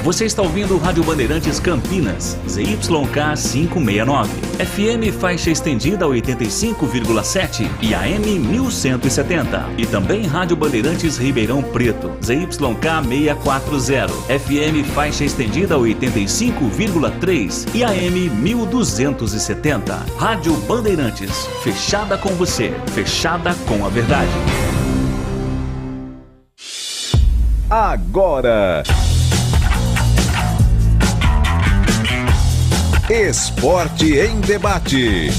Você está ouvindo o Rádio Bandeirantes Campinas, ZYK 569, FM faixa estendida 85,7 e AM 1170. E também Rádio Bandeirantes Ribeirão Preto, ZYK 640, FM faixa estendida 85,3 e AM 1270. Rádio Bandeirantes, fechada com você, fechada com a verdade. Agora... Esporte em Debate.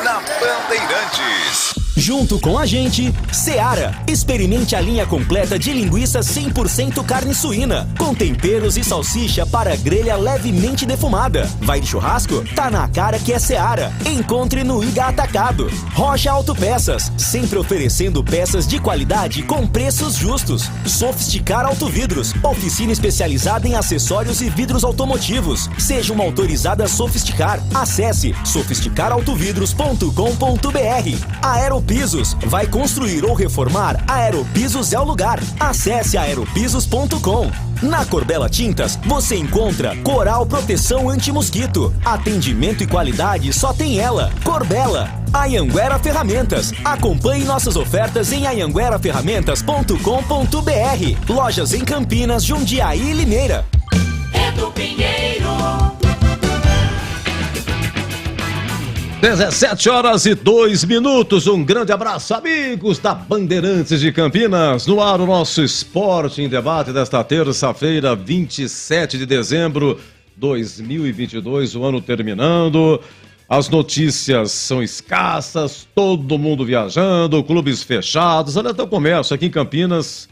Na Bandeirantes. Junto com a gente, Seara. Experimente a linha completa de linguiça 100% carne suína, com temperos e salsicha para grelha levemente defumada. Vai de churrasco? Tá na cara que é Seara. Encontre no Iga Atacado. Rocha Autopeças, sempre oferecendo peças de qualidade com preços justos. Sofisticar Autovidros, oficina especializada em acessórios e vidros automotivos. Seja uma autorizada Sofisticar. Acesse sofisticarautovidros.com.br. Aeropisos, vai construir ou reformar? Aeropisos é o lugar. Acesse aeropisos.com. Na Corbella Tintas, você encontra Coral Proteção Anti-Mosquito. Atendimento e qualidade só tem ela. Corbella. Anhanguera Ferramentas. Acompanhe nossas ofertas em anhangueraferramentas.com.br. Lojas em Campinas, Jundiaí e Limeira. Edu Pinheiro. 17h02. Um grande abraço, amigos da Bandeirantes de Campinas. No ar, o nosso Esporte em Debate desta terça-feira, 27 de dezembro de 2022, o ano terminando. As notícias são escassas, todo mundo viajando, clubes fechados. Olha até o comércio aqui em Campinas,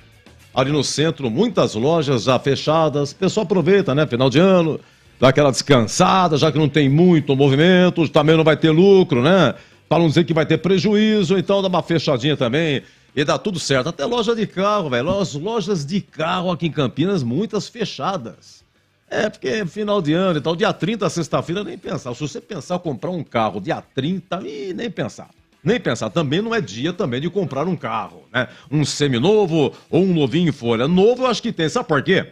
ali no centro, muitas lojas já fechadas. O pessoal aproveita, né? Final de ano, dá aquela descansada, já que não tem muito movimento, também não vai ter lucro, né? Para não dizer que vai ter prejuízo, então dá uma fechadinha também e dá tudo certo. Até loja de carro, velho. As lojas de carro aqui em Campinas, muitas fechadas. É, porque final de ano e tal, dia 30, sexta-feira, nem pensar. Se você pensar em comprar um carro dia 30, nem pensar. Nem pensar. Também não é dia também de comprar um carro, né? Um seminovo ou um novinho em folha. Novo eu acho que tem. Sabe por quê?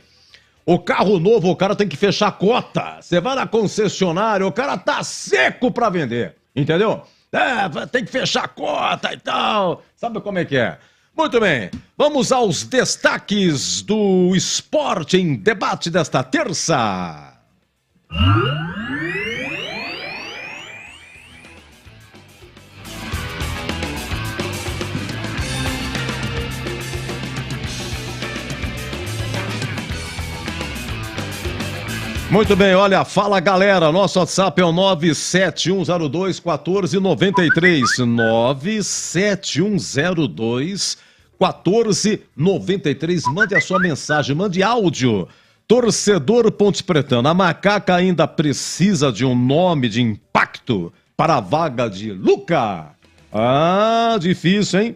O carro novo, o cara tem que fechar a cota. Você vai na concessionária, o cara tá seco pra vender. Entendeu? É, tem que fechar a cota e tal. Sabe como é que é? Muito bem, vamos aos destaques do Esporte em Debate desta terça. Muito bem, olha, fala galera, nosso WhatsApp é o 97102-1493, 97102-1493, mande a sua mensagem, mande áudio. Torcedor Ponte Pretano, a Macaca ainda precisa de um nome de impacto para a vaga de Luca? Ah, difícil, hein?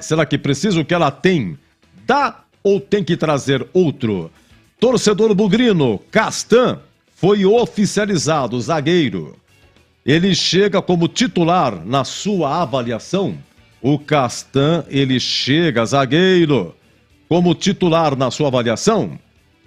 Será que precisa o que ela tem? Dá ou tem que trazer outro? Torcedor bugrino, Castan foi oficializado, zagueiro. Ele chega como titular na sua avaliação. O Castan, ele chega, zagueiro, como titular na sua avaliação.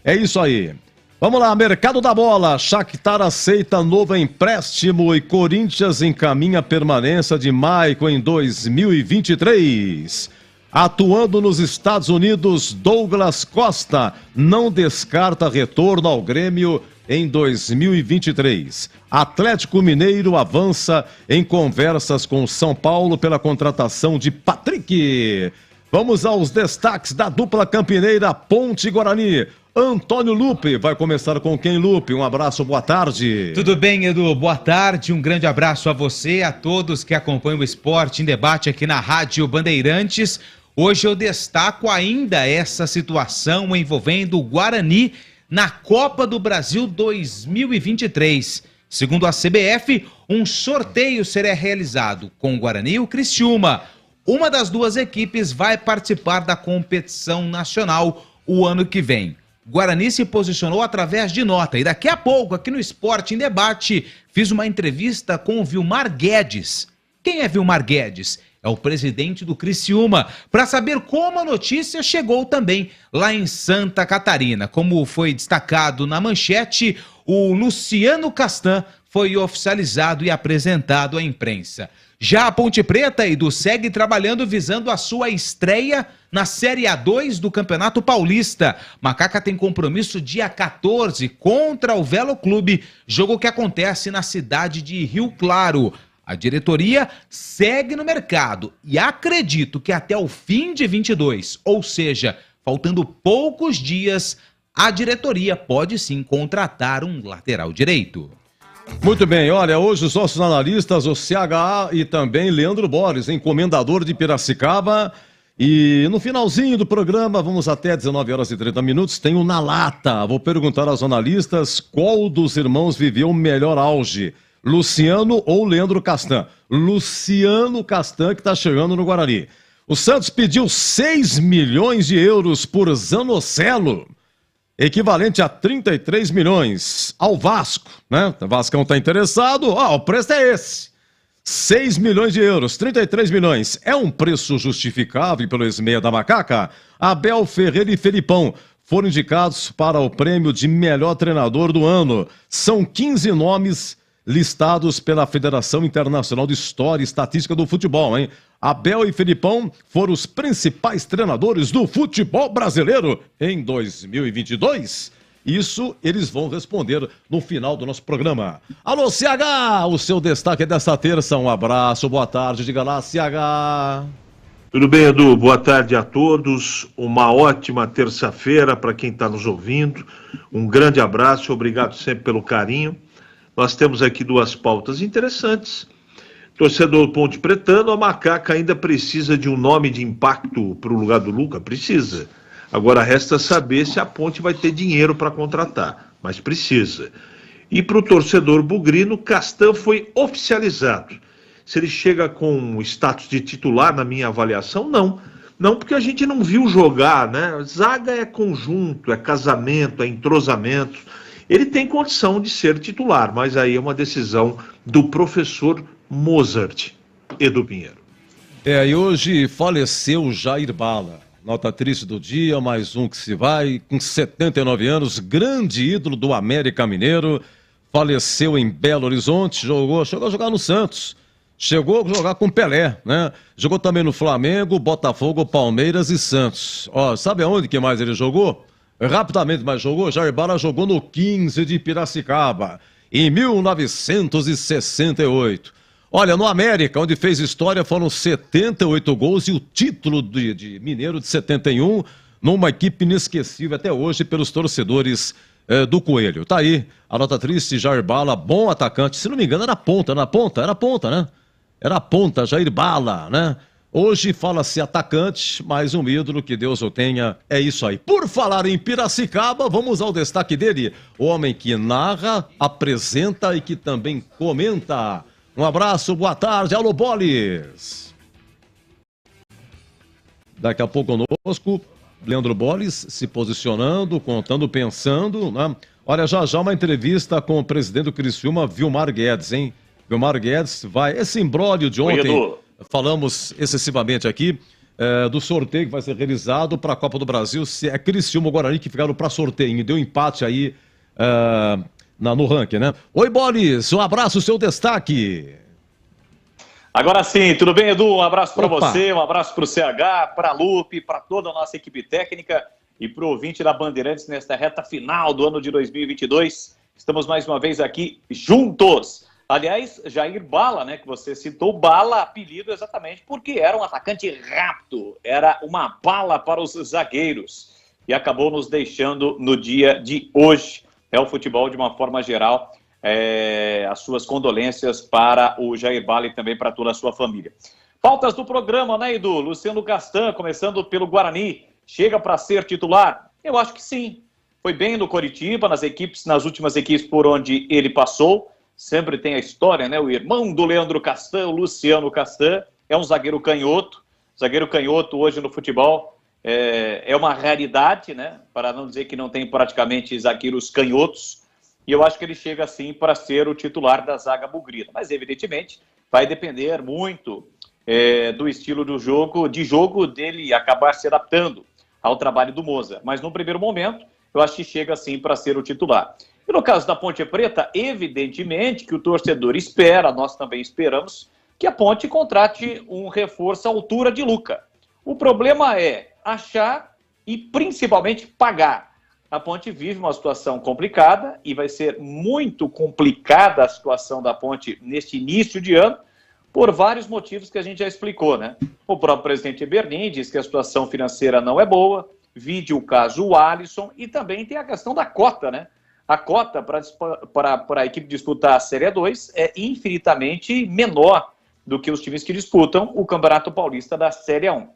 É isso aí. Vamos lá, mercado da bola. Shakhtar aceita novo empréstimo e Corinthians encaminha permanência de Maicon em 2023. Atuando nos Estados Unidos, Douglas Costa não descarta retorno ao Grêmio em 2023. Atlético Mineiro avança em conversas com São Paulo pela contratação de Patrick. Vamos aos destaques da dupla campineira Ponte Guarani. Antônio Lupe vai começar com quem, Lupe? Um abraço, boa tarde. Tudo bem, Edu? Boa tarde, um grande abraço a você, a todos que acompanham o Esporte em Debate aqui na Rádio Bandeirantes. Hoje eu destaco ainda essa situação envolvendo o Guarani na Copa do Brasil 2023. Segundo a CBF, um sorteio será realizado com o Guarani e o Criciúma. Uma das duas equipes vai participar da competição nacional o ano que vem. Guarani se posicionou através de nota e daqui a pouco, aqui no Esporte em Debate, fiz uma entrevista com o Vilmar Guedes. Quem é Vilmar Guedes? é o presidente do Criciúma, para saber como a notícia chegou também lá em Santa Catarina. Como foi destacado na manchete, o Luciano Castan foi oficializado e apresentado à imprensa. Já a Ponte Preta, Edu, segue trabalhando visando a sua estreia na Série A2 do Campeonato Paulista. Macaca tem compromisso dia 14 contra o Velo Clube, jogo que acontece na cidade de Rio Claro. A diretoria segue no mercado e acredito que até o fim de 22, ou seja, faltando poucos dias, a diretoria pode sim contratar um lateral direito. Muito bem, olha, hoje os nossos analistas, o CHA e também Leandro Borges, encomendador de Piracicaba. E no finalzinho do programa, vamos até 19 horas e 30 minutos, tem o Na Lata. Vou perguntar aos analistas qual dos irmãos viveu o melhor auge, Luciano ou Leandro Castan. Luciano Castan, que está chegando no Guarani. O Santos pediu 6 milhões de euros por Zanocelo, equivalente a 33 milhões ao Vasco, né? O Vascão está interessado, o preço é esse. 6 milhões de euros, 33 milhões. É um preço justificável pelo ex-meia da Macaca? Abel Ferreira e Felipão foram indicados para o prêmio de melhor treinador do ano. São 15 nomes listados pela Federação Internacional de História e Estatística do Futebol, hein? Abel e Felipão foram os principais treinadores do futebol brasileiro em 2022. Isso eles vão responder no final do nosso programa. Alô, CH, o seu destaque é desta terça. Um abraço, boa tarde, diga lá, CH. Tudo bem, Edu? Boa tarde a todos. Uma ótima terça-feira para quem está nos ouvindo. Um grande abraço, obrigado sempre pelo carinho. Nós temos aqui duas pautas interessantes. Torcedor Ponte Pretano, a Macaca ainda precisa de um nome de impacto para o lugar do Luca? Precisa. Agora resta saber se a Ponte vai ter dinheiro para contratar, mas precisa. E para o torcedor bugrino, Castan foi oficializado. Se ele chega com o status de titular, na minha avaliação, não. Não, porque a gente não viu jogar, né? Zaga é conjunto, é casamento, é entrosamento. Ele tem condição de ser titular, mas aí é uma decisão do professor Mozart, Edu Pinheiro. E hoje faleceu Jair Bala. Nota triste do dia, mais um que se vai, com 79 anos, grande ídolo do América Mineiro, faleceu em Belo Horizonte, chegou a jogar no Santos, chegou a jogar com Pelé, né? Jogou também no Flamengo, Botafogo, Palmeiras e Santos. Sabe aonde que mais ele jogou? Rapidamente, mas jogou, Jair Bala jogou no 15 de Piracicaba, em 1968. Olha, no América, onde fez história, foram 78 gols e o título de Mineiro de 71, numa equipe inesquecível até hoje pelos torcedores do Coelho. Tá aí, a nota triste, Jair Bala, bom atacante, se não me engano era ponta, né? Era ponta, Jair Bala, né? Hoje fala-se atacante, mas um ídolo, que Deus o tenha, é isso aí. Por falar em Piracicaba, vamos ao destaque dele, o homem que narra, apresenta e que também comenta. Um abraço, boa tarde, alô Boles. Daqui a pouco conosco, Leandro Boles se posicionando, contando, pensando, né? Olha, já uma entrevista com o presidente do Criciúma, Vilmar Guedes, hein? Vilmar Guedes vai, esse imbróglio de ontem, falamos excessivamente aqui, do sorteio que vai ser realizado para a Copa do Brasil, se é Criciúma ou Guarani que ficaram para sorteio, e deu empate aí no ranking, né? Oi, Boles, um abraço, seu destaque. Agora sim, tudo bem, Edu? Um abraço para você, um abraço para o CH, para a Lupe, para toda a nossa equipe técnica e para o ouvinte da Bandeirantes nesta reta final do ano de 2022. Estamos mais uma vez aqui juntos. Aliás, Jair Bala, né, que você citou, Bala, apelido exatamente porque era um atacante rápido, era uma bala para os zagueiros e acabou nos deixando no dia de hoje. É o futebol de uma forma geral, as suas condolências para o Jair Bala e também para toda a sua família. Pautas do programa, né, Edu? Luciano Castan, começando pelo Guarani, chega para ser titular? Eu acho que sim. Foi bem no Coritiba, nas últimas equipes por onde ele passou. Sempre tem a história, né? O irmão do Leandro Castan, o Luciano Castan, é um zagueiro canhoto. Zagueiro canhoto hoje no futebol é uma raridade, né? Para não dizer que não tem praticamente zagueiros canhotos. E eu acho que ele chega assim para ser o titular da zaga bugrina. Mas, evidentemente, vai depender muito do estilo de jogo dele acabar se adaptando ao trabalho do Moza. Mas no primeiro momento, eu acho que chega assim para ser o titular. E no caso da Ponte Preta, evidentemente que o torcedor espera, nós também esperamos, que a Ponte contrate um reforço à altura de Luca. O problema é achar e principalmente pagar. A Ponte vive uma situação complicada e vai ser muito complicada a situação da Ponte neste início de ano, por vários motivos que a gente já explicou, né? O próprio presidente Ebernin diz que a situação financeira não é boa, vide o caso Alisson, e também tem a questão da cota, né? A cota para a equipe disputar a Série 2 é infinitamente menor do que os times que disputam o Campeonato Paulista da Série 1.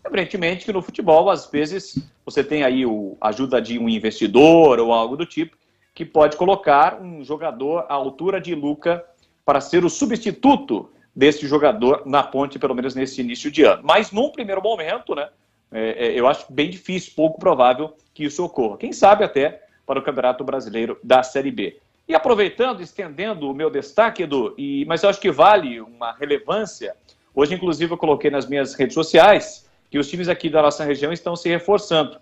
Evidentemente que no futebol, às vezes, você tem aí a ajuda de um investidor ou algo do tipo, que pode colocar um jogador à altura de Luca para ser o substituto desse jogador na Ponte, pelo menos nesse início de ano. Mas num primeiro momento, né, eu acho bem difícil, pouco provável que isso ocorra. Quem sabe até para o Campeonato Brasileiro da Série B. E aproveitando, estendendo o meu destaque, Edu, mas eu acho que vale uma relevância, hoje inclusive eu coloquei nas minhas redes sociais, que os times aqui da nossa região estão se reforçando.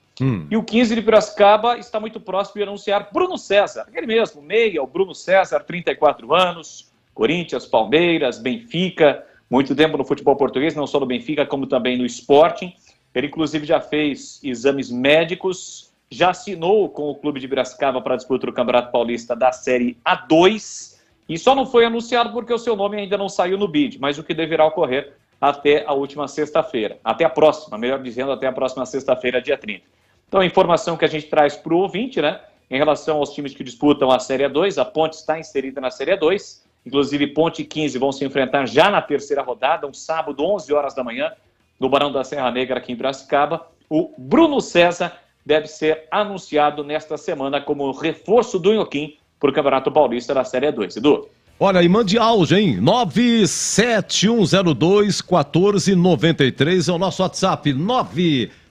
E o 15 de Piracicaba está muito próximo de anunciar Bruno César, aquele mesmo, meia, o Bruno César, 34 anos, Corinthians, Palmeiras, Benfica, muito tempo no futebol português, não só no Benfica, como também no Sporting. Ele, inclusive, já fez exames médicos, já assinou com o clube de Piracicaba para disputar o Campeonato Paulista da Série A2, e só não foi anunciado porque o seu nome ainda não saiu no bid, mas o que deverá ocorrer até a última sexta-feira, até a próxima, melhor dizendo, até a próxima sexta-feira, dia 30. Então, a informação que a gente traz para o ouvinte, né, em relação aos times que disputam a Série A2, a Ponte está inserida na Série A2, inclusive Ponte e 15 vão se enfrentar já na terceira rodada, um sábado, 11 horas da manhã, no Barão da Serra Negra, aqui em Piracicaba. O Bruno César deve ser anunciado nesta semana como reforço do Inhoquim para o Campeonato Paulista da Série A2. Edu? Olha, e mande áudio, hein? 97102-1493 é o nosso WhatsApp.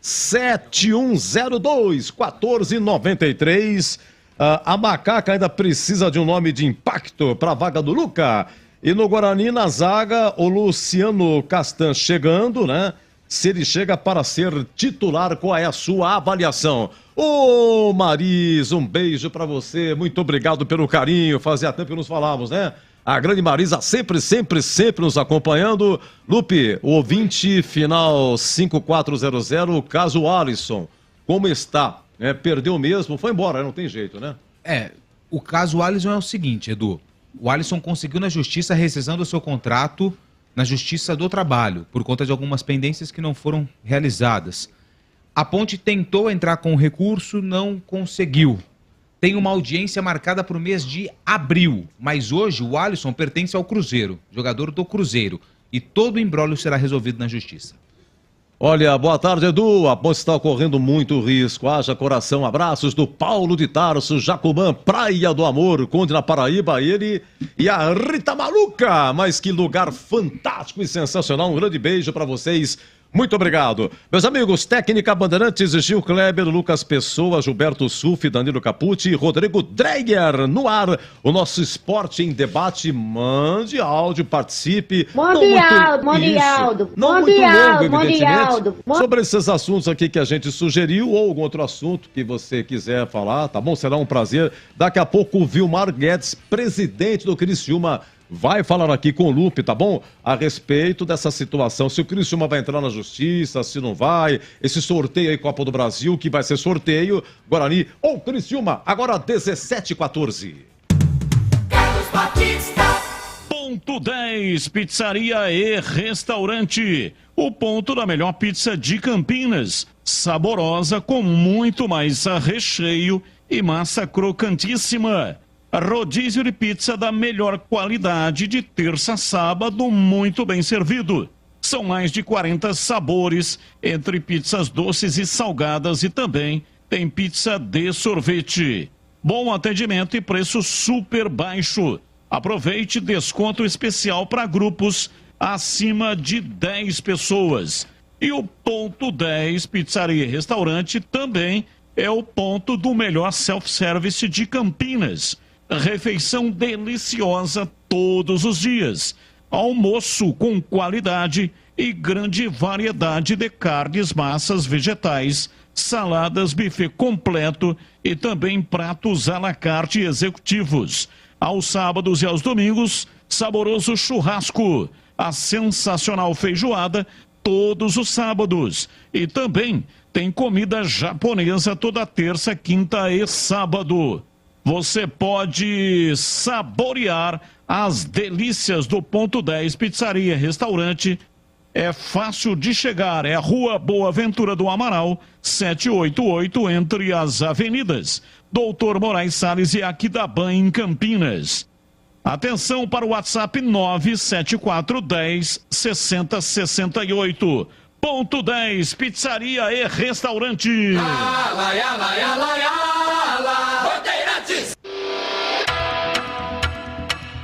97102-1493. A Macaca ainda precisa de um nome de impacto para a vaga do Luca. E no Guarani, na zaga, o Luciano Castan chegando, né? Se ele chega para ser titular, qual é a sua avaliação? Ô, Maris, um beijo para você. Muito obrigado pelo carinho. Fazia tempo que nos falávamos, né? A grande Marisa sempre nos acompanhando. Lupe, o ouvinte final 5400, o caso Alisson. Como está? Perdeu mesmo, foi embora, não tem jeito, né? O caso Alisson é o seguinte, Edu. O Alisson conseguiu na justiça rescisão o seu contrato na Justiça do Trabalho, por conta de algumas pendências que não foram realizadas. A Ponte tentou entrar com o recurso, não conseguiu. Tem uma audiência marcada para o mês de abril, mas hoje o Alisson pertence ao Cruzeiro, jogador do Cruzeiro, e todo o imbróglio será resolvido na Justiça. Olha, boa tarde, Edu. A Ponte está correndo muito risco. Haja coração. Abraços do Paulo de Tarso, Jacumã, Praia do Amor, Conde na Paraíba, ele e a Rita Maluca. Mas que lugar fantástico e sensacional. Um grande beijo para vocês. Muito obrigado. Meus amigos, técnica Bandeirantes, Gil Kleber, Lucas Pessoa, Gilberto Sufi, Danilo Capucci, Rodrigo Dreyer no ar. O nosso Esporte em Debate. Mande áudio, participe. Mande áudio. Sobre esses assuntos aqui que a gente sugeriu ou algum outro assunto que você quiser falar, tá bom? Será um prazer. Daqui a pouco o Vilmar Guedes, presidente do Criciúma, vai falar aqui com o Lupe, tá bom? A respeito dessa situação, se o Criciúma vai entrar na justiça, se não vai, esse sorteio aí, Copa do Brasil, que vai ser sorteio, Guarani ou Criciúma, agora 17h14. Carlos Batista. Ponto 10, pizzaria e restaurante. O ponto da melhor pizza de Campinas. Saborosa, com muito mais recheio e massa crocantíssima. Rodízio de pizza da melhor qualidade de terça a sábado, muito bem servido. São mais de 40 sabores, entre pizzas doces e salgadas, e também tem pizza de sorvete. Bom atendimento e preço super baixo. Aproveite desconto especial para grupos acima de 10 pessoas. E o ponto 10 Pizzaria e Restaurante também é o ponto do melhor self-service de Campinas. Refeição deliciosa todos os dias. almoço com qualidade e grande variedade de carnes, massas, vegetais, saladas, buffet completo e também pratos à la carte executivos. Aos sábados e aos domingos, saboroso churrasco, a sensacional feijoada todos os sábados. E também tem comida japonesa toda terça, quinta e sábado. Você pode saborear as delícias do Ponto 10 Pizzaria e Restaurante. É fácil de chegar, é a Rua Boa Ventura do Amaral, 788, entre as avenidas Doutor Moraes Salles e Aquidaban, em Campinas. Atenção para o WhatsApp 97410-6068. Ponto 10 Pizzaria e Restaurante.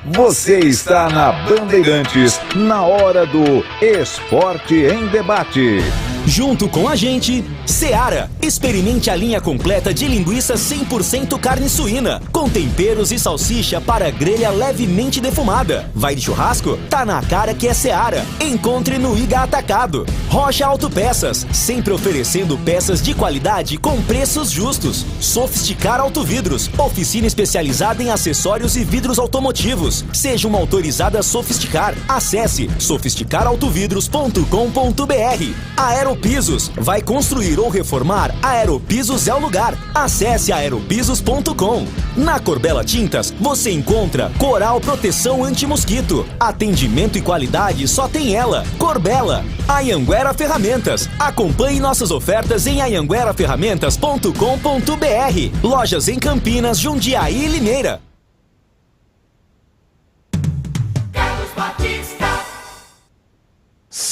Você está na Bandeirantes, na hora do Esporte em Debate. Junto com a gente, Seara. Experimente a linha completa de linguiça 100% carne suína, com temperos e salsicha para grelha levemente defumada. Vai de churrasco? Tá na cara que é Seara. Encontre no Iga Atacado. Rocha Autopeças, sempre oferecendo peças de qualidade com preços justos. Sofisticar Autovidros, oficina especializada em acessórios e vidros automotivos. Seja uma autorizada Sofisticar. Acesse sofisticarautovidros.com.br. Aeropisos, vai construir ou reformar? Aeropisos é o lugar. Acesse aeropisos.com. Na Corbella Tintas, você encontra Coral Proteção Anti-Mosquito. Atendimento e qualidade só tem ela. Corbella. Anhanguera Ferramentas. Acompanhe nossas ofertas em anhangueraferramentas.com.br. Lojas em Campinas, Jundiaí e Limeira.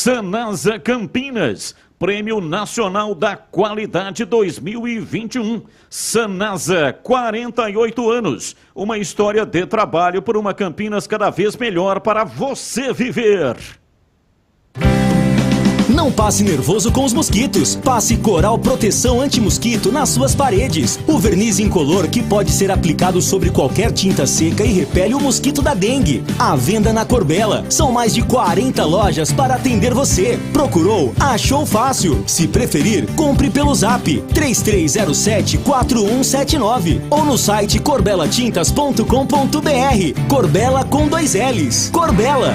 Sanasa Campinas, Prêmio Nacional da Qualidade 2021. Sanasa, 48 anos. Uma história de trabalho por uma Campinas cada vez melhor para você viver. Não passe nervoso com os mosquitos. Passe Coral Proteção Anti-Mosquito nas suas paredes. O verniz incolor que pode ser aplicado sobre qualquer tinta seca e repele o mosquito da dengue. À venda na Corbella. São mais de 40 lojas para atender você. Procurou? Achou fácil. Se preferir, compre pelo Zap 3307-4179 ou no site corbelatintas.com.br. Corbella com 2 L's. Corbella.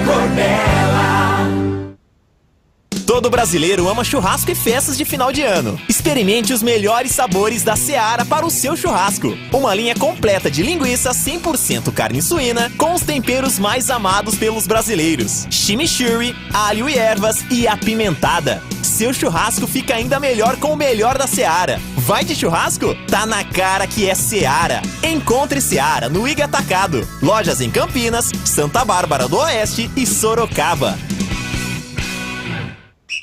Todo brasileiro ama churrasco e festas de final de ano. Experimente os melhores sabores da Seara para o seu churrasco. Uma linha completa de linguiça 100% carne suína com os temperos mais amados pelos brasileiros. Chimichurri, alho e ervas e apimentada. Seu churrasco fica ainda melhor com o melhor da Seara. Vai de churrasco? Tá na cara que é Seara. Encontre Seara no Iga Atacado. Lojas em Campinas, Santa Bárbara do Oeste e Sorocaba.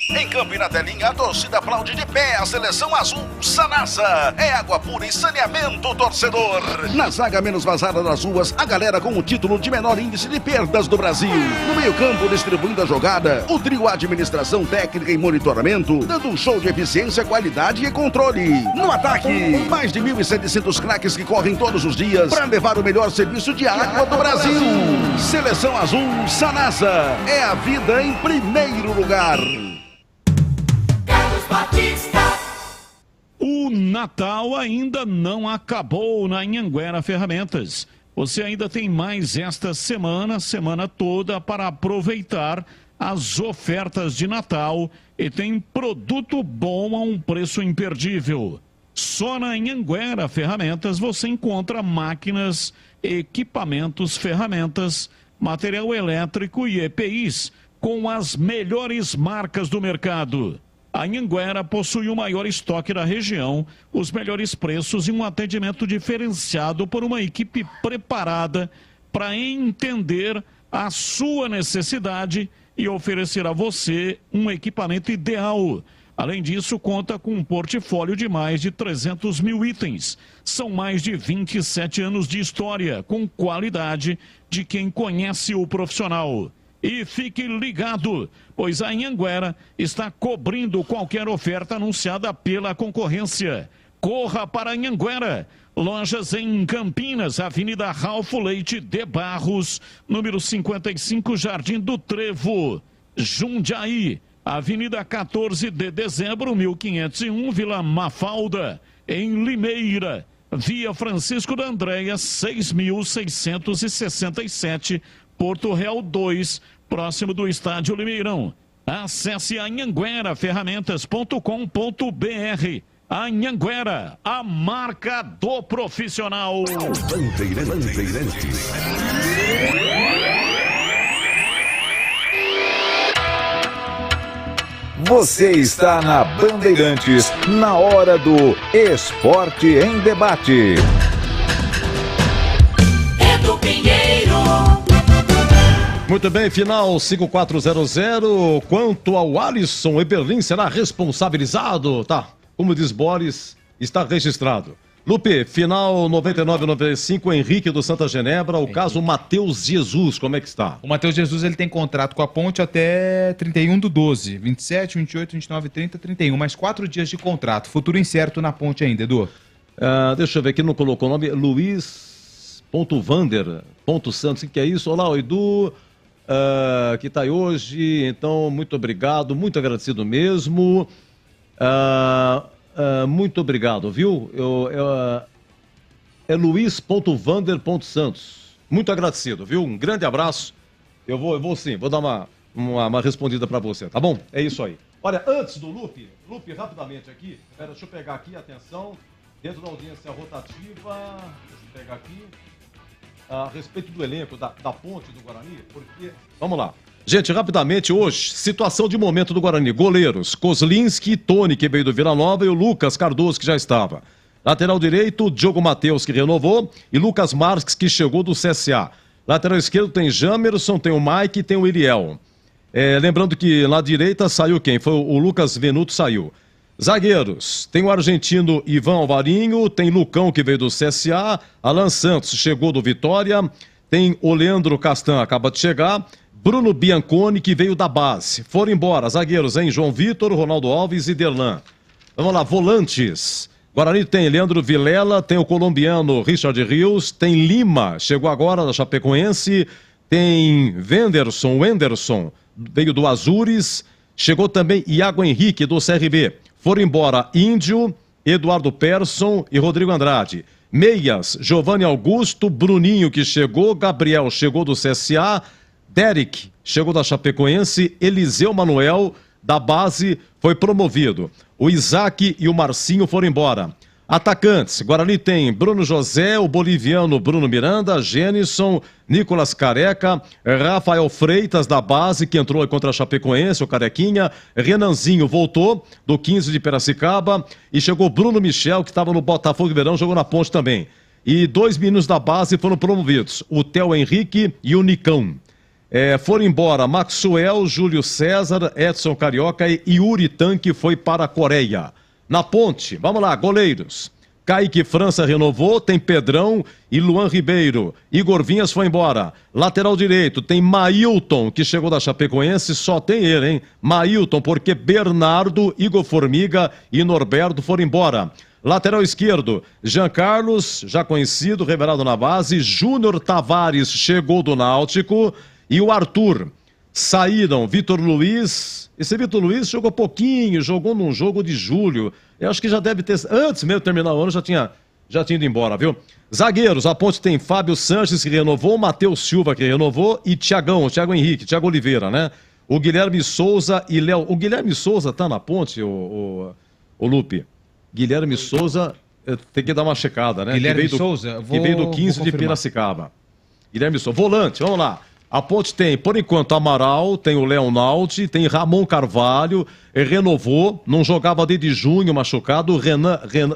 Em Campina Telinha, a torcida aplaude de pé a seleção azul Sanasa. É água pura e saneamento, torcedor. Na zaga menos vazada das ruas, a galera com o título de menor índice de perdas do Brasil. No meio-campo, distribuindo a jogada, o trio administração técnica e monitoramento, dando um show de eficiência, qualidade e controle. No ataque, mais de 1.700 craques que correm todos os dias para levar o melhor serviço de água do Brasil. Seleção azul Sanasa. É a vida em primeiro lugar. O Natal ainda não acabou na Anhanguera Ferramentas. Você ainda tem mais esta semana toda para aproveitar as ofertas de Natal e tem produto bom a um preço imperdível. Só na Anhanguera Ferramentas você encontra máquinas, equipamentos, ferramentas, material elétrico e EPIs com as melhores marcas do mercado. A Anhanguera possui o maior estoque da região, os melhores preços e um atendimento diferenciado por uma equipe preparada para entender a sua necessidade e oferecer a você um equipamento ideal. Além disso, conta com um portfólio de mais de 300 mil itens. São mais de 27 anos de história, com qualidade de quem conhece o profissional. E fique ligado, pois a Anhanguera está cobrindo qualquer oferta anunciada pela concorrência. Corra para a Anhanguera. Lojas em Campinas, Avenida Ralfo Leite de Barros, número 55, Jardim do Trevo. Jundiaí, Avenida 14 de Dezembro, 1501, Vila Mafalda. Em Limeira, Via Francisco da Andréia, 6.667, Porto Real 2, próximo do Estádio Limeirão. Acesse anhangueraferramentas.com.br. Anhanguera, a marca do profissional. Bandeirantes. Você está na Bandeirantes, na hora do Esporte em Debate. Edu Pinheiro. Muito bem, final 5400. Quanto ao Alisson, Eberlin será responsabilizado? Tá, como diz Boris, está registrado. Lupe, final 99-95, Henrique do Santa Genebra, o caso Matheus Jesus, como é que está? O Matheus Jesus ele tem contrato com a Ponte até 31/12, 27, 28, 29, 30, 31, mais 4 dias de contrato, futuro incerto na Ponte ainda, Edu. Deixa eu ver aqui, não colocou o nome, Luiz.Vander.Santos, o que é isso? Olá, o Edu, que está aí hoje, então muito obrigado, muito agradecido mesmo. Muito obrigado, viu? É Luiz.Vander.Santos. Muito agradecido, viu? Um grande abraço. Eu vou sim, vou dar uma respondida para você, tá bom? É isso aí. Olha, antes do Lupe, rapidamente aqui, deixa eu pegar aqui, atenção, dentro da audiência rotativa, deixa eu pegar aqui, a respeito do elenco da Ponte do Guarani, porque... Vamos lá. Gente, rapidamente hoje, situação de momento do Guarani. Goleiros, Kozlinski e Tony, que veio do Vila Nova, e o Lucas Cardoso, que já estava. Lateral direito, Diogo Matheus, que renovou, e Lucas Marques, que chegou do CSA. Lateral esquerdo tem Jamerson, tem o Mike e tem o Iriel. Lembrando que na direita saiu quem? Foi o Lucas Venuto, saiu. Zagueiros, tem o argentino Ivan Alvarinho, tem Lucão, que veio do CSA, Alan Santos chegou do Vitória, tem o Leandro Castan, acaba de chegar, Bruno Bianconi, que veio da base. Foram embora, zagueiros, hein? João Vitor, Ronaldo Alves e Derlan. Vamos lá, volantes. Guarani tem Leandro Vilela, tem o colombiano Richard Rios, tem Lima, chegou agora da Chapecoense, tem Wenderson, veio do Azures, chegou também Iago Henrique, do CRB. Foram embora Índio, Eduardo Persson e Rodrigo Andrade. Meias, Giovanni Augusto, Bruninho, que chegou, Gabriel chegou do CSA, Derek chegou da Chapecoense, Eliseu Manuel, da base, foi promovido. O Isaac e o Marcinho foram embora. Atacantes, Guarani tem Bruno José, o boliviano Bruno Miranda, Gênison, Nicolas Careca, Rafael Freitas, da base, que entrou contra a Chapecoense, o Carequinha, Renanzinho voltou, do 15 de Piracicaba, e chegou Bruno Michel, que estava no Botafogo de Verão, jogou na Ponte também. E 2 meninos da base foram promovidos, o Theo Henrique e o Nicão. Foram embora Maxwell, Júlio César, Edson Carioca e Yuri Tanque foi para a Coreia. Na Ponte, vamos lá, goleiros. Kaique França renovou, tem Pedrão e Luan Ribeiro. Igor Vinhas foi embora. Lateral direito, tem Mailton, que chegou da Chapecoense, só tem ele, hein? Mailton, porque Bernardo, Igor Formiga e Norberto foram embora. Lateral esquerdo, Jean Carlos, já conhecido, revelado na base. Júnior Tavares chegou do Náutico. E o Arthur, saíram Vitor Luiz, esse Vitor Luiz jogou pouquinho, jogou num jogo de julho, eu acho que já deve ter, antes mesmo de terminar o ano, já tinha ido embora, viu? Zagueiros, a Ponte tem Fábio Sanches, que renovou, Matheus Silva, que renovou, e Thiago Henrique, Thiago Oliveira, né? O Guilherme Souza e Léo, o Guilherme Souza tá na Ponte, o Lupe? Guilherme Souza, tem que dar uma checada, né? Guilherme Souza, que veio do 15 de Piracicaba. Guilherme Souza, volante, vamos lá. A Ponte tem, por enquanto, Amaral, tem o Leonaldi, tem Ramon Carvalho, renovou, não jogava desde junho, machucado,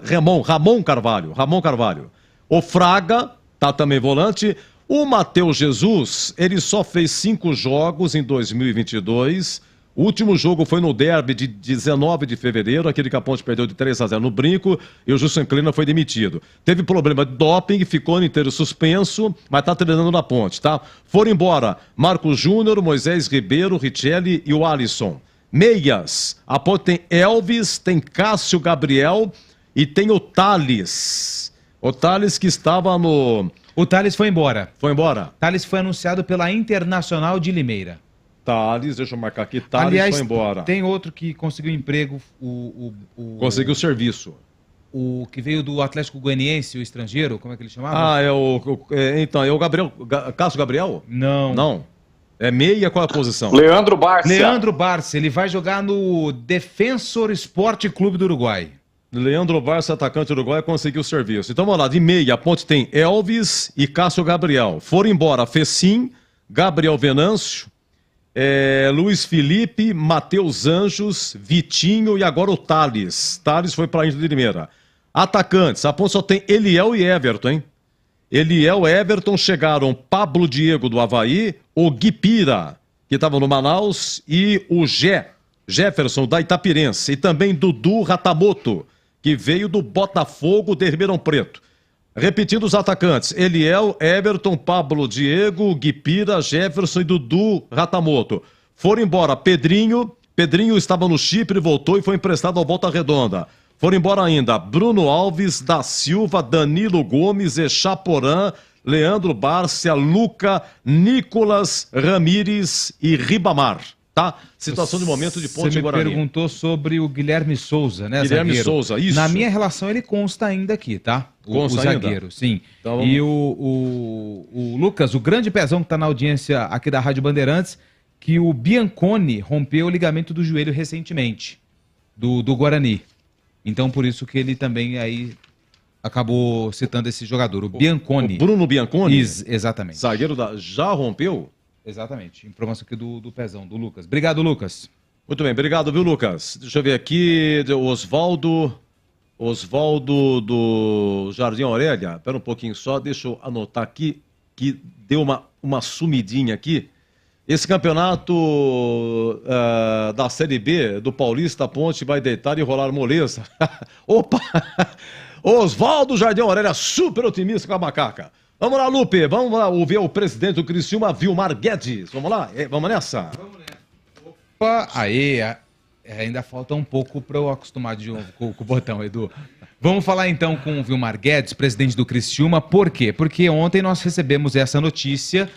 Ramon Carvalho. O Fraga, tá também volante. O Matheus Jesus, ele só fez 5 jogos em 2022. O último jogo foi no derby de 19 de fevereiro, aquele que a Ponte perdeu de 3-0 no Brinco, e o Juscelino Kleina foi demitido. Teve problema de doping, ficou no inteiro suspenso, mas tá treinando na Ponte, tá? Foram embora Marcos Júnior, Moisés Ribeiro, Richelli e o Alisson. Meias, a Ponte tem Elvis, tem Cássio Gabriel e tem o Thales. O Thales que estava no... O Thales foi embora. Foi embora? Thales foi anunciado pela Internacional de Limeira. Thales, deixa eu marcar aqui, Thales Aliás, foi embora. Tem outro que conseguiu emprego, Conseguiu serviço. O que veio do Atlético Goianiense, o estrangeiro, como é que ele chamava? Então, é o Gabriel, Cássio Gabriel? Não. Não. É meia, qual é a posição? Leandro Bárcia. Leandro Bárcia, ele vai jogar no Defensor Esporte Clube do Uruguai. Leandro Bárcia, atacante uruguaio, conseguiu serviço. Então vamos lá, de meia, a ponte tem Elvis e Cássio Gabriel. Foram embora Fecim, Gabriel Venâncio, Luiz Felipe, Matheus Anjos, Vitinho e agora o Thales. Thales foi para a Inter de Limeira. Atacantes, a ponte só tem Eliel e Everton, hein? Eliel e Everton chegaram Pablo Diego do Avaí, o Guipira, que estava no Manaus, e o Jefferson da Itapirense. E também Dudu Ratamoto, que veio do Botafogo de Ribeirão Preto. Repetindo os atacantes, Eliel, Everton, Pablo Diego, Guipira, Jefferson e Dudu Ratamoto. Foram embora Pedrinho estava no Chipre, voltou e foi emprestado ao Volta Redonda. Foram embora ainda Bruno Alves, da Silva, Danilo Gomes, Echaporã, Leandro Bárcia, Luca, Nicolas Ramírez e Ribamar. Tá? Situação de momento de Ponte Guarani. Você me perguntou sobre o Guilherme Souza, né, Guilherme zagueiro? Souza, isso. Na minha relação ele consta ainda aqui, tá? O zagueiro, sim. Então, vamos... E o Lucas, o grande pezão que está na audiência aqui da Rádio Bandeirantes, que o Bianconi rompeu o ligamento do joelho recentemente, do Guarani. Então por isso que ele também aí acabou citando esse jogador, o Bianconi. O Bruno Bianconi? Exatamente. Zagueiro já rompeu? Exatamente. Informação aqui do pezão, do Lucas. Obrigado, Lucas. Muito bem, obrigado, viu, Lucas? Deixa eu ver aqui, Oswaldo do Jardim Aurélia. Espera um pouquinho só, deixa eu anotar aqui, que deu uma sumidinha aqui. Esse campeonato da Série B do Paulista, a Ponte vai deitar e rolar moleza. Opa! Oswaldo Jardim Aurélia, super otimista com a macaca. Vamos lá, Lupe, vamos lá ouvir o presidente do Criciúma, Vilmar Guedes. Vamos lá? Vamos nessa? Vamos nessa. Opa, aí, ainda falta um pouco para eu acostumar de novo com o botão, Edu. Vamos falar então com o Vilmar Guedes, presidente do Criciúma. Por quê? Porque ontem nós recebemos essa notícia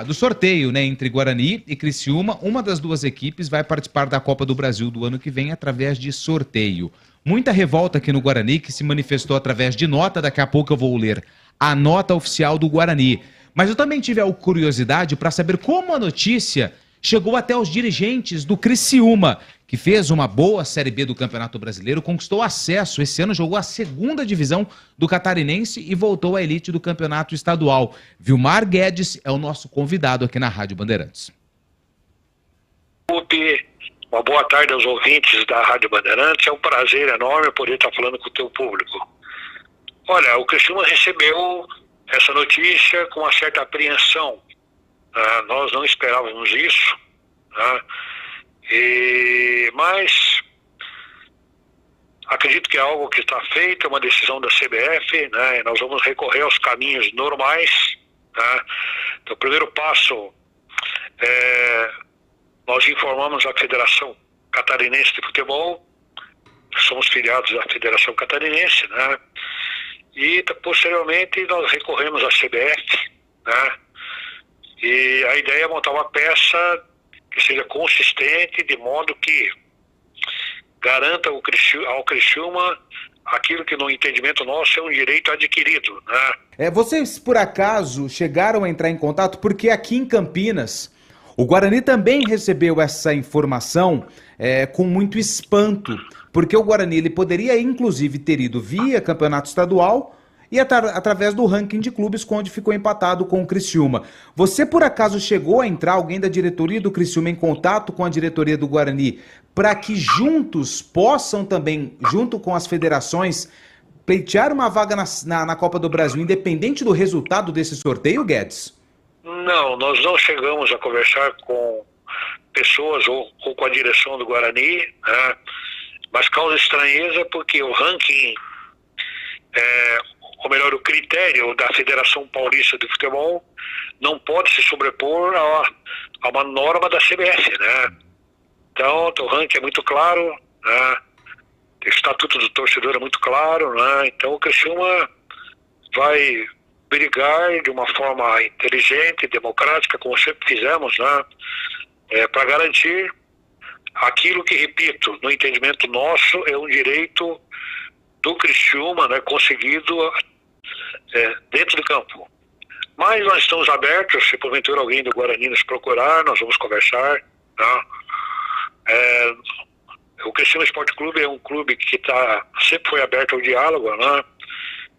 do sorteio, né, entre Guarani e Criciúma. Uma das duas equipes vai participar da Copa do Brasil do ano que vem através de sorteio. Muita revolta aqui no Guarani, que se manifestou através de nota. Daqui a pouco eu vou ler a nota oficial do Guarani. Mas eu também tive a curiosidade para saber como a notícia chegou até os dirigentes do Criciúma, que fez uma boa Série B do Campeonato Brasileiro, conquistou acesso, esse ano jogou a segunda divisão do Catarinense e voltou à elite do Campeonato Estadual. Vilmar Guedes é o nosso convidado aqui na Rádio Bandeirantes. Uma boa tarde aos ouvintes da Rádio Bandeirantes, é um prazer enorme poder estar falando com o teu público. Olha, o Criciúma recebeu essa notícia com uma certa apreensão. Nós não esperávamos isso, mas acredito que é algo que está feito, é uma decisão da CBF, né? Nós vamos recorrer aos caminhos normais. Então, o primeiro passo nós informamos a Federação Catarinense de Futebol, somos filiados da Federação Catarinense, né? E posteriormente nós recorremos à CBF, né? E a ideia é montar uma peça que seja consistente, de modo que garanta ao Criciúma aquilo que no entendimento nosso é um direito adquirido, né? Vocês por acaso chegaram a entrar em contato, porque aqui em Campinas o Guarani também recebeu essa informação com muito espanto, porque o Guarani ele poderia inclusive ter ido via campeonato estadual e através do ranking de clubes, onde ficou empatado com o Criciúma. Você por acaso chegou a entrar, alguém da diretoria do Criciúma, em contato com a diretoria do Guarani, para que juntos possam também, junto com as federações, pleitear uma vaga na Copa do Brasil, independente do resultado desse sorteio, Guedes? Não, nós não chegamos a conversar com pessoas ou com a direção do Guarani, né? Mas causa estranheza porque o ranking, ou melhor, o critério da Federação Paulista de Futebol não pode se sobrepor a uma norma da CBF, né? Então, o ranking é muito claro, né? O estatuto do torcedor é muito claro, né? Então o Criciúma vai brigar de uma forma inteligente, democrática, como sempre fizemos, né? Para garantir aquilo que, repito, no entendimento nosso, é um direito do Criciúma, né, conseguido dentro do campo. Mas nós estamos abertos, se porventura alguém do Guarani nos procurar, nós vamos conversar. Tá? O Criciúma Esporte Clube é um clube que sempre foi aberto ao diálogo, né?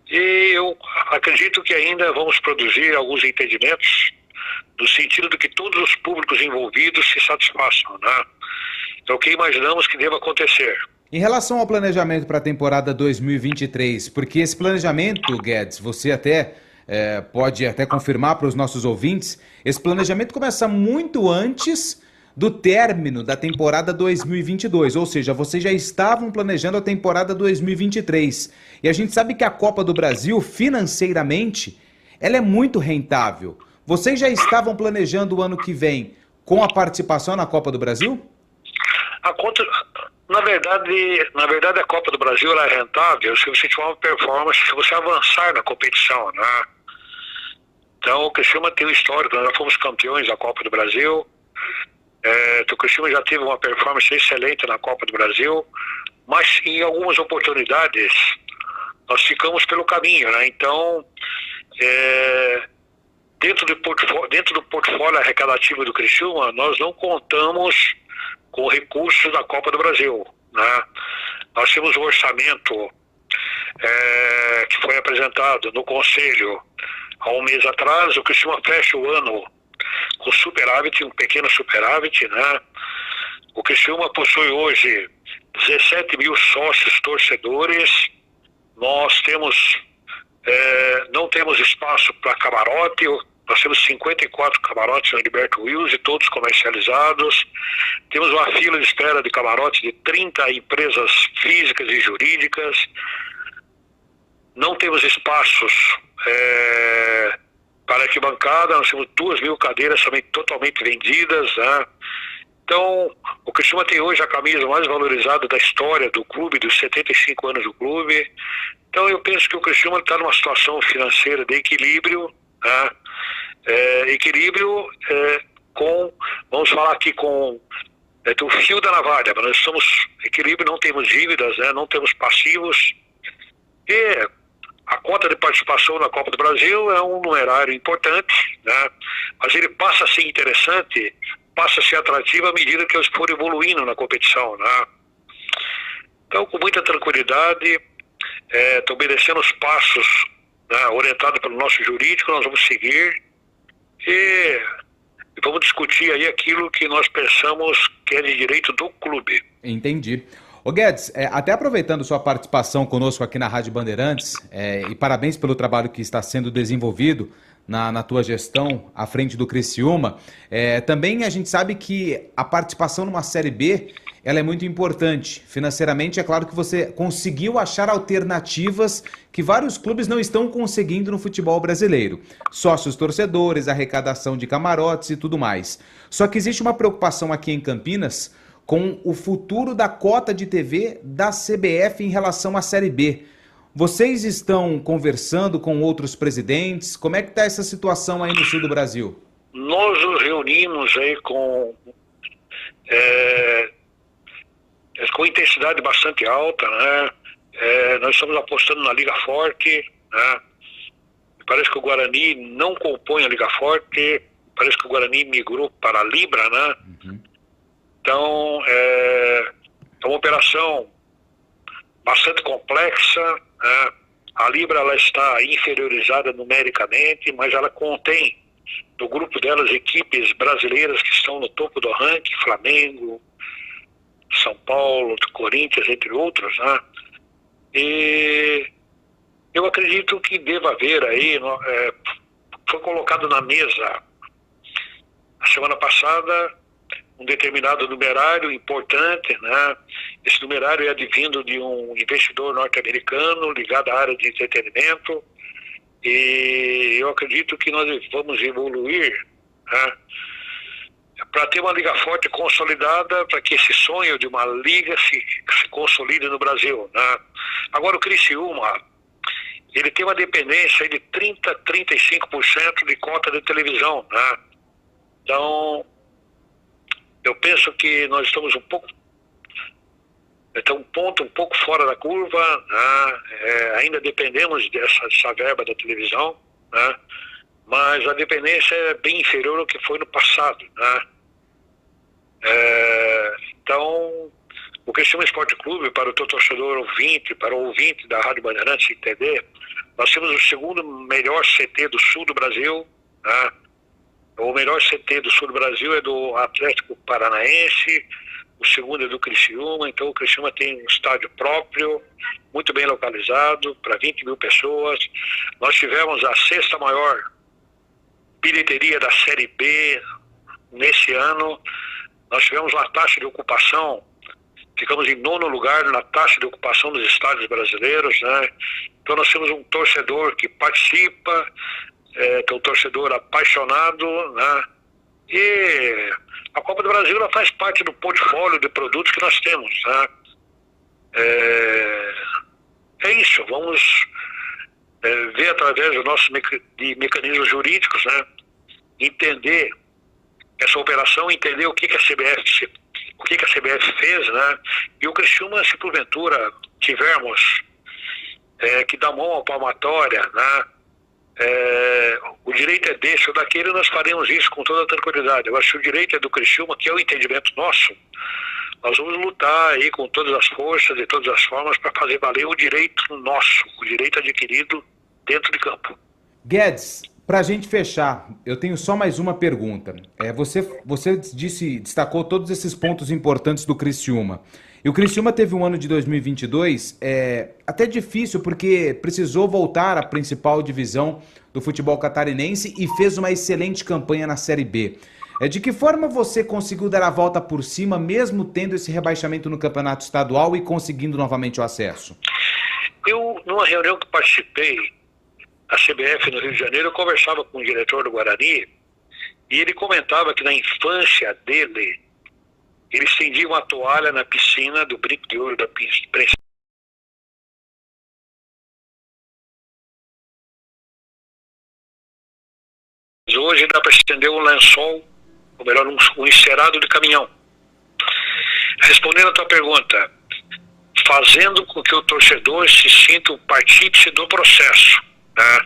E eu acredito que ainda vamos produzir alguns entendimentos no sentido de que todos os públicos envolvidos se satisfaçam, né? Então, o que imaginamos que deva acontecer? Em relação ao planejamento para a temporada 2023, porque esse planejamento, Guedes, você até pode até confirmar para os nossos ouvintes, esse planejamento começa muito antes do término da temporada 2022, ou seja, vocês já estavam planejando a temporada 2023. E a gente sabe que a Copa do Brasil, financeiramente, ela é muito rentável. Vocês já estavam planejando o ano que vem com a participação na Copa do Brasil? Na verdade, a Copa do Brasil ela é rentável se você tiver uma performance, se você avançar na competição, né? Então, o Criciúma tem um histórico, nós já fomos campeões da Copa do Brasil. O Criciúma já teve uma performance excelente na Copa do Brasil, mas em algumas oportunidades nós ficamos pelo caminho, né? Então, dentro do portfólio arrecadativo do Criciúma, nós não contamos com recursos da Copa do Brasil, né? Nós temos um orçamento que foi apresentado no Conselho há um mês atrás. O Criciúma fecha o ano com superávit, um pequeno superávit, né? O Criciúma possui hoje 17 mil sócios torcedores. Nós não temos espaço para camarote. Nós temos 54 camarotes no Heriberto Wilson, todos comercializados. Temos uma fila de espera de camarotes de 30 empresas físicas e jurídicas. Não temos espaços para arquibancada. Nós temos 2.000 cadeiras também totalmente vendidas, né? Então, o Criciúma tem hoje a camisa mais valorizada da história do clube, dos 75 anos do clube. Então, eu penso que o Criciúma está numa situação financeira de equilíbrio, né? Equilíbrio vamos falar aqui com o fio da navalha, mas nós estamos equilíbrio, não temos dívidas, né? Não temos passivos. E a cota de participação na Copa do Brasil é um numerário importante, né? Mas ele passa a ser interessante, passa a ser atrativo à medida que eles forem evoluindo na competição, né? Então, com muita tranquilidade, obedecendo os passos, né, orientado pelo nosso jurídico, nós vamos seguir e vamos discutir aí aquilo que nós pensamos que é de direito do clube. Entendi. Ô Guedes, até aproveitando sua participação conosco aqui na Rádio Bandeirantes, e parabéns pelo trabalho que está sendo desenvolvido na tua gestão à frente do Criciúma, também a gente sabe que a participação numa Série B, ela é muito importante. Financeiramente, é claro que você conseguiu achar alternativas que vários clubes não estão conseguindo no futebol brasileiro. Sócios torcedores, arrecadação de camarotes e tudo mais. Só que existe uma preocupação aqui em Campinas com o futuro da cota de TV da CBF em relação à Série B. Vocês estão conversando com outros presidentes? Como é que está essa situação aí no sul do Brasil? Nós nos reunimos aí com intensidade bastante alta, né? Nós estamos apostando na Liga Forte, né? Parece que o Guarani não compõe a Liga Forte, parece que o Guarani migrou para a Libra, né? Uhum. Então, é uma operação bastante complexa, né? A Libra ela está inferiorizada numericamente, mas ela contém no grupo delas equipes brasileiras que estão no topo do ranking, Flamengo, São Paulo, Corinthians, entre outros, né? E eu acredito que deva haver aí, foi colocado na mesa a semana passada um determinado numerário importante, né? Esse numerário é advindo de um investidor norte-americano ligado à área de entretenimento, e eu acredito que nós vamos evoluir, né, para ter uma liga forte consolidada, para que esse sonho de uma liga se consolide no Brasil, né? Agora o Criciúma, ele tem uma dependência de 30-35% de cota de televisão, né? Então, eu penso que nós estamos um ponto um pouco fora da curva, né? Ainda dependemos dessa verba da televisão, né? Mas a dependência é bem inferior ao que foi no passado, né? Então, o Criciúma Esporte Clube, para o teu torcedor ouvinte, para o ouvinte da Rádio Bandeirantes entender, nós temos o segundo melhor CT do sul do Brasil, né? O melhor CT do sul do Brasil é do Atlético Paranaense, o segundo é do Criciúma. Então o Criciúma tem um estádio próprio, muito bem localizado, para 20 mil pessoas. Nós tivemos a 6ª maior bilheteria da Série B nesse ano. Nós tivemos uma taxa de ocupação, ficamos em 9º lugar na taxa de ocupação dos estádios brasileiros, né? Então nós temos um torcedor que participa, que é um torcedor apaixonado, né? E a Copa do Brasil ela faz parte do portfólio de produtos que nós temos, né? É isso, vamos ver através dos nossos mecanismos jurídicos, né? Entender essa operação, entender o que a CBF fez, né? E o Criciúma, se porventura tivermos que dar mão à palmatória, né? O direito é desse ou daquele, nós faremos isso com toda tranquilidade. Agora, se o direito é do Criciúma, que é o entendimento nosso, nós vamos lutar aí com todas as forças e todas as formas para fazer valer o direito nosso, o direito adquirido dentro de campo. Guedes, para a gente fechar, eu tenho só mais uma pergunta. Você destacou todos esses pontos importantes do Criciúma. E o Criciúma teve um ano de 2022 até difícil, porque precisou voltar à principal divisão do futebol catarinense e fez uma excelente campanha na Série B. De que forma você conseguiu dar a volta por cima, mesmo tendo esse rebaixamento no campeonato estadual e conseguindo novamente o acesso? Eu, numa reunião que participei, a CBF no Rio de Janeiro, eu conversava com o diretor do Guarani e ele comentava que na infância dele, ele estendia uma toalha na piscina do Brinco de Ouro da Princesa. Hoje dá para estender um lençol, ou melhor, um encerado de caminhão. Respondendo a tua pergunta, fazendo com que o torcedor se sinta um partícipe do processo, né?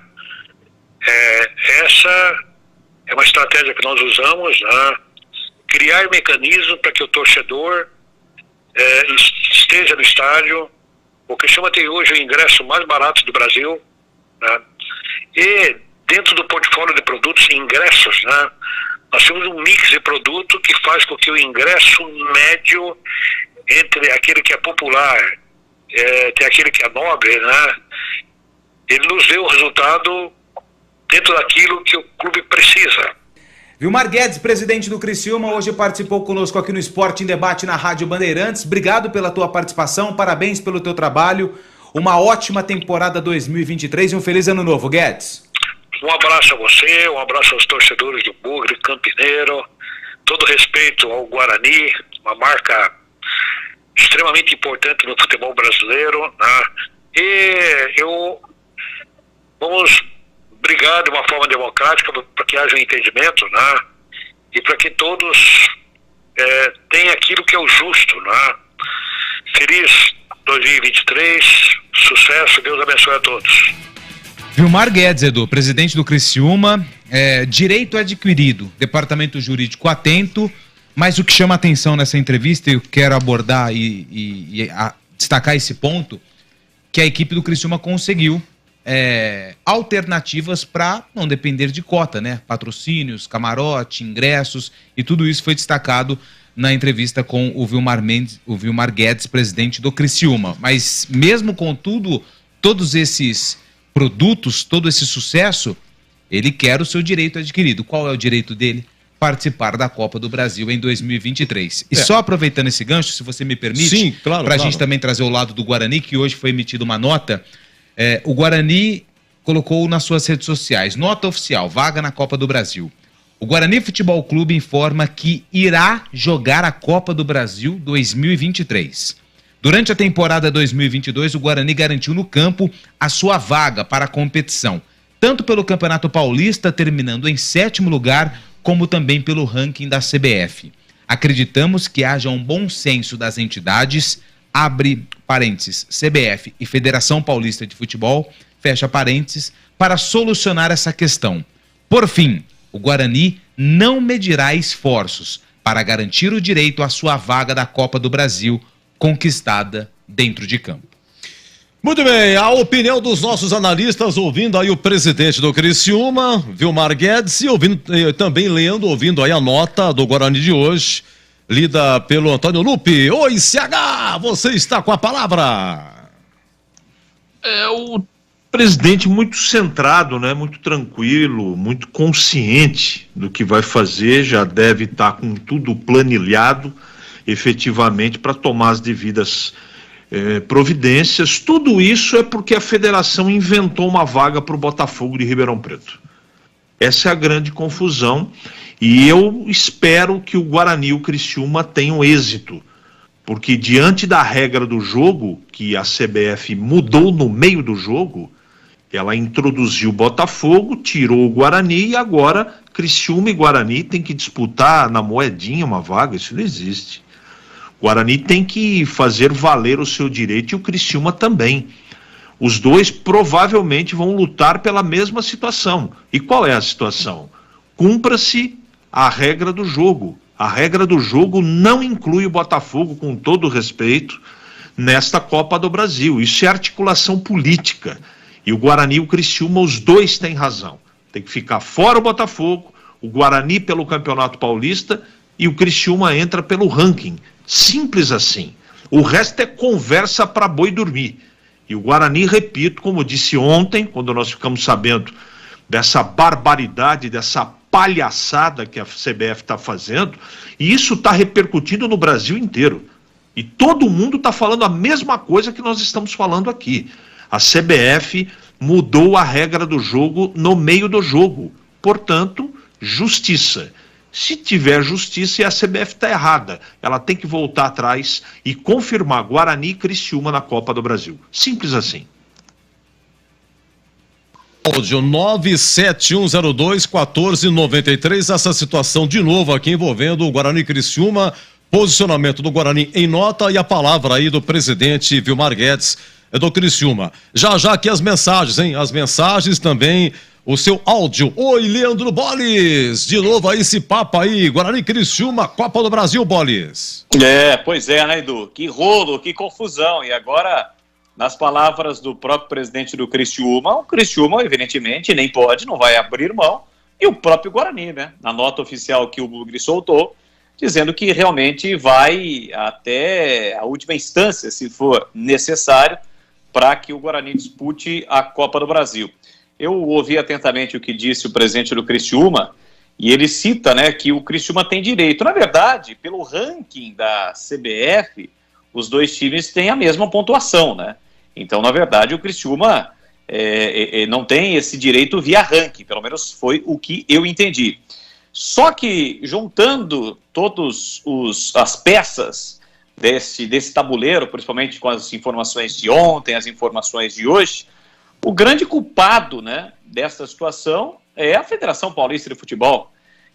Essa é uma estratégia que nós usamos, né? Criar mecanismos para que o torcedor esteja no estádio. O Criciúma tem hoje o ingresso mais barato do Brasil, né? E dentro do portfólio de produtos e ingressos, né, nós temos um mix de produto que faz com que o ingresso médio entre aquele que é popular e aquele que é nobre, né, ele nos dê o resultado dentro daquilo que o clube precisa. Vilmar Guedes, presidente do Criciúma, hoje participou conosco aqui no Esporte em Debate na Rádio Bandeirantes. Obrigado pela tua participação, parabéns pelo teu trabalho, uma ótima temporada 2023 e um feliz ano novo, Guedes. Um abraço a você, um abraço aos torcedores do Bugre, Campineiro, todo respeito ao Guarani, uma marca extremamente importante no futebol brasileiro, né? E vamos brigar de uma forma democrática para que haja um entendimento, né? E para que todos tenham aquilo que é o justo, né? Feliz 2023, sucesso, Deus abençoe a todos. Vilmar Guedes, Edu, presidente do Criciúma, direito adquirido, departamento jurídico atento, mas o que chama atenção nessa entrevista, e eu quero abordar e destacar esse ponto, que a equipe do Criciúma conseguiu alternativas para não depender de cota, né? Patrocínios, camarote, ingressos, e tudo isso foi destacado na entrevista com o Vilmar Guedes, presidente do Criciúma. Mas mesmo com tudo, todos esses produtos, todo esse sucesso, ele quer o seu direito adquirido. Qual é o direito dele? Participar da Copa do Brasil em 2023. E só aproveitando esse gancho, se você me permite, sim, claro, para a gente também trazer o lado do Guarani, que hoje foi emitida uma nota, o Guarani colocou nas suas redes sociais, nota oficial, vaga na Copa do Brasil. O Guarani Futebol Clube informa que irá jogar a Copa do Brasil 2023. Durante a temporada 2022, o Guarani garantiu no campo a sua vaga para a competição, tanto pelo Campeonato Paulista, terminando em 7º lugar, como também pelo ranking da CBF. Acreditamos que haja um bom senso das entidades, abre parênteses, CBF e Federação Paulista de Futebol, fecha parênteses, para solucionar essa questão. Por fim, o Guarani não medirá esforços para garantir o direito à sua vaga da Copa do Brasil conquistada dentro de campo. Muito bem, a opinião dos nossos analistas, ouvindo aí o presidente do Criciúma, Vilmar Guedes, e também ouvindo aí a nota do Guarani de hoje, lida pelo Antônio Lupi. Oi, CH, você está com a palavra. O presidente muito centrado, né? Muito tranquilo, muito consciente do que vai fazer, já deve estar com tudo planilhado efetivamente para tomar as devidas providências. Tudo isso é porque a federação inventou uma vaga para o Botafogo de Ribeirão Preto. Essa é a grande confusão e eu espero que o Guarani e o Criciúma tenham êxito, porque diante da regra do jogo, que a CBF mudou no meio do jogo, ela introduziu o Botafogo, tirou o Guarani e agora Criciúma e Guarani tem que disputar na moedinha uma vaga. Isso não existe. O Guarani tem que fazer valer o seu direito e o Criciúma também. Os dois provavelmente vão lutar pela mesma situação. E qual é a situação? Cumpra-se a regra do jogo. A regra do jogo não inclui o Botafogo, com todo respeito, nesta Copa do Brasil. Isso é articulação política. E o Guarani e o Criciúma, os dois têm razão. Tem que ficar fora o Botafogo, o Guarani pelo Campeonato Paulista e o Criciúma entra pelo ranking. Simples assim. O resto é conversa para boi dormir. E o Guarani, repito, como disse ontem, quando nós ficamos sabendo dessa barbaridade, dessa palhaçada que a CBF está fazendo, e isso está repercutindo no Brasil inteiro. E todo mundo está falando a mesma coisa que nós estamos falando aqui. A CBF mudou a regra do jogo no meio do jogo. Portanto, justiça. Se tiver justiça e a CBF está errada, ela tem que voltar atrás e confirmar Guarani e Criciúma na Copa do Brasil. Simples assim. Áudio 97102-1493, essa situação de novo aqui envolvendo o Guarani e Criciúma, posicionamento do Guarani em nota e a palavra aí do presidente Vilmar Guedes do Criciúma. Já aqui as mensagens, hein? As mensagens também, o seu áudio. Oi, Leandro Boles, de novo aí esse papo aí, Guarani Criciúma, Copa do Brasil, Boles. Pois é, né, Edu? Que rolo, que confusão. E agora, nas palavras do próprio presidente do Criciúma, o Criciúma, evidentemente, nem pode, não vai abrir mão, e o próprio Guarani, né? Na nota oficial que o Bugre soltou, dizendo que realmente vai até a última instância, se for necessário, para que o Guarani dispute a Copa do Brasil. Eu ouvi atentamente o que disse o presidente do Criciúma, e ele cita, né, que o Criciúma tem direito. Na verdade, pelo ranking da CBF, os dois times têm a mesma pontuação, né? Então, na verdade, o Criciúma não tem esse direito via ranking, pelo menos foi o que eu entendi. Só que, juntando todas as peças desse tabuleiro, principalmente com as informações de ontem, as informações de hoje, o grande culpado, né, dessa situação é a Federação Paulista de Futebol,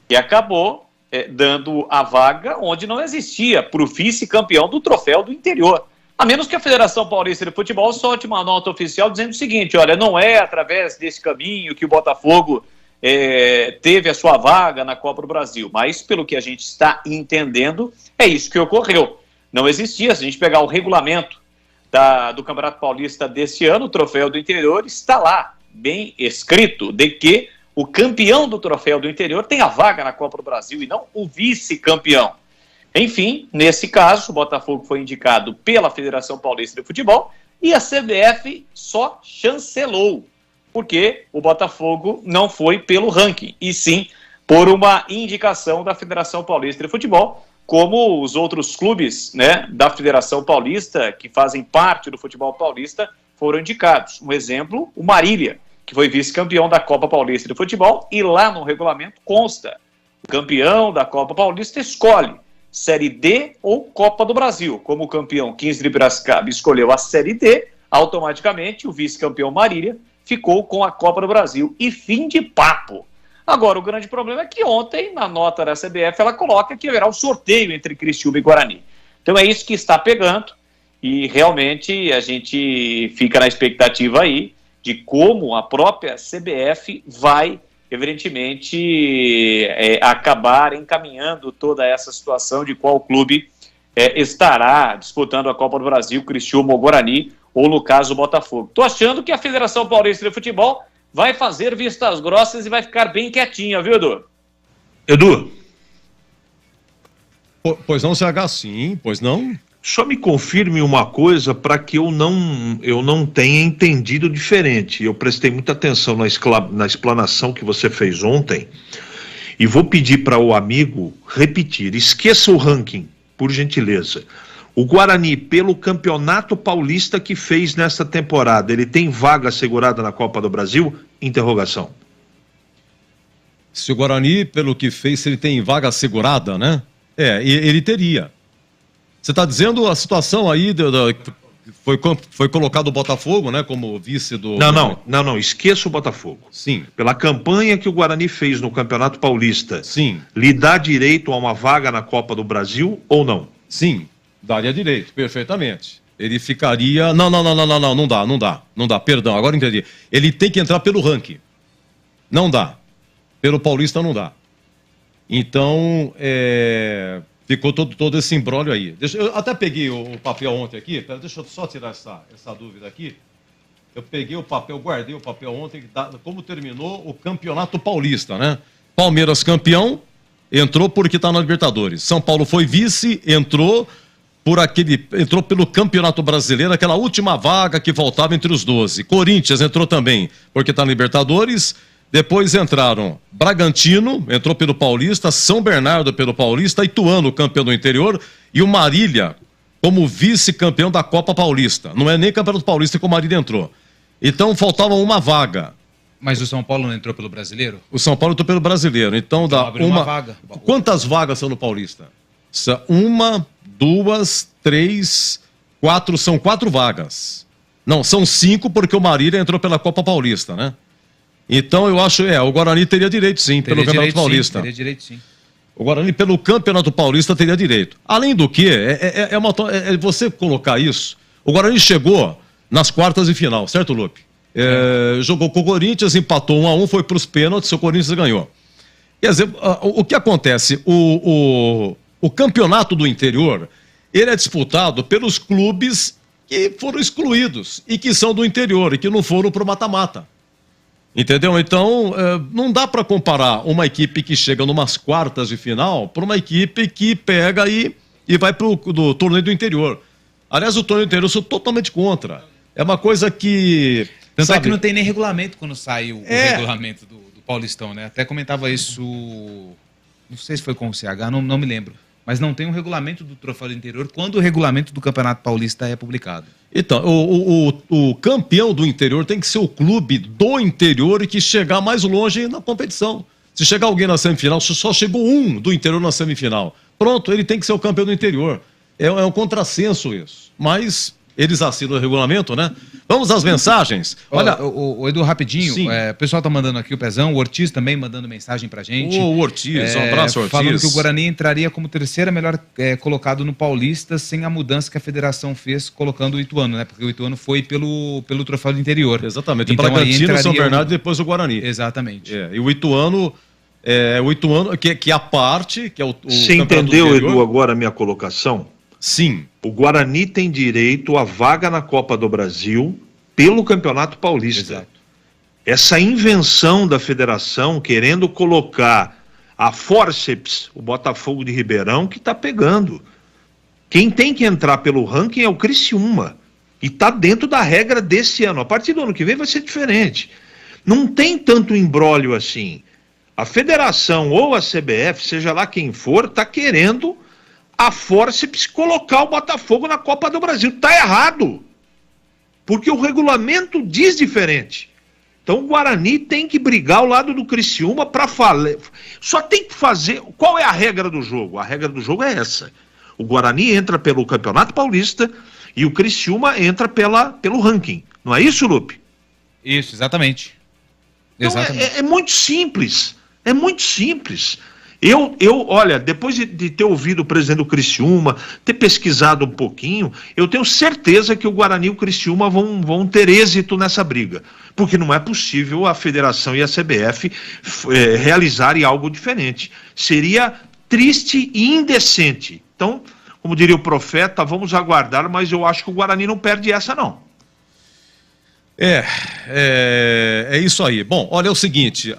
que acabou dando a vaga onde não existia para o vice-campeão do Troféu do Interior. A menos que a Federação Paulista de Futebol solte uma nota oficial dizendo o seguinte: olha, não é através desse caminho que o Botafogo teve a sua vaga na Copa do Brasil. Mas, pelo que a gente está entendendo, é isso que ocorreu. Não existia. Se a gente pegar o regulamento do Campeonato Paulista desse ano, o Troféu do Interior, está lá, bem escrito, de que o campeão do Troféu do Interior tem a vaga na Copa do Brasil e não o vice-campeão. Enfim, nesse caso, o Botafogo foi indicado pela Federação Paulista de Futebol e a CBF só chancelou, porque o Botafogo não foi pelo ranking, e sim por uma indicação da Federação Paulista de Futebol, como os outros clubes, né, da Federação Paulista, que fazem parte do futebol paulista, foram indicados. Um exemplo, o Marília, que foi vice-campeão da Copa Paulista de Futebol, e lá no regulamento consta O campeão da Copa Paulista escolhe Série D ou Copa do Brasil. Como o campeão 15 de Piracicaba escolheu a Série D, automaticamente o vice-campeão Marília ficou com a Copa do Brasil. E fim de papo. Agora, o grande problema é que ontem, na nota da CBF, ela coloca que haverá um sorteio entre Criciúma e Guarani. Então é isso que está pegando e realmente a gente fica na expectativa aí de como a própria CBF vai, evidentemente, acabar encaminhando toda essa situação de qual clube estará disputando a Copa do Brasil, Criciúma ou Guarani, ou no caso o Botafogo. Estou achando que a Federação Paulista de Futebol vai fazer vistas grossas e vai ficar bem quietinha, viu, Edu? Edu? Pois não, CH, sim, pois não? Só me confirme uma coisa para que eu não tenha entendido diferente. Eu prestei muita atenção na explanação que você fez ontem e vou pedir para o amigo repetir. Esqueça o ranking, por gentileza. O Guarani, pelo Campeonato Paulista que fez nesta temporada, ele tem vaga assegurada na Copa do Brasil? Interrogação. Se o Guarani, pelo que fez, ele tem vaga assegurada, né? Ele teria. Você está dizendo a situação aí, foi colocado o Botafogo, né, como vice do... Não, esqueça o Botafogo. Sim. Pela campanha que o Guarani fez no Campeonato Paulista, sim, lhe dá direito a uma vaga na Copa do Brasil ou não? Sim, daria direito, perfeitamente. Ele ficaria... Não dá, perdão, agora entendi. Ele tem que entrar pelo ranking. Não dá. Pelo Paulista não dá. Então, ficou todo esse imbróglio aí. Eu até peguei o papel ontem aqui, deixa eu só tirar essa dúvida aqui. Eu peguei o papel, guardei o papel ontem, como terminou o Campeonato Paulista, né? Palmeiras campeão, entrou porque está na Libertadores. São Paulo foi vice, entrou pelo Campeonato Brasileiro, aquela última vaga que faltava entre os 12. Corinthians entrou também, porque está na Libertadores. Depois entraram Bragantino, entrou pelo Paulista, São Bernardo pelo Paulista, Ituano, campeão do interior, e o Marília como vice-campeão da Copa Paulista. Não é nem Campeonato Paulista que o Marília entrou. Então faltava uma vaga. Mas o São Paulo não entrou pelo Brasileiro? O São Paulo entrou pelo Brasileiro. Então dá uma vaga. Quantas vagas são no Paulista? 1, 2, 3, 4, são 4 vagas. Não, são 5 porque o Marília entrou pela Copa Paulista, né? Então eu acho, o Guarani teria direito sim, pelo Campeonato Paulista. Teria direito sim. O Guarani pelo Campeonato Paulista teria direito. Além do que, você colocar isso, o Guarani chegou nas quartas de final, certo, Lupe? Jogou com o Corinthians, empatou 1-1, foi para os pênaltis, o Corinthians ganhou. Quer dizer, o que acontece? O campeonato do interior, ele é disputado pelos clubes que foram excluídos e que são do interior e que não foram para o mata-mata. Entendeu? Então, não dá para comparar uma equipe que chega numas quartas de final para uma equipe que pega e vai para o torneio do interior. Aliás, o torneio do interior eu sou totalmente contra. É uma coisa que... Tanto é que não tem nem regulamento quando sai o regulamento do Paulistão, né? Até comentava isso, não sei se foi com o CH, não me lembro. Mas não tem um regulamento do Troféu do Interior quando o regulamento do Campeonato Paulista é publicado. Então, o campeão do interior tem que ser o clube do interior e que chegar mais longe na competição. Se chegar alguém na semifinal, só chegou um do interior na semifinal. Pronto, ele tem que ser o campeão do interior. É um contrassenso isso. Mas eles assinam o regulamento, né? Vamos às mensagens. Olha, o Edu, rapidinho, o pessoal tá mandando aqui o Pezão, o Ortiz também mandando mensagem pra gente. O Ortiz, um abraço, Ortiz. Falando que o Guarani entraria como terceira melhor colocado no Paulista, sem a mudança que a federação fez, colocando o Ituano, né? Porque o Ituano foi pelo Troféu do Interior. Exatamente, então, Bragantino, São Bernardo e depois o Guarani. Exatamente. E o Ituano, que é a parte, que é o Você entendeu, Edu, agora a minha colocação? Sim. O Guarani tem direito à vaga na Copa do Brasil pelo Campeonato Paulista. Exato. Essa invenção da federação querendo colocar a fórceps, o Botafogo de Ribeirão, que está pegando. Quem tem que entrar pelo ranking é o Criciúma. E está dentro da regra desse ano. A partir do ano que vem vai ser diferente. Não tem tanto imbróglio assim. A federação ou a CBF, seja lá quem for, está querendo a fórceps colocar o Botafogo na Copa do Brasil. Está errado. Porque o regulamento diz diferente. Então o Guarani tem que brigar ao lado do Criciúma para falar. Só tem que fazer. Qual é a regra do jogo? A regra do jogo é essa. O Guarani entra pelo Campeonato Paulista e o Criciúma entra pelo ranking. Não é isso, Lupe? Isso, exatamente. Então, é muito simples. É muito simples. Olha, depois de ter ouvido o presidente do Criciúma, ter pesquisado um pouquinho, eu tenho certeza que o Guarani e o Criciúma vão ter êxito nessa briga. Porque não é possível a Federação e a CBF realizarem algo diferente. Seria triste e indecente. Então, como diria o profeta, vamos aguardar, mas eu acho que o Guarani não perde essa, não. É isso aí. Bom, olha, é o seguinte,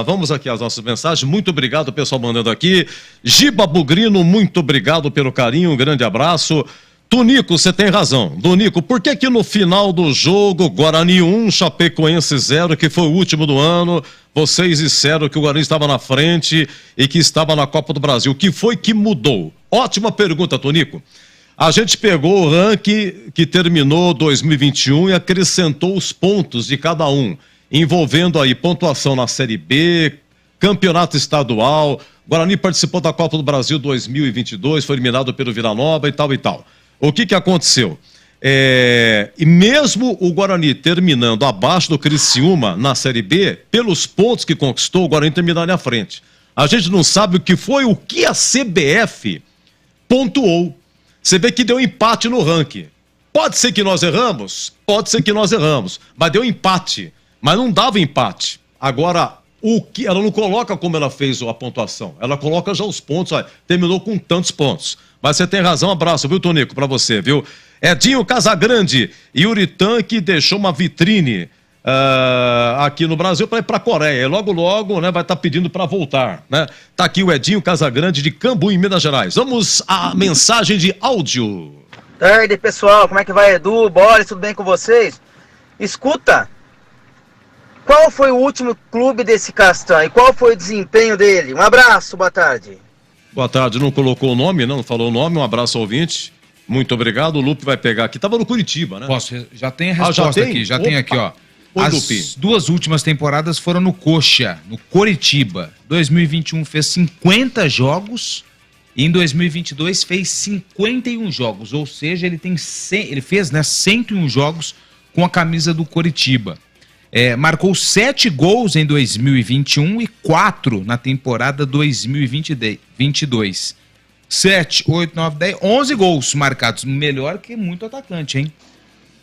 vamos aqui às nossas mensagens. Muito obrigado, pessoal, mandando aqui. Giba Bugrino, muito obrigado pelo carinho, um grande abraço. Tunico, você tem razão. Tunico, por que no final do jogo, Guarani 1, Chapecoense 0, que foi o último do ano, vocês disseram que o Guarani estava na frente e que estava na Copa do Brasil? O que foi que mudou? Ótima pergunta, Tunico. A gente pegou o ranking que terminou 2021 e acrescentou os pontos de cada um, envolvendo aí pontuação na Série B, campeonato estadual. Guarani participou da Copa do Brasil 2022, foi eliminado pelo Vila Nova e tal e tal. O que aconteceu? E mesmo o Guarani terminando abaixo do Criciúma na Série B, pelos pontos que conquistou, o Guarani terminaria à frente. A gente não sabe o que a CBF pontuou. Você vê que deu empate no ranking. Pode ser que nós erramos? Pode ser que nós erramos. Mas deu empate. Mas não dava empate. Agora, ela não coloca como ela fez a pontuação. Ela coloca já os pontos. Olha, terminou com tantos pontos. Mas você tem razão. Abraço, viu, Tonico, pra você, viu? Edinho Casagrande. Yuri Tanque deixou uma vitrine aqui no Brasil para ir para a Coreia. Logo, logo, né, vai estar pedindo para voltar, né? Tá aqui o Edinho Casagrande de Cambuí, em Minas Gerais. Vamos à mensagem de áudio. Tarde, pessoal. Como é que vai, Edu? Boris, tudo bem com vocês? Escuta, qual foi o último clube desse Castanho e qual foi o desempenho dele? Um abraço, boa tarde. Boa tarde, não colocou o nome, não falou o nome, um abraço ao ouvinte. Muito obrigado, o Lupe vai pegar aqui. Tava no Curitiba, né? Posso, já tem a resposta aqui, já tem aqui, ó. As duas últimas temporadas foram no Coxa, no Coritiba. 2021 fez 50 jogos e em 2022 fez 51 jogos. Ou seja, ele fez 101 jogos com a camisa do Coritiba. Marcou 7 gols em 2021 e 4 na temporada 2022. 7, 8, 9, 10, 11 gols marcados. Melhor que muito atacante, hein?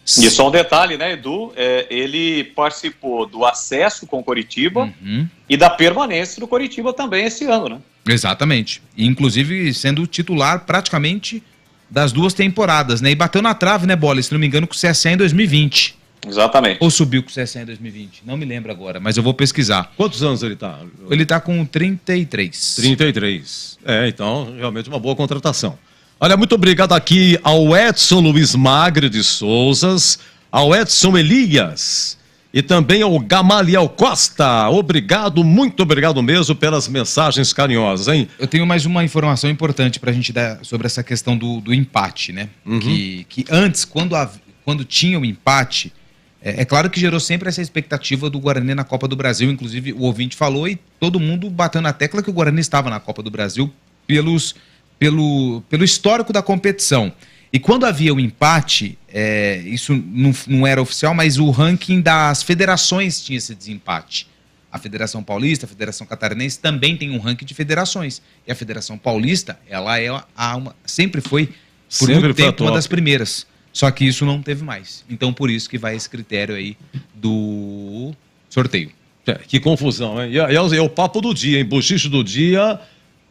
E só um detalhe, né, Edu? Ele participou do acesso com o Coritiba e da permanência do Coritiba também esse ano, né? Exatamente. E, inclusive, sendo titular praticamente das duas temporadas, né? E bateu na trave, né, Bola? Se não me engano, com o CSA em 2020. Exatamente. Ou subiu com o CSA em 2020? Não me lembro agora, mas eu vou pesquisar. Quantos anos ele tá? Ele tá com 33. 33. Então, realmente uma boa contratação. Olha, muito obrigado aqui ao Edson Luiz Magre de Souzas, ao Edson Elias e também ao Gamaliel Costa. Obrigado, muito obrigado mesmo pelas mensagens carinhosas, hein? Eu tenho mais uma informação importante pra gente dar sobre essa questão do empate, né? Que antes, quando tinha o empate, é claro que gerou sempre essa expectativa do Guarani na Copa do Brasil. Inclusive, o ouvinte falou e todo mundo bateu na tecla que o Guarani estava na Copa do Brasil pelo histórico da competição. E quando havia o empate, isso não era oficial, mas o ranking das federações tinha esse desempate. A Federação Paulista, a Federação Catarinense também tem um ranking de federações. E a Federação Paulista, ela sempre foi, por muito tempo, uma das primeiras. Só que isso não teve mais. Então, por isso que vai esse critério aí do sorteio. Que confusão, hein? E é o papo do dia, hein? Bochicho do dia...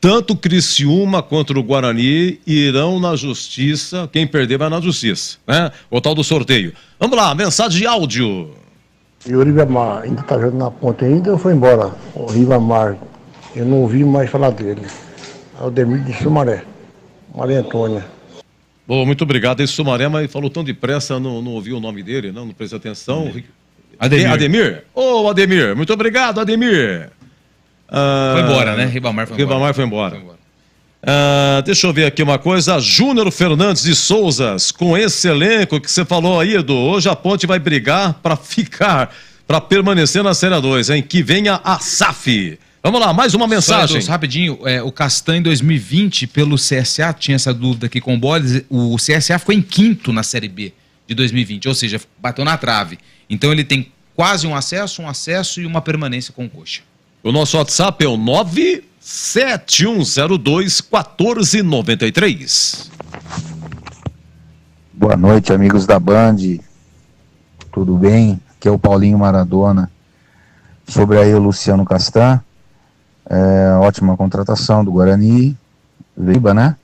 Tanto o Criciúma quanto o Guarani irão na justiça. Quem perder vai na justiça, né? O tal do sorteio. Vamos lá, mensagem de áudio. E o Ribamar ainda tá jogando na ponta ainda ou foi embora? O Ribamar, eu não ouvi mais falar dele. Aldemir de Sumaré. Maria Antônia. Bom, muito obrigado. Esse Sumaré, mas falou tão depressa, não ouvi o nome dele, não prestei atenção. Ademir? Ô, Ademir, muito obrigado, Ademir. Foi embora, né? Ribamar foi embora. Deixa eu ver aqui uma coisa. Júnior Fernandes de Souzas, com esse elenco que você falou aí, Edu, hoje a Ponte vai brigar para para permanecer na Série 2, hein? Que venha a SAF. Vamos lá, mais uma mensagem. Só rapidinho, o Castan em 2020 pelo CSA, tinha essa dúvida aqui com o Boles, o CSA ficou em quinto na Série B de 2020, ou seja, bateu na trave. Então ele tem quase um acesso e uma permanência com o Coxa. O nosso WhatsApp é o 97102-1493. Boa noite, amigos da Band. Tudo bem? Aqui é o Paulinho Maradona. Sobre aí o Luciano Castan, ótima contratação do Guarani, Viba, né?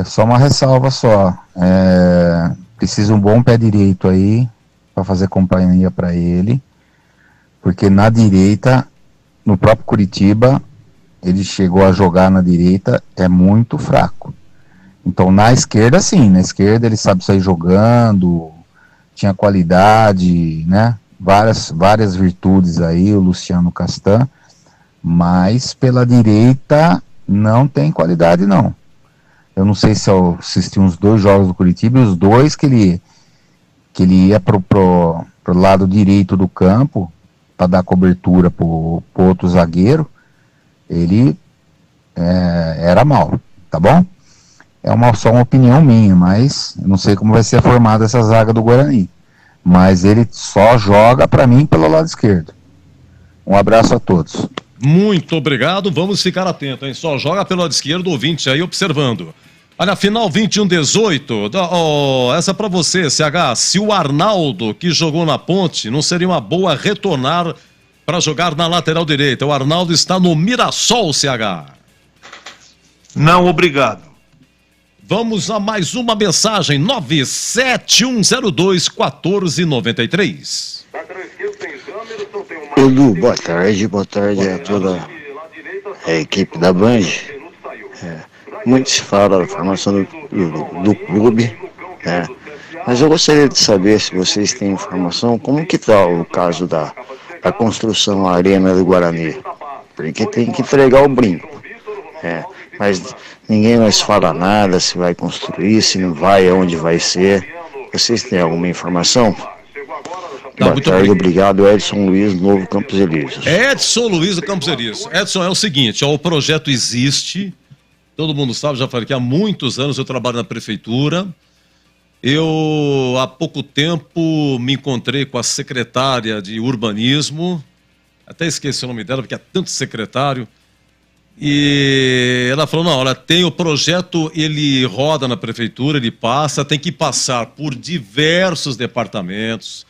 Só uma ressalva só, precisa um bom pé direito aí para fazer companhia para ele, porque na direita, no próprio Curitiba, ele chegou a jogar na direita, é muito fraco. Então na esquerda sim, na esquerda ele sabe sair jogando, tinha qualidade, né? Várias virtudes aí, o Luciano Castan, mas pela direita não tem qualidade não. Eu não sei se eu assisti uns 2 jogos do Curitiba, e os 2 que ele ia pro lado direito do campo, para dar cobertura pro outro zagueiro, ele era mal, tá bom? Só uma opinião minha, mas eu não sei como vai ser formada essa zaga do Guarani. Mas ele só joga para mim pelo lado esquerdo. Um abraço a todos. Muito obrigado, vamos ficar atentos, hein? Só joga pelo lado esquerdo, ouvinte aí observando. Olha, final 21-18, essa para você, CH. Se o Arnaldo, que jogou na Ponte, não seria uma boa retornar para jogar na lateral direita? O Arnaldo está no Mirassol, CH. Não, obrigado. Vamos a mais uma mensagem, 97102-1493. Edu, boa tarde a toda a equipe da Band. Muito se fala da formação do clube, né? Mas eu gostaria de saber se vocês têm informação, como que está o caso da construção da Arena do Guarani, porque tem que entregar o brinco, mas ninguém mais fala nada, se vai construir, se não vai, aonde vai ser. Vocês têm alguma informação? Boa tarde, obrigado, Edson Luiz, Novo Campos Elíseos. Edson Luiz do Campos Elíseos. Edson, é o seguinte, o projeto existe, todo mundo sabe, já falei que há muitos anos eu trabalho na prefeitura. Eu, há pouco tempo, me encontrei com a secretária de urbanismo, até esqueci o nome dela, porque é tanto secretário, e ela falou, não, olha, tem o projeto, ele roda na prefeitura, ele passa, tem que passar por diversos departamentos.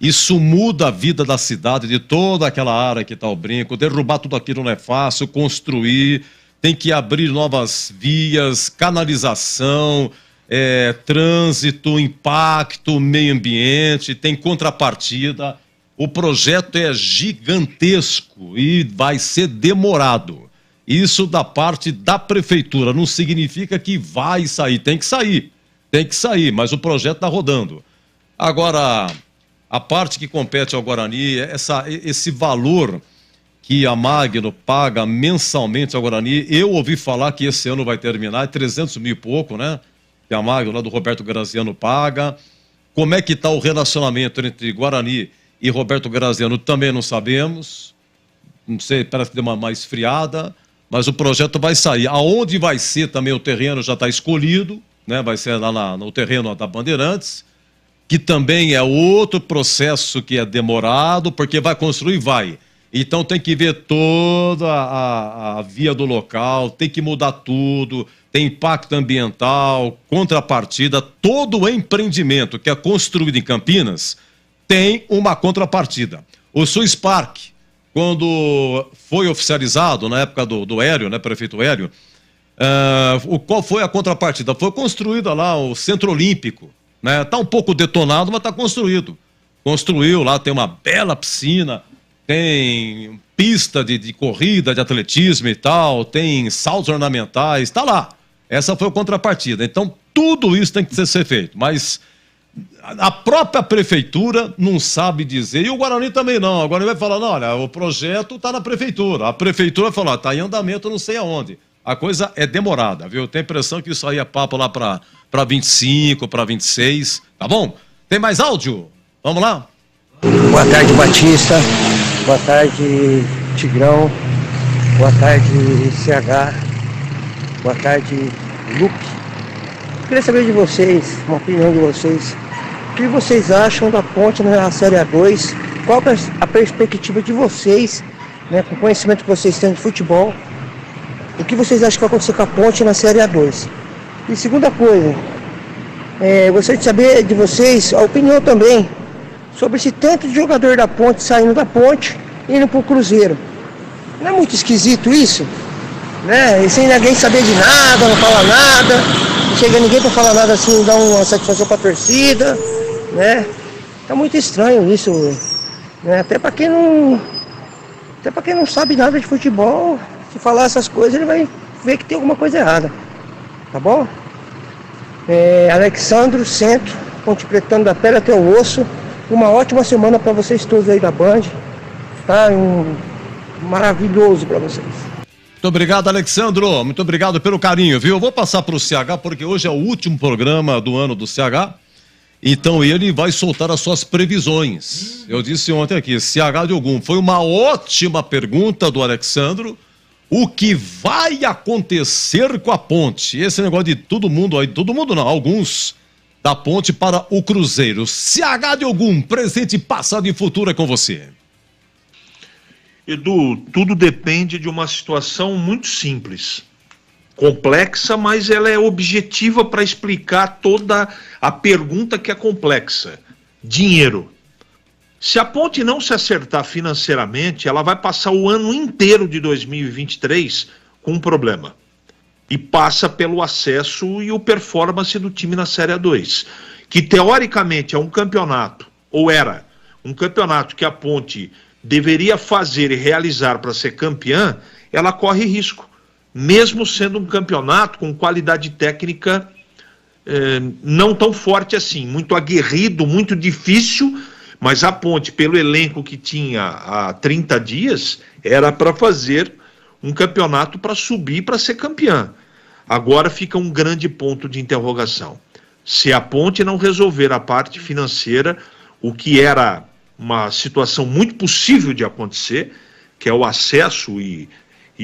Isso muda a vida da cidade, de toda aquela área que está o brinco. Derrubar tudo aquilo não é fácil, construir, tem que abrir novas vias, canalização, trânsito, impacto, meio ambiente, tem contrapartida. O projeto é gigantesco e vai ser demorado. Isso da parte da prefeitura não significa que vai sair, tem que sair, mas o projeto está rodando. Agora, a parte que compete ao Guarani, esse valor que a Magno paga mensalmente ao Guarani, eu ouvi falar que esse ano vai terminar, é 300 mil e pouco, né? Que a Magno lá do Roberto Graziano paga. Como é que está o relacionamento entre Guarani e Roberto Graziano também não sabemos. Não sei, parece que deu uma esfriada, mas o projeto vai sair. Aonde vai ser também o terreno já está escolhido, né? Vai ser lá no terreno da Bandeirantes, que também é outro processo que é demorado, porque vai construir, vai. Então tem que ver toda a via do local, tem que mudar tudo, tem impacto ambiental, contrapartida, todo empreendimento que é construído em Campinas tem uma contrapartida. O Swiss Park, quando foi oficializado, na época do Hélio, né, prefeito Hélio, qual foi a contrapartida? Foi construída lá o Centro Olímpico, né? Tá um pouco detonado, mas está construído. Construiu lá, tem uma bela piscina, tem pista de corrida, de atletismo e tal, tem saltos ornamentais, está lá. Essa foi a contrapartida. Então, tudo isso tem que ser feito, mas a própria prefeitura não sabe dizer, e o Guarani também não. O Guarani vai falar, não, olha, o projeto está na prefeitura. A prefeitura vai falar, está em andamento não sei aonde. A coisa é demorada, viu? Tem a impressão que isso aí é papo lá para 25, para 26, tá bom? Tem mais áudio? Vamos lá? Boa tarde, Batista. Boa tarde, Tigrão. Boa tarde, CH. Boa tarde, Luke. Queria saber de vocês, uma opinião de vocês. O que vocês acham da Ponte na Série A2? Qual a perspectiva de vocês, né, com o conhecimento que vocês têm de futebol? O que vocês acham que vai acontecer com a Ponte na Série A2? E segunda coisa, gostaria de saber de vocês a opinião também sobre esse tanto de jogador da Ponte saindo da Ponte e indo pro Cruzeiro. Não é muito esquisito isso? Né? E sem ninguém saber de nada, não fala nada, não chega ninguém para falar nada assim, dar uma satisfação pra torcida, né? Tá muito estranho isso, né? Até para quem não sabe nada de futebol, se falar essas coisas, ele vai ver que tem alguma coisa errada. Tá bom? Alexandro, Centro, Ponte Pretano da pele até o osso. Uma ótima semana para vocês todos aí da Band. Tá? Maravilhoso para vocês. Muito obrigado, Alexandro. Muito obrigado pelo carinho, viu? Eu vou passar para o CH, porque hoje é o último programa do ano do CH. Então ele vai soltar as suas previsões. Eu disse ontem aqui, CH de Ogum, foi uma ótima pergunta do Alexandro. O que vai acontecer com a Ponte? Esse negócio de todo mundo aí, todo mundo não, alguns da Ponte para o Cruzeiro. CH de Ogum, presente, passado e futuro é com você. Edu, tudo depende de uma situação muito simples. Complexa, mas ela é objetiva para explicar toda a pergunta que é complexa. Dinheiro. Se a Ponte não se acertar financeiramente, ela vai passar o ano inteiro de 2023 com um problema. E passa pelo acesso e o performance do time na Série A2, que teoricamente é um campeonato, ou era um campeonato que a Ponte deveria fazer e realizar para ser campeã, ela corre risco. Mesmo sendo um campeonato com qualidade técnica não tão forte assim, muito aguerrido, muito difícil, mas a Ponte, pelo elenco que tinha há 30 dias, era para fazer um campeonato para subir para ser campeã. Agora fica um grande ponto de interrogação. Se a Ponte não resolver a parte financeira, o que era uma situação muito possível de acontecer, que é o acesso e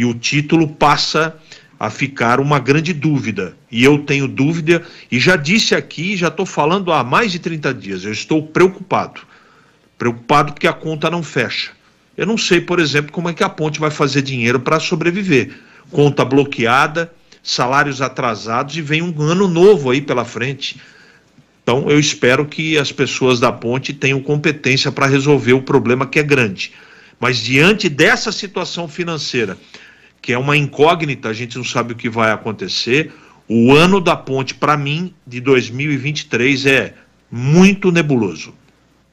o título, passa a ficar uma grande dúvida. E eu tenho dúvida, e já disse aqui, já estou falando há mais de 30 dias, eu estou preocupado. Preocupado porque a conta não fecha. Eu não sei, por exemplo, como é que a Ponte vai fazer dinheiro para sobreviver. Conta bloqueada, salários atrasados, e vem um ano novo aí pela frente. Então eu espero que as pessoas da Ponte tenham competência para resolver o problema, que é grande. Mas diante dessa situação financeira, que é uma incógnita, a gente não sabe o que vai acontecer, o ano da Ponte, para mim, de 2023, é muito nebuloso.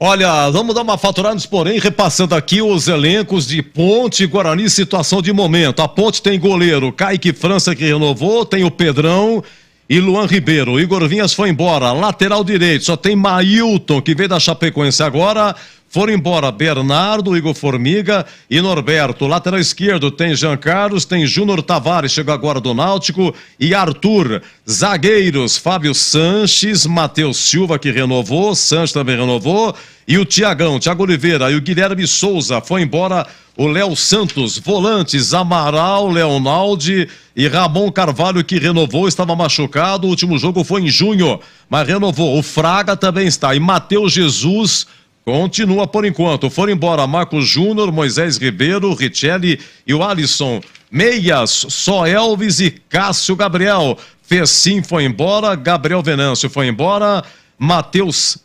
Olha, vamos dar uma faturada, porém, repassando aqui os elencos de Ponte e Guarani, situação de momento. A Ponte tem goleiro Kaique França, que renovou, tem o Pedrão e Luan Ribeiro. O Igor Vinhas foi embora. Lateral direito, só tem Mailton, que veio da Chapecoense agora. Foram embora Bernardo, Igor Formiga e Norberto. Lateral esquerdo tem Jean Carlos, tem Júnior Tavares, chegou agora do Náutico, e Arthur. Zagueiros, Fábio Sanches, Matheus Silva, que renovou, Sanches também renovou, e o Thiago Oliveira e o Guilherme Souza. Foi embora o Léo Santos. Volantes, Amaral, Leonaldi e Ramon Carvalho, que renovou, estava machucado. O último jogo foi em junho, mas renovou. O Fraga também está, e Matheus Jesus continua por enquanto. Foram embora Marcos Júnior, Moisés Ribeiro, Richelli e o Alisson. Meias, só Elvis e Cássio Gabriel. Fecim foi embora, Gabriel Venâncio foi embora, Matheus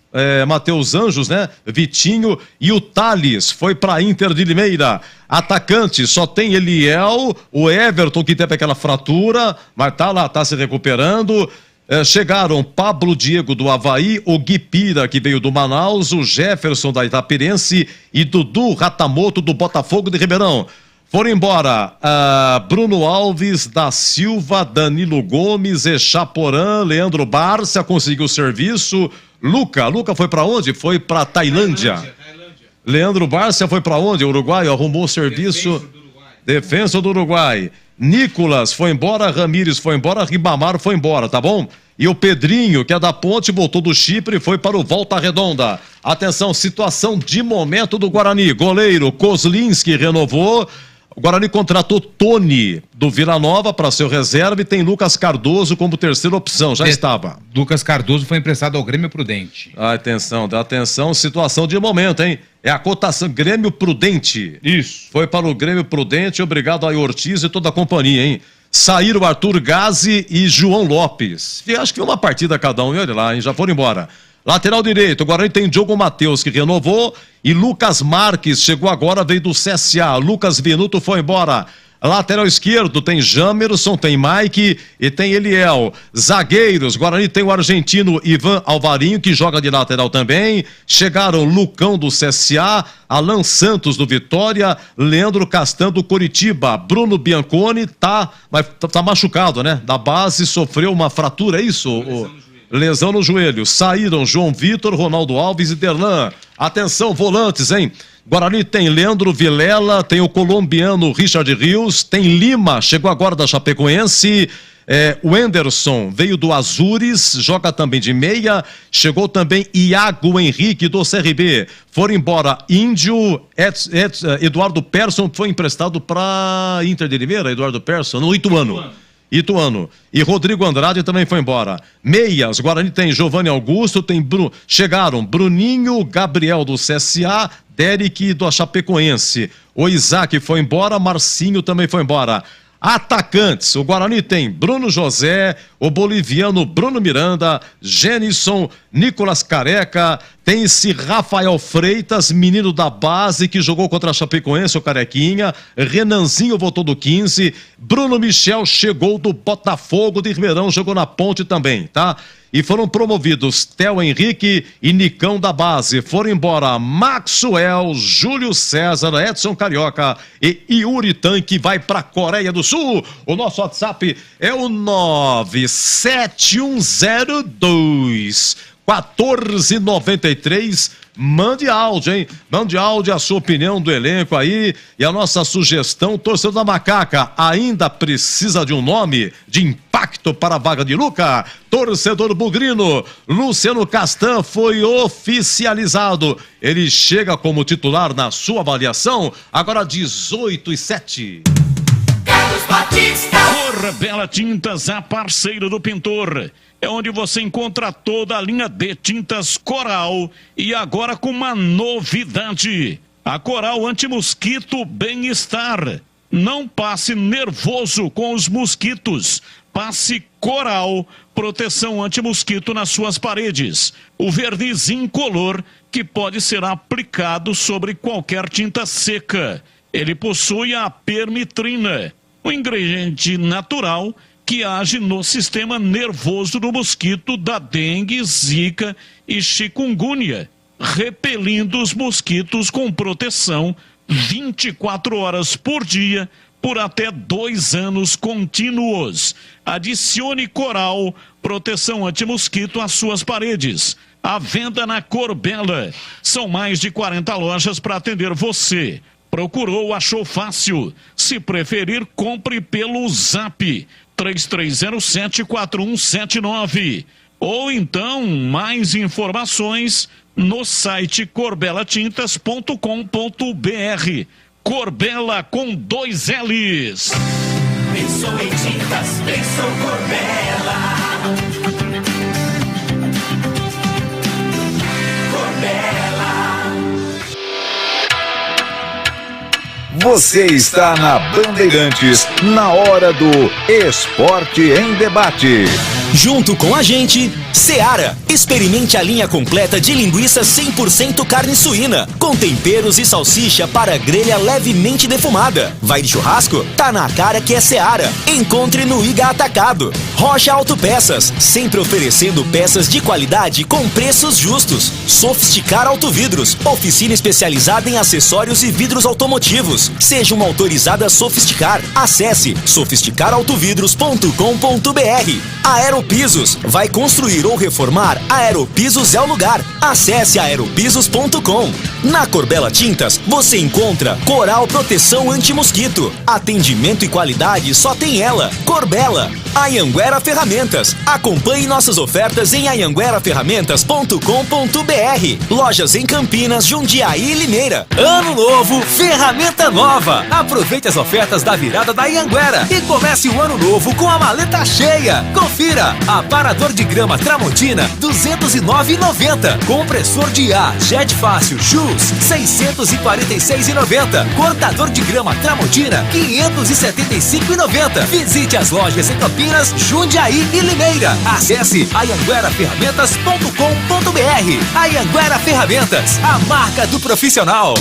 Anjos, né? Vitinho e o Thales foi para Inter de Limeira. Atacante, só tem Eliel, o Everton, que teve aquela fratura, mas tá lá, tá se recuperando. Chegaram Pablo Diego do Avaí, o Gui Pira, que veio do Manaus, o Jefferson da Itapirense e Dudu Ratamoto do Botafogo de Ribeirão. Foram embora Bruno Alves da Silva, Danilo Gomes, Echaporã, Leandro Bárcia conseguiu serviço. Luca foi para onde? Foi para Tailândia. Leandro Bárcia foi para onde? Uruguai, arrumou serviço. Defensa do Uruguai. Nicolas foi embora, Ramírez foi embora, Ribamar foi embora, tá bom? E o Pedrinho, que é da Ponte, voltou do Chipre e foi para o Volta Redonda. Atenção, situação de momento do Guarani. Goleiro Kozlinski renovou. O Guarani contratou Tony do Vila Nova para seu reserva e tem Lucas Cardoso como terceira opção, já estava. Lucas Cardoso foi emprestado ao Grêmio Prudente. Atenção, situação de momento, hein? É a cotação Grêmio Prudente. Isso. Foi para o Grêmio Prudente, obrigado a Ortiz e toda a companhia, hein? Saíram Arthur Gazi e João Lopes. Acho que uma partida cada um, olha lá, hein? Já foram embora. Lateral direito, o Guarani tem Diogo Matheus que renovou e Lucas Marques chegou agora, veio do CSA. Lucas Venuto foi embora. Lateral esquerdo tem Jamerson, tem Mike e tem Eliel. Zagueiros, Guarani tem o argentino Ivan Alvarinho, que joga de lateral também. Chegaram Lucão do CSA, Alan Santos do Vitória, Leandro Castan do Coritiba. Bruno Bianconi tá machucado, né? Da base, sofreu uma fratura, é isso? Lesão no joelho. Saíram João Vitor, Ronaldo Alves e Derlan. Atenção, volantes, hein? Guarani tem Leandro Vilela, tem o colombiano Richard Rios, tem Lima, chegou agora da Chapecoense. O Anderson veio do Azures, joga também de meia. Chegou também Iago Henrique do CRB. Foram embora Índio, Eduardo Persson, foi emprestado para Inter de Limeira, Eduardo Persson, no Ituano. E Rodrigo Andrade também foi embora. Meias, Guarani tem Giovanni Augusto, chegaram Bruninho, Gabriel do CSA, Derek do Chapecoense. O Isaac foi embora, Marcinho também foi embora. Atacantes, o Guarani tem Bruno José, o boliviano Bruno Miranda, Genison, Nicolas Careca, tem esse Rafael Freitas, menino da base que jogou contra a Chapecoense, o Carequinha, Renanzinho voltou do 15, Bruno Michel chegou do Botafogo de Ribeirão, jogou na Ponte também, tá? E foram promovidos Theo Henrique e Nicão da base. Foram embora Maxwell, Júlio César, Edson Carioca e Yuri Tan, que vai para a Coreia do Sul. O nosso WhatsApp é o 97102-1493. Mande áudio, hein? Mande áudio, a sua opinião do elenco aí e a nossa sugestão. Torcedor da Macaca, ainda precisa de um nome de impacto para a vaga de Luca? Torcedor bugrino, Luciano Castan foi oficializado. Ele chega como titular na sua avaliação, agora 18:07. Carlos Batista. Corbela Tintas, a parceira do pintor. É onde você encontra toda a linha de tintas Coral e agora com uma novidade. A Coral Anti-Mosquito Bem-Estar. Não passe nervoso com os mosquitos. Passe Coral, proteção anti-mosquito nas suas paredes. O verniz incolor que pode ser aplicado sobre qualquer tinta seca. Ele possui a permitrina, um ingrediente natural que age no sistema nervoso do mosquito da dengue, zika e chikungunya, repelindo os mosquitos com proteção 24 horas por dia por até 2 anos contínuos. Adicione Coral, proteção anti-mosquito às suas paredes. À venda na Corbela. São mais de 40 lojas para atender você. Procurou, achou fácil. Se preferir, compre pelo Zap 3307-4179. Ou então, mais informações no site corbelatintas.com.br. Corbela com 2 L's. Pensou em tintas, pensou Corbela. Você está na Bandeirantes, na hora do Esporte em Debate. Junto com a gente, Seara. Experimente a linha completa de linguiça 100% carne suína, com temperos e salsicha para grelha levemente defumada. Vai de churrasco? Tá na cara que é Seara. Encontre no Iga Atacado. Rocha Autopeças, sempre oferecendo peças de qualidade com preços justos. Sofisticar Autovidros, oficina especializada em acessórios e vidros automotivos. Seja uma autorizada Sofisticar. Acesse sofisticarautovidros.com.br. Aero Aeropisos. Vai construir ou reformar? Aeropisos é o lugar. Acesse aeropisos.com. Na Corbella Tintas, você encontra Coral Proteção Anti-Mosquito. Atendimento e qualidade só tem ela. Corbella. Anhanguera Ferramentas. Acompanhe nossas ofertas em anhangueraferramentas.com.br. Lojas em Campinas, Jundiaí e Limeira. Ano novo, ferramenta nova. Aproveite as ofertas da virada da Anhanguera e comece o ano novo com a maleta cheia. Confira. Aparador de grama Tramontina, R$ 209,90. Compressor de ar Jet Fácil Shoes, R$ 646,90. Cortador de grama Tramontina, R$ 575,90. Visite as lojas em Campinas, Jundiaí e Limeira. Acesse anhangueraferramentas.com.br. Anhanguera Ferramentas, a marca do profissional.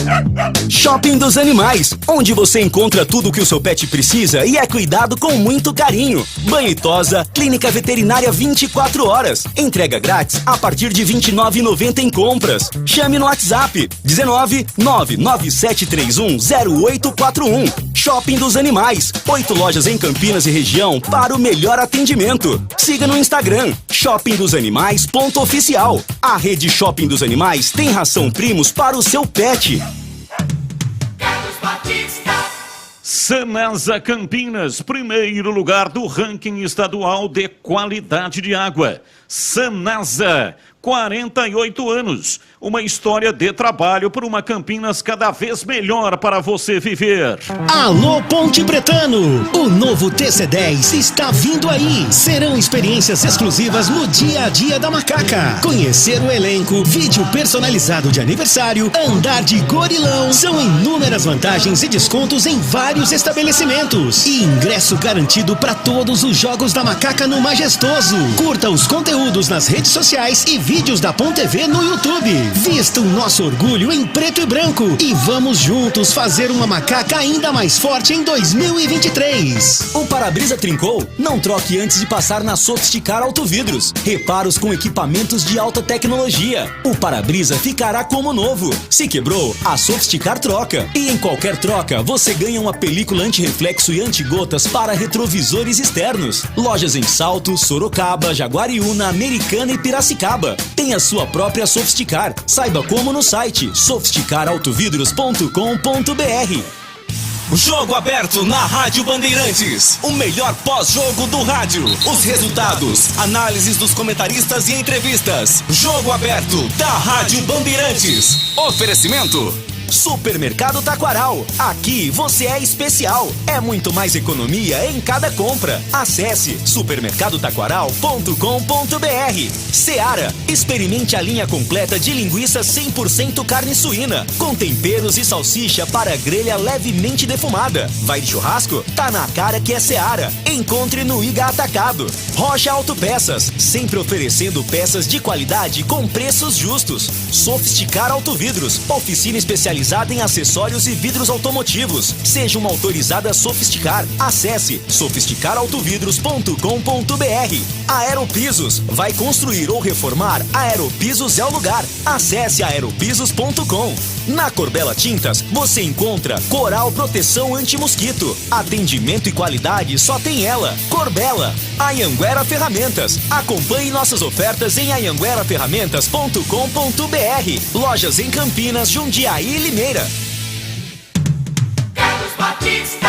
Shopping dos Animais, onde você encontra tudo o que o seu pet precisa e é cuidado com muito carinho. Banho e tosa, clínica veterinária 24 horas. Entrega grátis a partir de R$ 29,90 em compras. Chame no WhatsApp 19 99731 0841. Shopping dos Animais, 8 lojas em Campinas e região para o melhor atendimento. Siga no Instagram, shoppingdosanimais.oficial. A rede Shopping dos Animais tem ração Primos para o seu pet. Sanasa Campinas, primeiro lugar do ranking estadual de qualidade de água. Sanasa, 48 anos, uma história de trabalho por uma Campinas cada vez melhor para você viver. Alô Ponte Pretano, o novo TC10 está vindo aí. Serão experiências exclusivas no dia a dia da Macaca. Conhecer o elenco, vídeo personalizado de aniversário, andar de gorilão. São inúmeras vantagens e descontos em vários estabelecimentos. E ingresso garantido para todos os jogos da Macaca no Majestoso. Curta os conteúdos nas redes sociais e vídeos da Ponte TV no YouTube. Vista o nosso orgulho em preto e branco e vamos juntos fazer uma Macaca ainda mais forte em 2023. O para-brisa trincou? Não troque antes de passar na Sofisticar Autovidros. Reparos com equipamentos de alta tecnologia. O para-brisa ficará como novo. Se quebrou, a Sofisticar troca. E em qualquer troca, você ganha uma película anti-reflexo e anti-gotas para retrovisores externos. Lojas em Salto, Sorocaba, Jaguariúna, Americana e Piracicaba. Tem a sua própria Sofisticar. Saiba como no site sofisticarautovidros.com.br. Jogo aberto na Rádio Bandeirantes. O melhor pós-jogo do rádio. Os resultados, análises dos comentaristas e entrevistas. Jogo aberto da Rádio Bandeirantes. Oferecimento Supermercado Taquaral. Aqui você é especial. É muito mais economia em cada compra. Acesse supermercadotaquaral.com.br. Seara. Experimente a linha completa de linguiça 100% carne suína, com temperos e salsicha para grelha levemente defumada. Vai de churrasco? Tá na cara que é Seara. Encontre no Iga Atacado. Rocha Autopeças, sempre oferecendo peças de qualidade com preços justos. Sofisticar Autovidros, oficina especializada em acessórios e vidros automotivos. Seja uma autorizada Sofisticar. Acesse sofisticarautovidros.com.br. Aeropisos. Vai construir ou reformar? Aeropisos é o lugar. Acesse aeropisos.com. Na Corbella Tintas, você encontra Coral Proteção Anti-Mosquito. Atendimento e qualidade só tem ela. Corbella. Anhanguera Ferramentas. Acompanhe nossas ofertas em anhangueraferramentas.com.br. Lojas em Campinas, Jundiaí e Limeira. Carlos Batista.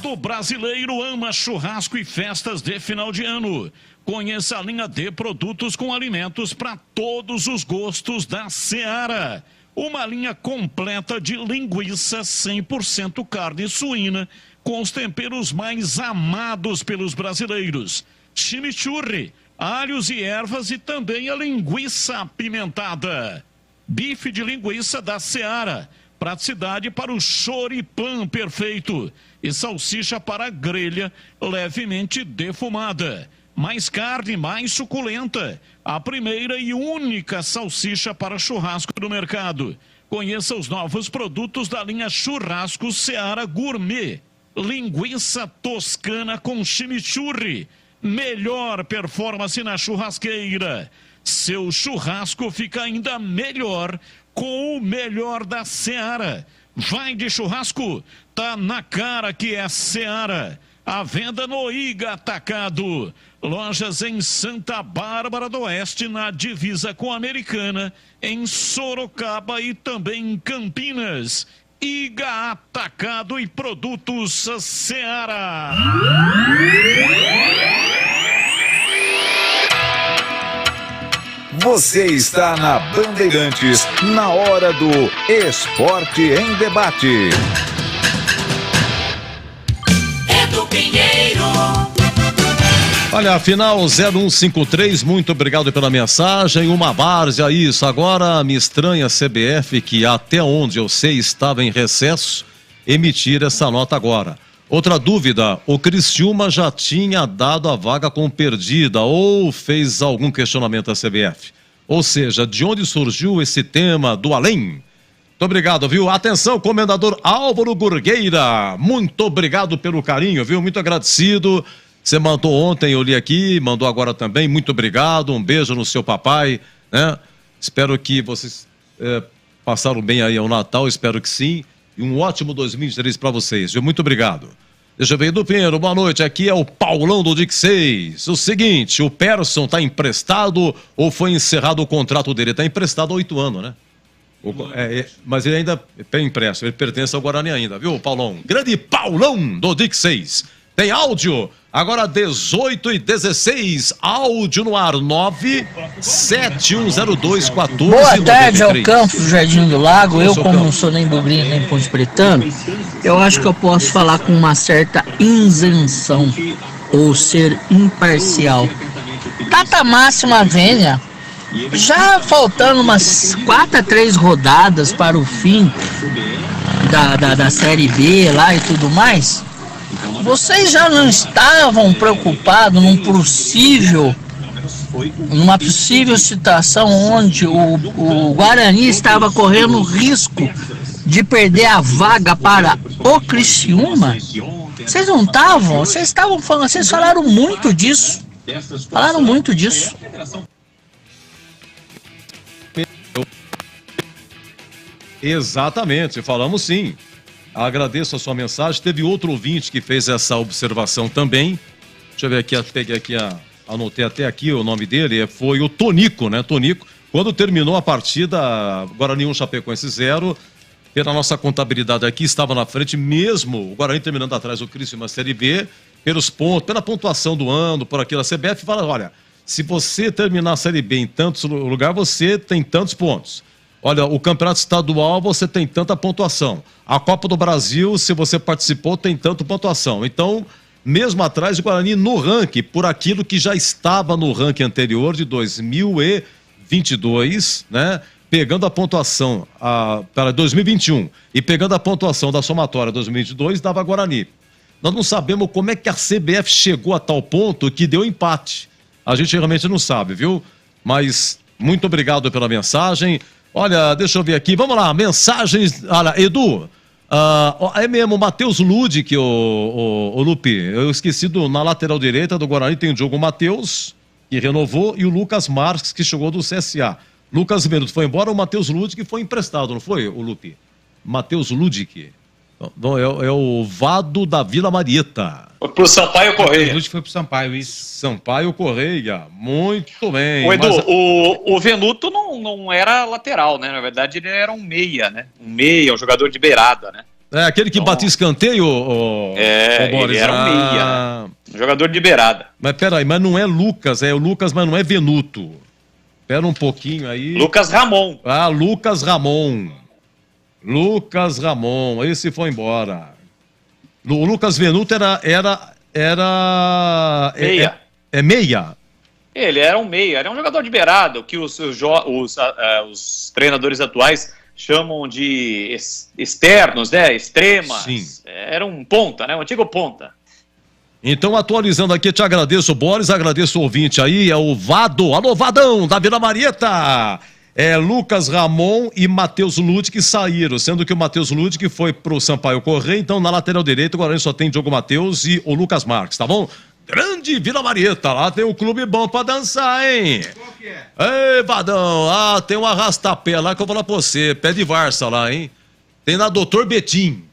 Todo brasileiro ama churrasco e festas de final de ano. Conheça a linha de produtos com alimentos para todos os gostos da Seara. Uma linha completa de linguiça 100% carne suína, com os temperos mais amados pelos brasileiros. Chimichurri, alhos e ervas e também a linguiça apimentada. Bife de linguiça da Seara, praticidade para o choripã perfeito. E salsicha para grelha levemente defumada. Mais carne, mais suculenta. A primeira e única salsicha para churrasco do mercado. Conheça os novos produtos da linha Churrasco Seara Gourmet. Linguiça toscana com chimichurri. Melhor performance na churrasqueira. Seu churrasco fica ainda melhor com o melhor da Seara. Vai de churrasco, tá na cara que é Seara. à venda no Iga Atacado. Lojas em Santa Bárbara do Oeste, na divisa com a Americana, em Sorocaba e também em Campinas. Iga Atacado e Produtos Seara. Você está na Bandeirantes, na hora do Esporte em Debate. Edu Pinheiro. Olha, final 0153, muito obrigado pela mensagem. Uma várzea, isso. Agora me estranha a CBF, que até onde eu sei estava em recesso, emitir essa nota agora. Outra dúvida, o Criciúma já tinha dado a vaga como perdida ou fez algum questionamento à CBF? Ou seja, de onde surgiu esse tema do além? Muito obrigado, viu? Atenção, comendador Álvaro Gurgueira, muito obrigado pelo carinho, viu? Muito agradecido. Você mandou ontem, eu li aqui, mandou agora também, muito obrigado, um beijo no seu papai, né? Espero que vocês passaram bem aí ao Natal, espero que sim. E um ótimo 2023 para vocês, viu? Muito obrigado. Deixa eu ver, Edu Pinheiro, boa noite. Aqui é o Paulão do Dick 6. O seguinte, o Persson está emprestado ou foi encerrado o contrato dele? Está emprestado há 8 anos, né? Mas ele ainda tem empréstimo, ele pertence ao Guarani ainda, viu, Paulão? Grande Paulão do Dick 6. Tem áudio? Agora 18h16, áudio no ar, 971021493. Boa tarde ao campo do Jardim do Lago. Eu, como não sou nem bugrinho nem ponte pretano, eu acho que eu posso falar com uma certa isenção ou ser imparcial. Data máxima venha, já faltando umas 4-3 rodadas para o fim da Série B lá e tudo mais. Vocês já não estavam preocupados numa possível situação onde o Guarani estava correndo risco de perder a vaga para o Criciúma? Vocês não estavam? Vocês estavam falando, vocês falaram muito disso. Falaram muito disso. Exatamente, falamos sim. Agradeço a sua mensagem. Teve outro ouvinte que fez essa observação também. Deixa eu ver aqui, peguei aqui, anotei até aqui o nome dele, foi o Tonico, né? Tonico, quando terminou a partida, Guarani 1, Chapecoense 0, pela nossa contabilidade aqui, estava na frente mesmo, o Guarani terminando atrás do Criciúma Série B, pelos pontos, pela pontuação do ano, por aquilo. A CBF fala, olha, se você terminar a Série B em tantos lugares, você tem tantos pontos. Olha, o campeonato estadual você tem tanta pontuação. A Copa do Brasil, se você participou, tem tanta pontuação. Então, mesmo atrás do Guarani no ranking, por aquilo que já estava no ranking anterior de 2022, né? Pegando a pontuação para 2021 e pegando a pontuação da somatória 2022, dava Guarani. Nós não sabemos como é que a CBF chegou a tal ponto que deu empate. A gente realmente não sabe, viu? Mas muito obrigado pela mensagem. Olha, deixa eu ver aqui, vamos lá, mensagens. Olha, Edu, é mesmo, o Matheus Ludic, o Lupe, eu esqueci na lateral direita do Guarani tem o Diogo Matheus, que renovou, e o Lucas Marques, que chegou do CSA. Lucas Menudo foi embora, o Matheus Ludic foi emprestado, não foi, o Lupe? Matheus Ludic. É o Vado da Vila Marieta. Foi pro Sampaio Correia. O foi pro Sampaio, isso. Sampaio Correia, muito bem. O Edu, o Venuto não era lateral, né? Na verdade, ele era um meia, né? Um jogador de beirada, né? É, aquele que batia escanteio, Boris. Ele era um meia, né? Um jogador de beirada. Mas peraí, mas não é Lucas, é o Lucas, mas não é Venuto. Espera um pouquinho aí. Lucas Ramon. Lucas Ramon. Lucas Ramon, esse foi embora. O Lucas Venuto era meia. É meia? Ele era um meia, era um jogador de beirada, que os treinadores atuais chamam de externos, né? Extremas. Sim. Era um ponta, né? Um antigo ponta. Então, atualizando aqui, te agradeço, Boris, agradeço o ouvinte aí, é o Vado, alô Vadão, da Vila Marieta. Lucas Ramon e Matheus Ludic que saíram, sendo que o Matheus Ludic foi pro Sampaio Correia, então na lateral direita o Guarani só tem Diogo Matheus e o Lucas Marques, tá bom? Grande Vila Marieta, lá tem um clube bom pra dançar, hein? Qual que é? Ei, Vadão, tem um arrastapé lá que eu vou falar pra você, pé de Varsa lá, hein? Tem na Doutor Betim,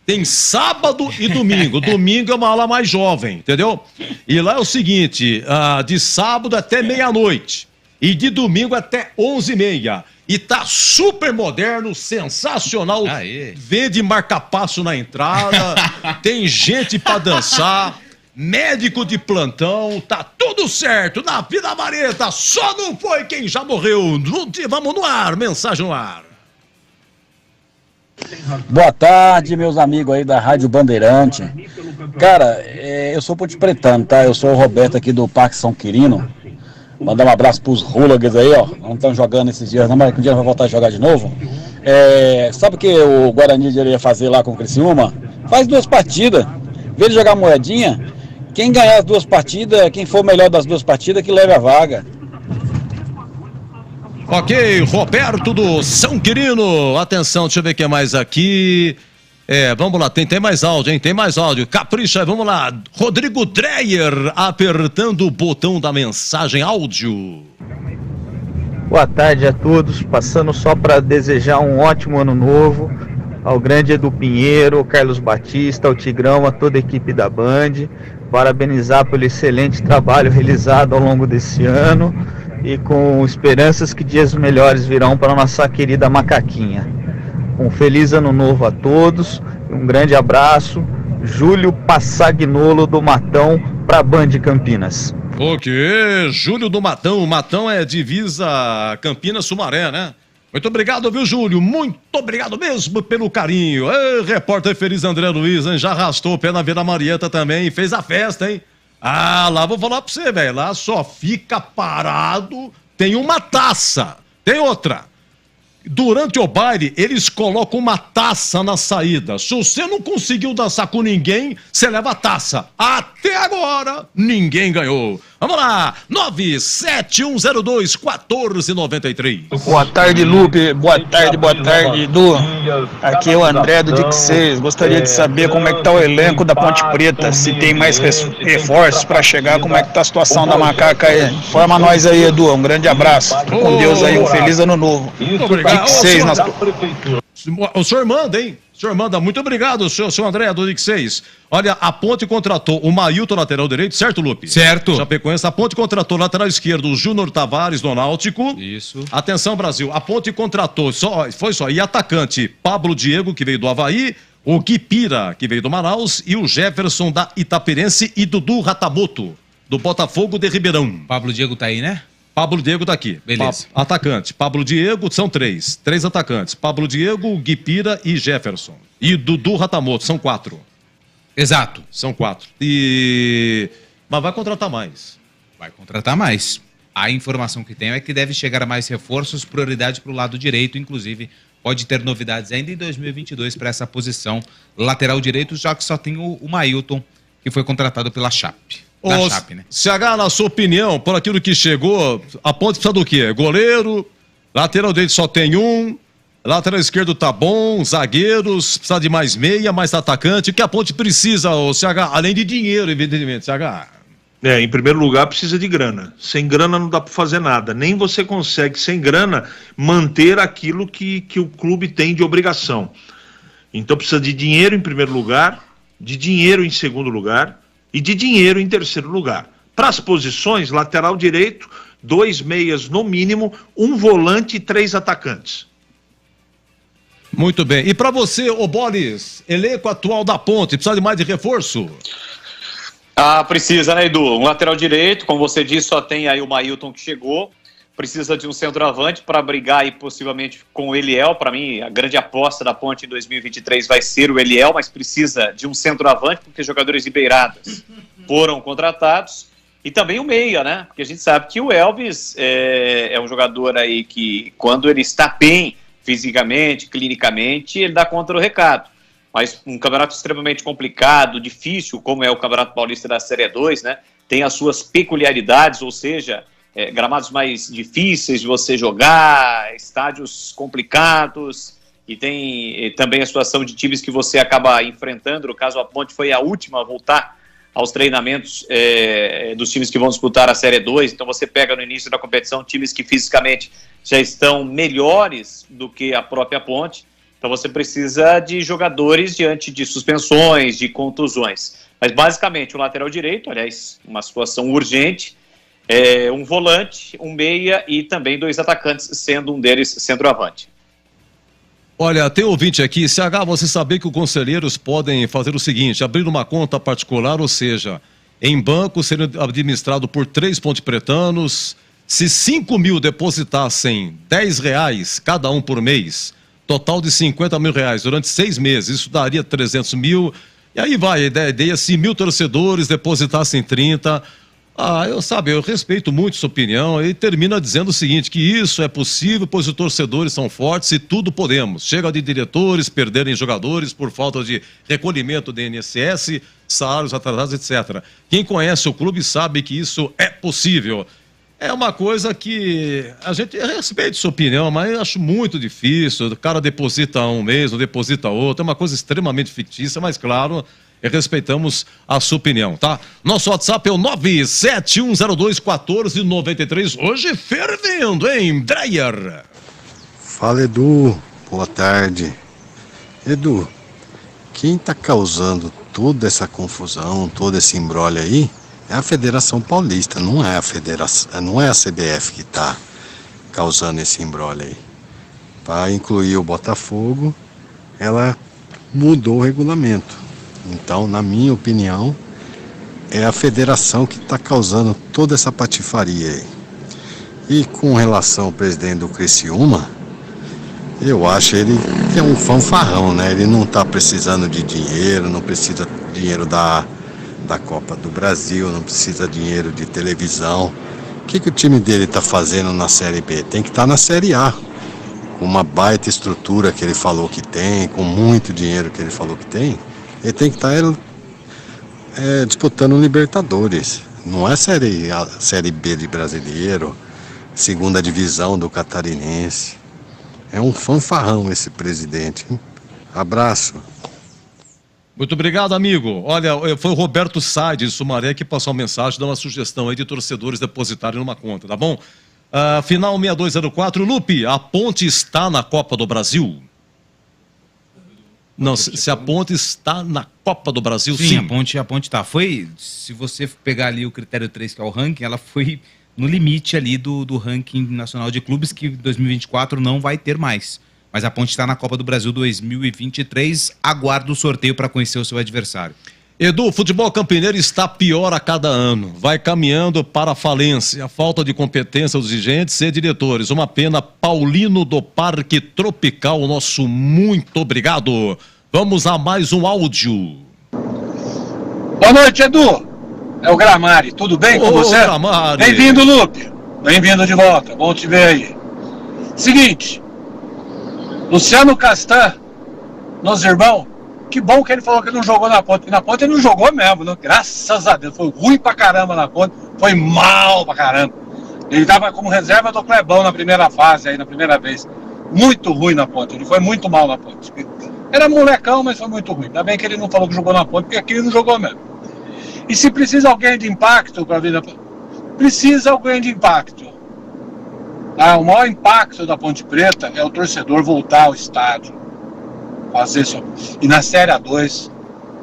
Tem sábado e domingo. Domingo é uma aula mais jovem, entendeu? E lá é o seguinte, de sábado até meia-noite e de domingo até 11h30. E tá super moderno, sensacional. Vende marca-passo na entrada, tem gente pra dançar, médico de plantão, tá tudo certo na Vila Vareta, só não foi quem já morreu. Vamos no ar, mensagem no ar. Boa tarde, meus amigos aí da Rádio Bandeirante. Cara, eu sou ponte pretano, tá? Eu sou o Roberto aqui do Parque São Quirino. Mandar um abraço pros Hooligans aí, ó. Não estão jogando esses dias, não, mas um dia vai voltar a jogar de novo. Sabe o que o Guarani iria fazer lá com o Criciúma? Faz 2 partidas. Vê ele jogar moedinha. Quem ganhar as 2 partidas, quem for o melhor das 2 partidas, que leve a vaga. Ok, Roberto do São Quirino. Atenção, deixa eu ver o que é mais aqui. Vamos lá, tem mais áudio, hein? Tem mais áudio. Capricha, vamos lá. Rodrigo Dreyer apertando o botão da mensagem áudio. Boa tarde a todos. Passando só para desejar um ótimo ano novo ao grande Edu Pinheiro, ao Carlos Batista, ao Tigrão, a toda a equipe da Band. Parabenizar pelo excelente trabalho realizado ao longo desse ano. E com esperanças que dias melhores virão para a nossa querida Macaquinha. Um feliz ano novo a todos, um grande abraço. Júlio Passagnolo do Matão para Band Campinas. Ok, Júlio do Matão. O Matão é divisa Campinas-Sumaré, né? Muito obrigado, viu, Júlio? Muito obrigado mesmo pelo carinho. Repórter feliz André Luiz, hein? Já arrastou o pé na Vila Marieta também e fez a festa, hein? Lá vou falar pra você, velho. Lá só fica parado. Tem uma taça. Tem outra. Durante o baile, eles colocam uma taça na saída. Se você não conseguiu dançar com ninguém, você leva a taça. Até agora, ninguém ganhou. Vamos lá, 97102-1493. Boa tarde, Lupe. Boa tarde, Edu. Aqui é o André do Dic 6. Gostaria de saber como é que tá o elenco da Ponte Preta. Se tem mais reforços para chegar, como é que tá a situação da Macaca aí. Informa nós aí, Edu. Um grande abraço. Com Deus aí, um feliz ano novo. Muito obrigado. Dic 6, O senhor manda, hein? O senhor manda. Muito obrigado, seu André do Dic 6. Olha, a Ponte contratou o Mailton, lateral direito, certo, Lupe? Certo. Chapecoense. A Ponte contratou lateral esquerdo o Júnior Tavares do Náutico. Isso. Atenção, Brasil. A Ponte contratou, e atacante Pablo Diego, que veio do Avaí, o Guipira, que veio do Manaus, e o Jefferson da Itaperense e Dudu Ratamoto, do Botafogo de Ribeirão. Pablo Diego tá aí, né? Pablo Diego tá aqui. Beleza. Atacante. Pablo Diego, são 3 atacantes. Pablo Diego, Guipira e Jefferson. E Dudu Ratamoto, são 4. Exato. São 4. Mas vai contratar mais. Vai contratar mais. A informação que tenho é que deve chegar a mais reforços, prioridade para o lado direito, inclusive pode ter novidades ainda em 2022 para essa posição lateral direito, já que só tem o Mailton, que foi contratado pela Chape. Né? CH, na sua opinião, por aquilo que chegou, a Ponte precisa do quê? Goleiro, lateral direito só tem um, lateral esquerdo tá bom, zagueiros, precisa de mais meia, mais atacante. O que a Ponte precisa, CH, além de dinheiro, evidentemente, CH? Em primeiro lugar, precisa de grana. Sem grana não dá para fazer nada. Nem você consegue, sem grana, manter aquilo que o clube tem de obrigação. Então precisa de dinheiro em primeiro lugar, de dinheiro em segundo lugar e de dinheiro em terceiro lugar. Para as posições, lateral direito, 2 meias no mínimo, 1 volante e 3 atacantes. Muito bem. E para você, Bolis, elenco atual da Ponte, precisa de mais de reforço? Precisa, né, Edu? Um lateral direito, como você disse, só tem aí o Mailton que chegou. Precisa de um centroavante para brigar aí possivelmente com o Eliel. Para mim, a grande aposta da Ponte em 2023 vai ser o Eliel, mas precisa de um centroavante porque jogadores de beiradas foram contratados. E também o meia, né? Porque a gente sabe que o Elvis é um jogador aí que, quando ele está bem fisicamente, clinicamente, ele dá conta do recado. Mas um campeonato extremamente complicado, difícil, como é o Campeonato Paulista da Série 2, né? Tem as suas peculiaridades, ou seja, gramados mais difíceis de você jogar, estádios complicados, e tem também a situação de times que você acaba enfrentando. No caso, a Ponte foi a última a voltar aos treinamentos dos times que vão disputar a Série 2, então você pega no início da competição times que fisicamente já estão melhores do que a própria Ponte, Então você precisa de jogadores diante de suspensões, de contusões. Mas basicamente o lateral direito, aliás, uma situação urgente, um volante, um meia e também 2 atacantes, sendo um deles centroavante. Olha, tem ouvinte aqui, CH, você saber que os conselheiros podem fazer o seguinte, abrir uma conta particular, ou seja, em banco, sendo administrado por 3 pontepretanos, se 5 mil depositassem R$10 cada um por mês, total de R$50 mil durante 6 meses, isso daria 300 mil, e aí vai, a ideia, se 1.000 torcedores depositassem 30, eu respeito muito sua opinião, e termina dizendo o seguinte, que isso é possível, pois os torcedores são fortes e tudo podemos. Chega de diretores perderem jogadores por falta de recolhimento do INSS, salários atrasados, etc. Quem conhece o clube sabe que isso é possível. É uma coisa que a gente respeita sua opinião, mas eu acho muito difícil. O cara deposita um mês, não deposita outro. É uma coisa extremamente fictícia, mas claro, respeitamos a sua opinião, tá? Nosso WhatsApp é o 971021493. Hoje fervendo, hein, Dreyer? Fala, Edu. Boa tarde. Edu, quem tá causando toda essa confusão, todo esse imbróglio aí, é a Federação Paulista, não é a CBF que está causando esse imbróglio aí. Para incluir o Botafogo, ela mudou o regulamento. Então, na minha opinião, é a federação que está causando toda essa patifaria aí. E com relação ao presidente do Criciúma, eu acho ele que é um fanfarrão, né? Ele não está precisando de dinheiro, não precisa de dinheiro da Copa do Brasil, não precisa de dinheiro de televisão. O que o time dele está fazendo na Série B? Tem que estar na Série A, com uma baita estrutura que ele falou que tem, com muito dinheiro que ele falou que tem. Ele tem que estar disputando Libertadores. Não é série B de brasileiro, segunda divisão do catarinense. É um fanfarrão esse presidente, hein? Abraço. Muito obrigado, amigo. Olha, foi o Roberto Sá de Sumaré que passou uma mensagem, dá uma sugestão aí de torcedores depositarem numa conta, tá bom? Final 6204, Lupe, a Ponte está na Copa do Brasil? Não, se a Ponte está na Copa do Brasil, sim. A Ponte está. Se você pegar ali o critério 3, que é o ranking, ela foi no limite ali do ranking nacional de clubes, que 2024 não vai ter mais. Mas a Ponte está na Copa do Brasil 2023, aguarda o sorteio para conhecer o seu adversário. Edu, o futebol campineiro está pior a cada ano, vai caminhando para a falência, a falta de competência dos dirigentes e diretores. Uma pena. Paulino do Parque Tropical, nosso muito obrigado. Vamos a mais um áudio. Boa noite, Edu. É o Gramari, tudo bem com você? Gramari. Bem-vindo, Lupe. Bem-vindo de volta, bom te ver aí. Seguinte, Luciano Castan, nos irmãos, que bom que ele falou que não jogou na Ponte. E na Ponte ele não jogou mesmo, né? Graças a Deus. Foi ruim pra caramba na Ponte, foi mal pra caramba. Ele tava como reserva do Clebão na primeira fase, aí na primeira vez. Muito ruim na Ponte, ele foi muito mal na Ponte. Era molecão, mas foi muito ruim. Ainda bem que ele não falou que jogou na Ponte, porque aqui ele não jogou mesmo. E se precisa alguém de impacto para a vida, precisa alguém de impacto. O maior impacto da Ponte Preta é o torcedor voltar ao estádio. Fazer isso. E na Série A2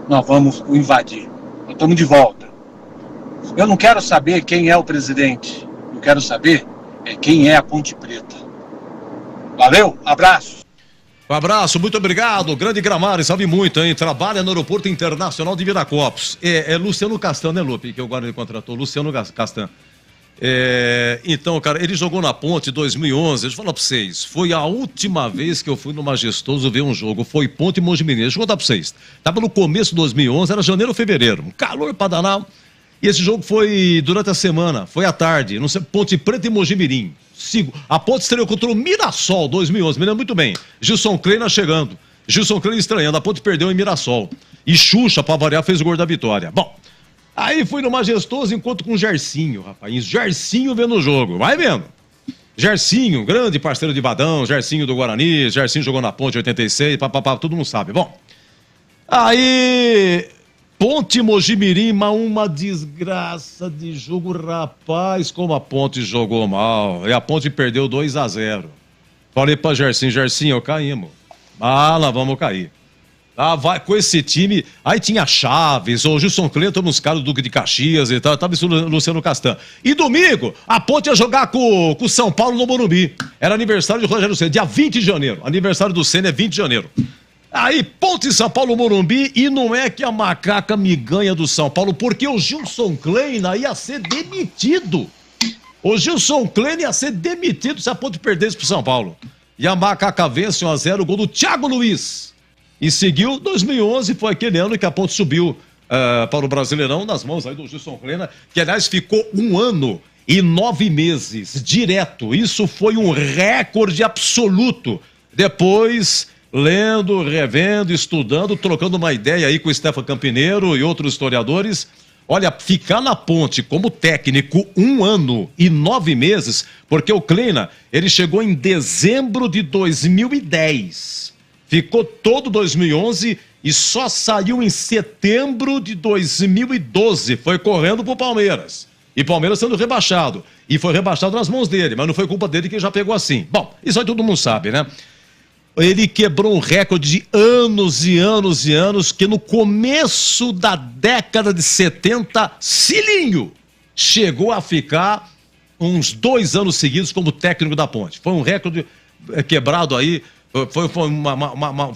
nós vamos o invadir. Nós estamos de volta. Eu não quero saber quem é o presidente. Eu quero saber quem é a Ponte Preta. Valeu, abraço. Um abraço, muito obrigado. Grande Gramari, salve muito, hein? Trabalha no Aeroporto Internacional de Viracopos. É Luciano Castan, né, Lupe? Que agora ele contratou. Luciano Castan. Então, cara, ele jogou na Ponte em 2011. Deixa eu falar pra vocês. Foi a última vez que eu fui no Majestoso ver um jogo. Foi Ponte e Mogi Mineiro. Deixa eu contar pra vocês. Tava no começo de 2011, era janeiro ou fevereiro. Um calor pra danar. E esse jogo foi durante a semana. Foi à tarde. Não sei, Ponte Preta e Mogi Mirim. A Ponte estreou contra o Mirassol 2011. Me lembro muito bem. Gilson Kleina chegando. Gilson Kleina estranhando. A Ponte perdeu em Mirassol. E Xuxa, pra variar, fez o gol da vitória. Bom. Aí fui no Majestoso, encontro com o Gersinho, rapaz. Gersinho vendo o jogo. Vai vendo. Gersinho, grande parceiro de Badão, Gersinho do Guarani, Gersinho jogou na Ponte 86, papapá, todo mundo sabe. Bom, aí Ponte Mogi Mirim, uma desgraça de jogo, rapaz, como a Ponte jogou mal. E a Ponte perdeu 2-0. Falei pra Gersinho, caímos. Lá vamos cair. Vai com esse time. Aí tinha Chaves, o Gilson Cleiton nos caras do Duque de Caxias e tal. Tava isso Luciano Castan. E domingo, a Ponte ia jogar com o São Paulo no Morumbi. Era aniversário de Rogério Ceni, dia 20 de janeiro. Aniversário do Ceni é 20 de janeiro. Aí, Ponte e São Paulo Morumbi, e não é que a macaca me ganha do São Paulo, porque o Gilson Kleina ia ser demitido. O Gilson Kleina ia ser demitido se a Ponte perdesse pro São Paulo. E a macaca vence 1-0, o gol do Thiago Luiz. E seguiu 2011, foi aquele ano que a Ponte subiu para o Brasileirão, nas mãos aí do Gilson Kleina, que aliás ficou 1 ano e 9 meses direto. Isso foi um recorde absoluto. Depois, lendo, revendo, estudando, trocando uma ideia aí com o Stefan Campineiro e outros historiadores, olha, ficar na Ponte como técnico 1 ano e 9 meses, porque o Kleina, ele chegou em dezembro de 2010. Ficou todo 2011 e só saiu em setembro de 2012. Foi correndo pro Palmeiras. E Palmeiras sendo rebaixado. E foi rebaixado nas mãos dele, mas não foi culpa dele que já pegou assim. Bom, isso aí todo mundo sabe, né? Ele quebrou um recorde de anos e anos e anos, que no começo da década de 70, Cilinho chegou a ficar uns 2 anos seguidos como técnico da Ponte. Foi um recorde quebrado aí. Foi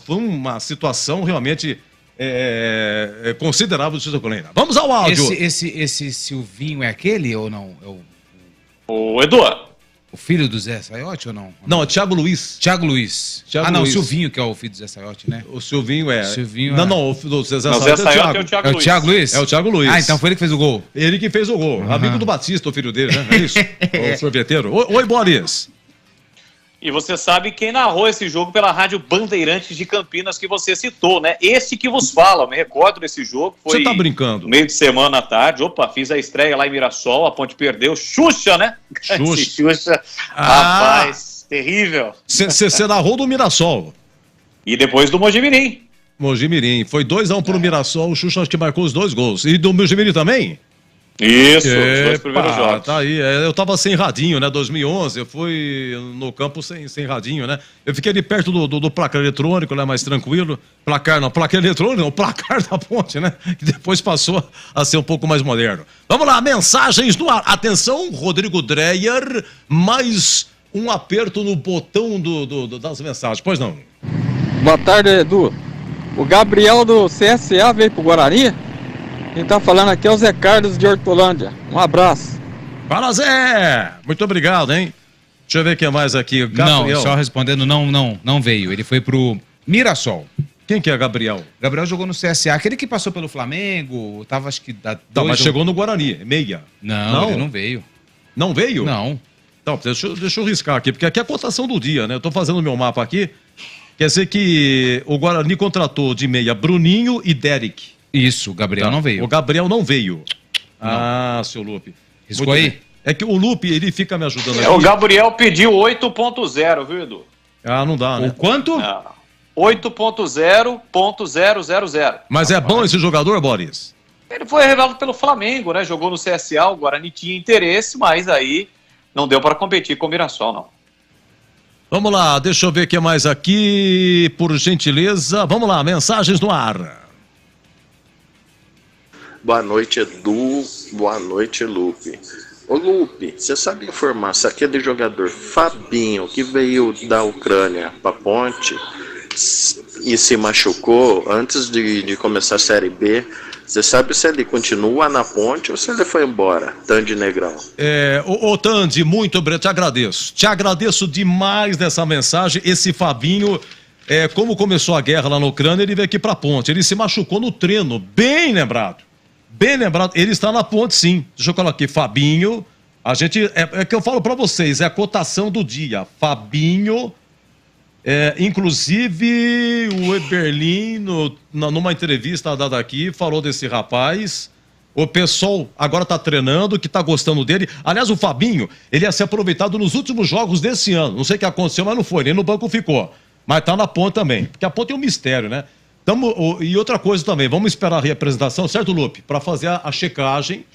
uma situação realmente considerável do Gilson Kleina. Vamos ao áudio. Esse Silvinho é aquele ou não? O Eduardo. O filho do Zé Saiotti ou não? Não, é Thiago Luiz. Thiago Luiz. Não, o Silvinho que é o filho do Zé Saiotti, né? O Silvinho é... Silvinho não, o Zé Saiotti é o Thiago Luiz. É o Thiago Luiz? É o Thiago Luiz. Então foi ele que fez o gol. Ele que fez o gol. Amigo do Batista, o filho dele, né? É isso. O sorveteiro. Oi, Boris. E você sabe quem narrou esse jogo pela Rádio Bandeirantes de Campinas que você citou, né? Esse que vos fala, eu me recordo desse jogo. Foi você tá brincando? Meio de semana à tarde. Opa, fiz a estreia lá em Mirassol, a Ponte perdeu. Xuxa, né? Xuxa. Rapaz, terrível. Você narrou do Mirassol. E depois do Mojimirim. Mojimirim. Foi 2-1 pro Mirassol, o Xuxa acho que marcou os 2 gols. E do Mojimirim também? Isso, os 2 primeiros jogos. Tá aí, eu tava sem radinho, né, 2011, eu fui no campo sem radinho, né, eu fiquei ali perto do placar eletrônico, né, mais tranquilo, placar eletrônico não, o placar da Ponte, né, que depois passou a ser um pouco mais moderno. Vamos lá, mensagens no ar, atenção, Rodrigo Dreyer, mais um aperto no botão das mensagens, pois não? Boa tarde, Edu, o Gabriel do CSA veio pro Guarani? Quem tá falando aqui é o Zé Carlos de Hortolândia. Um abraço. Fala, Zé! Muito obrigado, hein? Deixa eu ver quem é mais aqui. Gabriel. Não, só respondendo, não veio. Ele foi pro Mirassol. Quem que é Gabriel? Gabriel jogou no CSA, aquele que passou pelo Flamengo, tava acho que... Mas chegou no Guarani, meia. Não, ele não veio. Não veio? Não. Então, deixa eu riscar aqui, porque aqui é a cotação do dia, né? Eu tô fazendo meu mapa aqui. Quer dizer que o Guarani contratou de meia Bruninho e Derek. Isso, o Gabriel não veio. O Gabriel não veio. Não. Seu Lupe. Riscou aí? É que o Lupe, ele fica me ajudando aqui. O Gabriel pediu 8.0, viu, Edu? Não dá, né? O quanto? 8.0.000. Mas é bom esse jogador, Boris? Ele foi revelado pelo Flamengo, né? Jogou no CSA, o Guarani tinha interesse, mas aí não deu para competir com o Mirassol, não. Vamos lá, deixa eu ver o que mais aqui, por gentileza. Vamos lá, mensagens no ar. Boa noite, Edu. Boa noite, Lupe. Ô, Lupe, você sabe informar se aquele jogador Fabinho, que veio da Ucrânia para Ponte e se machucou antes de começar a Série B, você sabe se ele continua na Ponte ou se ele foi embora, Tandy Negrão? Ô Tandy, muito obrigado, te agradeço. Te agradeço demais nessa mensagem. Esse Fabinho, como começou a guerra lá na Ucrânia, ele veio aqui pra Ponte. Ele se machucou no treino, bem lembrado. Bem lembrado, ele está na Ponte, sim. Deixa eu colocar aqui, Fabinho. A gente, é que eu falo pra vocês, é a cotação do dia. Fabinho, inclusive o Eberlin, numa entrevista dada aqui, falou desse rapaz. O pessoal agora tá treinando, que tá gostando dele. Aliás, o Fabinho, ele ia ser aproveitado nos últimos jogos desse ano. Não sei o que aconteceu, mas não foi, nem no banco ficou. Mas tá na Ponte também, porque a Ponte é um mistério, né? E outra coisa também, vamos esperar a representação, certo, Lupe? Para fazer a checagem.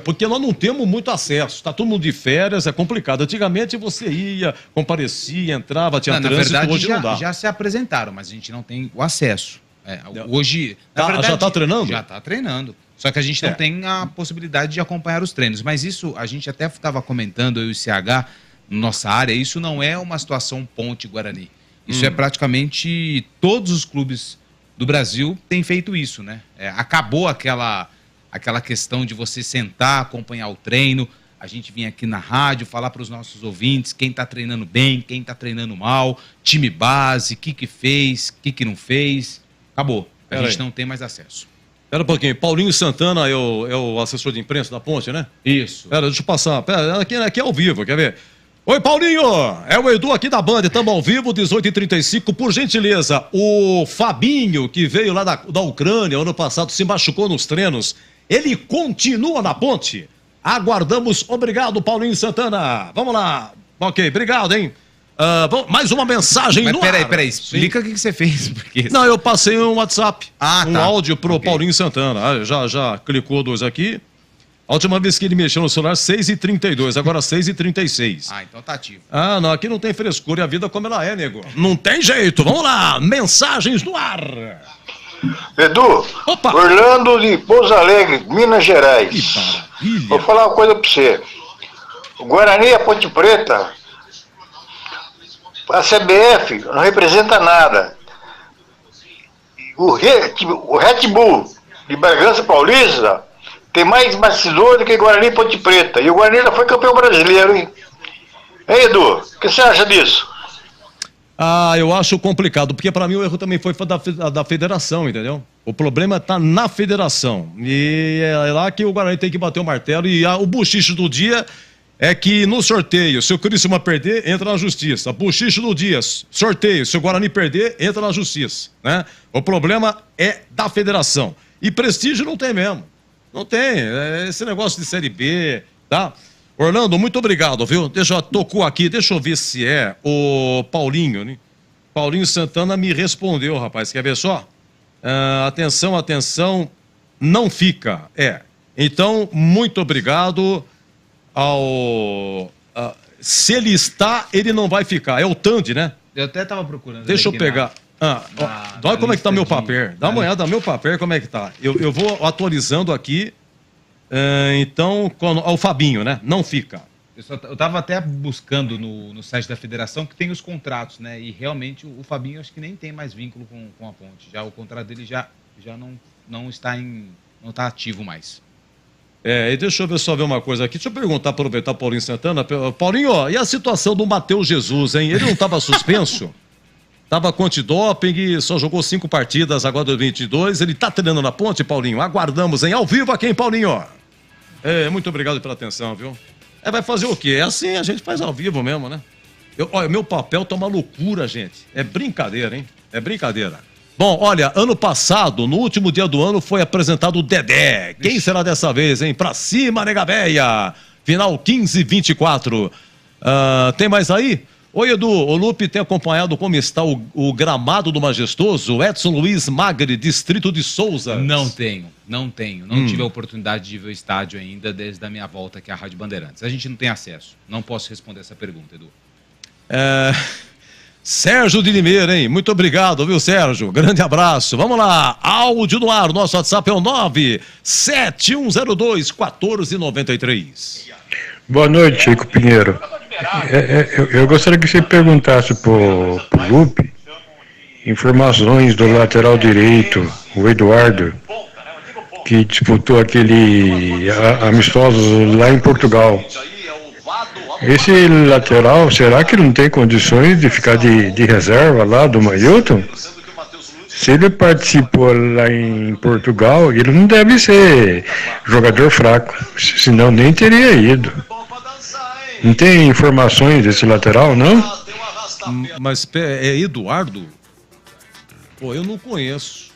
Porque nós não temos muito acesso, está todo mundo de férias, é complicado. Antigamente você ia, comparecia, entrava, tinha trânsito, na verdade, hoje não dá. Já se apresentaram, mas a gente não tem o acesso. Hoje, na verdade, já está treinando? Já está treinando. Só que a gente não tem a possibilidade de acompanhar os treinos. Mas isso, a gente até estava comentando, eu e o CH, na nossa área, isso não é uma situação Ponte-Guarani. Isso é praticamente todos os clubes do Brasil têm feito isso, né? Acabou aquela questão de você sentar, acompanhar o treino. A gente vinha aqui na rádio falar para os nossos ouvintes quem está treinando bem, quem está treinando mal, time base, o que fez, o que não fez. Acabou. A gente não tem mais acesso. Espera um pouquinho. Paulinho Santana é o assessor de imprensa da Ponte, né? Isso. Deixa eu passar. Aqui é ao vivo, quer ver? Oi, Paulinho! É o Edu aqui da Band, estamos ao vivo, 18h35. Por gentileza, o Fabinho, que veio lá da Ucrânia, ano passado, se machucou nos treinos, ele continua na Ponte? Aguardamos. Obrigado, Paulinho Santana. Vamos lá. Ok, obrigado, hein? Mais uma mensagem no ar. Peraí, explica o que você fez. Porque... Não, eu passei um WhatsApp, áudio pro Paulinho Santana. Já clicou 2 aqui. A última vez que ele mexeu no celular, 6h32, agora 6h36. Então tá ativo. Não, aqui não tem frescura e a vida como ela é, nego. Não tem jeito, vamos lá, mensagens no ar. Edu, Orlando de Pouso Alegre, Minas Gerais. Vou falar uma coisa pra você. O Guarani e a Ponte Preta, a CBF não representa nada. O Red Bull de Bragança Paulista tem mais bastidor do que Guarani e Ponte Preta. E o Guarani já foi campeão brasileiro, hein? Hein, Edu? O que você acha disso? Eu acho complicado, porque para mim o erro também foi da federação, entendeu? O problema tá na federação. E é lá que o Guarani tem que bater o martelo. E o buchicho do dia é que no sorteio, se o Criciúma perder, entra na justiça. Buchicho do dia, sorteio, se o Guarani perder, entra na justiça, né? O problema é da federação. E prestígio não tem mesmo. Não tem. Esse negócio de Série B, tá? Orlando, muito obrigado, viu? Tocou aqui, deixa eu ver se é o Paulinho, né? Paulinho Santana me respondeu, rapaz. Quer ver só? Atenção, não fica. Então, muito obrigado se ele está, ele não vai ficar. É o Tandy, né? Eu até tava procurando. Deixa eu pegar. Olha como é que tá meu papel. Dá uma olhada no meu papel, como é que tá. Eu vou atualizando aqui. Então, o Fabinho, né? Não fica. Eu tava até buscando no site da federação que tem os contratos, né? E realmente o Fabinho acho que nem tem mais vínculo com a Ponte. Já o contrato dele já não está ativo mais. E deixa eu ver uma coisa aqui. Deixa eu perguntar, aproveitar o Paulinho Santana. Paulinho, e a situação do Matheus Jesus, hein? Ele não estava suspenso? Tava com antidoping, só jogou 5 partidas agora 2022. Ele tá treinando na Ponte, Paulinho? Aguardamos, hein? Ao vivo aqui, hein, Paulinho? Muito obrigado pela atenção, viu? Vai fazer o quê? É assim, a gente faz ao vivo mesmo, né? Meu papel tá uma loucura, gente. É brincadeira, hein? É brincadeira. Bom, olha, ano passado, no último dia do ano, foi apresentado o Dedé. Quem será dessa vez, hein? Pra cima, nega véia! Final 15-24. Tem mais aí? Oi, Edu, o Lupe tem acompanhado como está o gramado do Majestoso? Edson Luiz Magre, distrito de Souza. Não tenho. Não tive a oportunidade de ver o estádio ainda desde a minha volta aqui à Rádio Bandeirantes. A gente não tem acesso. Não posso responder essa pergunta, Edu. Sérgio de Limeira, hein? Muito obrigado, viu, Sérgio? Grande abraço. Vamos lá, áudio no ar. Nosso WhatsApp é o 97102-1493. Boa noite, Chico Pinheiro. Eu gostaria que você perguntasse pro Lupe informações do lateral direito, o Eduardo, que disputou aquele amistoso lá em Portugal. Esse lateral, será que não tem condições de ficar de reserva lá do Mailton? Se ele participou lá em Portugal, ele não deve ser jogador fraco, senão nem teria ido. Não tem informações desse lateral, não? Mas é Eduardo? Pô, eu não conheço.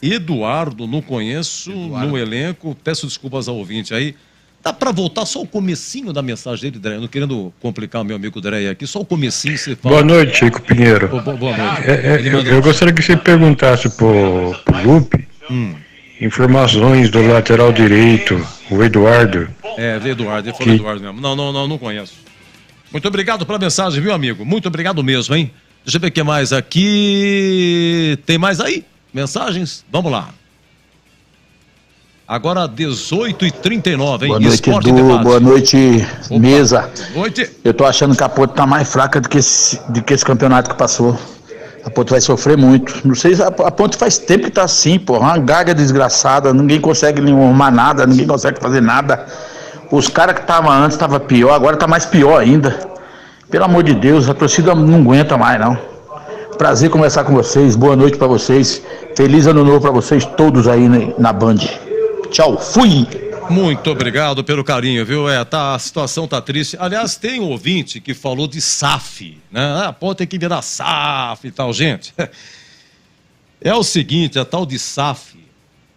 Eduardo, não conheço no elenco. Peço desculpas ao ouvinte aí. Dá pra voltar só o comecinho da mensagem dele, Drey? Não querendo complicar o meu amigo Drey aqui, só o comecinho você fala. Boa noite, Chico Pinheiro. Boa noite. Eu gostaria que você perguntasse pro Lupe informações do lateral direito, o Eduardo. Eduardo, ele falou Eduardo mesmo. Não conheço. Muito obrigado pela mensagem, viu, amigo? Muito obrigado mesmo, hein? Deixa eu ver o que mais aqui. Tem mais aí? Mensagens? Vamos lá. Agora 18h39, hein? Boa noite, Edu. Boa noite, mesa. Boa noite. Eu tô achando que a Ponte tá mais fraca do que esse campeonato que passou. A Ponte vai sofrer muito. Não sei, a Ponte faz tempo que tá assim, porra. Uma gaga desgraçada, ninguém consegue arrumar nada, ninguém consegue fazer nada. Os caras que estavam antes estavam pior, agora tá mais pior ainda. Pelo amor de Deus, a torcida não aguenta mais, não. Prazer conversar com vocês, boa noite pra vocês. Feliz ano novo pra vocês todos aí na Band. Tchau, fui! Muito obrigado pelo carinho, viu? A situação tá triste. Aliás, tem um ouvinte que falou de SAF, né? Pô, tem que virar SAF e tal, gente. É o seguinte, a tal de SAF,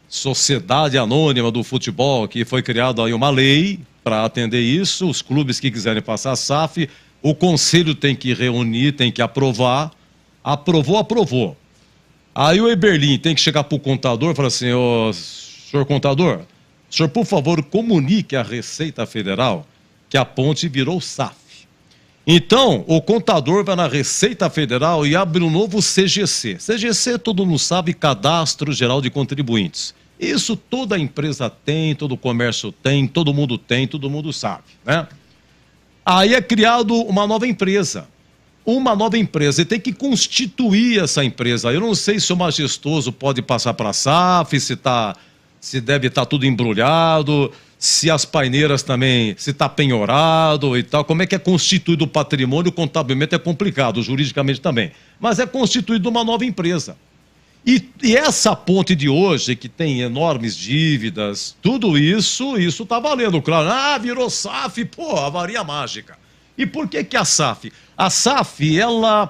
Sociedade Anônima do Futebol, que foi criada aí uma lei para atender isso, os clubes que quiserem passar a SAF, o conselho tem que reunir, tem que aprovar. Aprovou. Aí o Eberlin tem que chegar pro contador e falar assim, senhor contador, o senhor, por favor, comunique à Receita Federal que a Ponte virou SAF. Então, o contador vai na Receita Federal e abre um novo CGC. CGC, todo mundo sabe, Cadastro Geral de Contribuintes. Isso toda empresa tem, todo comércio tem, todo mundo sabe, né? Aí é criado uma nova empresa. E tem que constituir essa empresa. Eu não sei se o majestoso pode passar para a SAF, se deve estar tudo embrulhado, se as paineiras também, se está penhorado e tal. Como é que é constituído o patrimônio? Contabilmente é complicado, juridicamente também. Mas é constituído uma nova empresa. E essa Ponte de hoje, que tem enormes dívidas, tudo isso está valendo, claro. Virou SAF, pô, a varinha mágica. E por que a SAF? A SAF, ela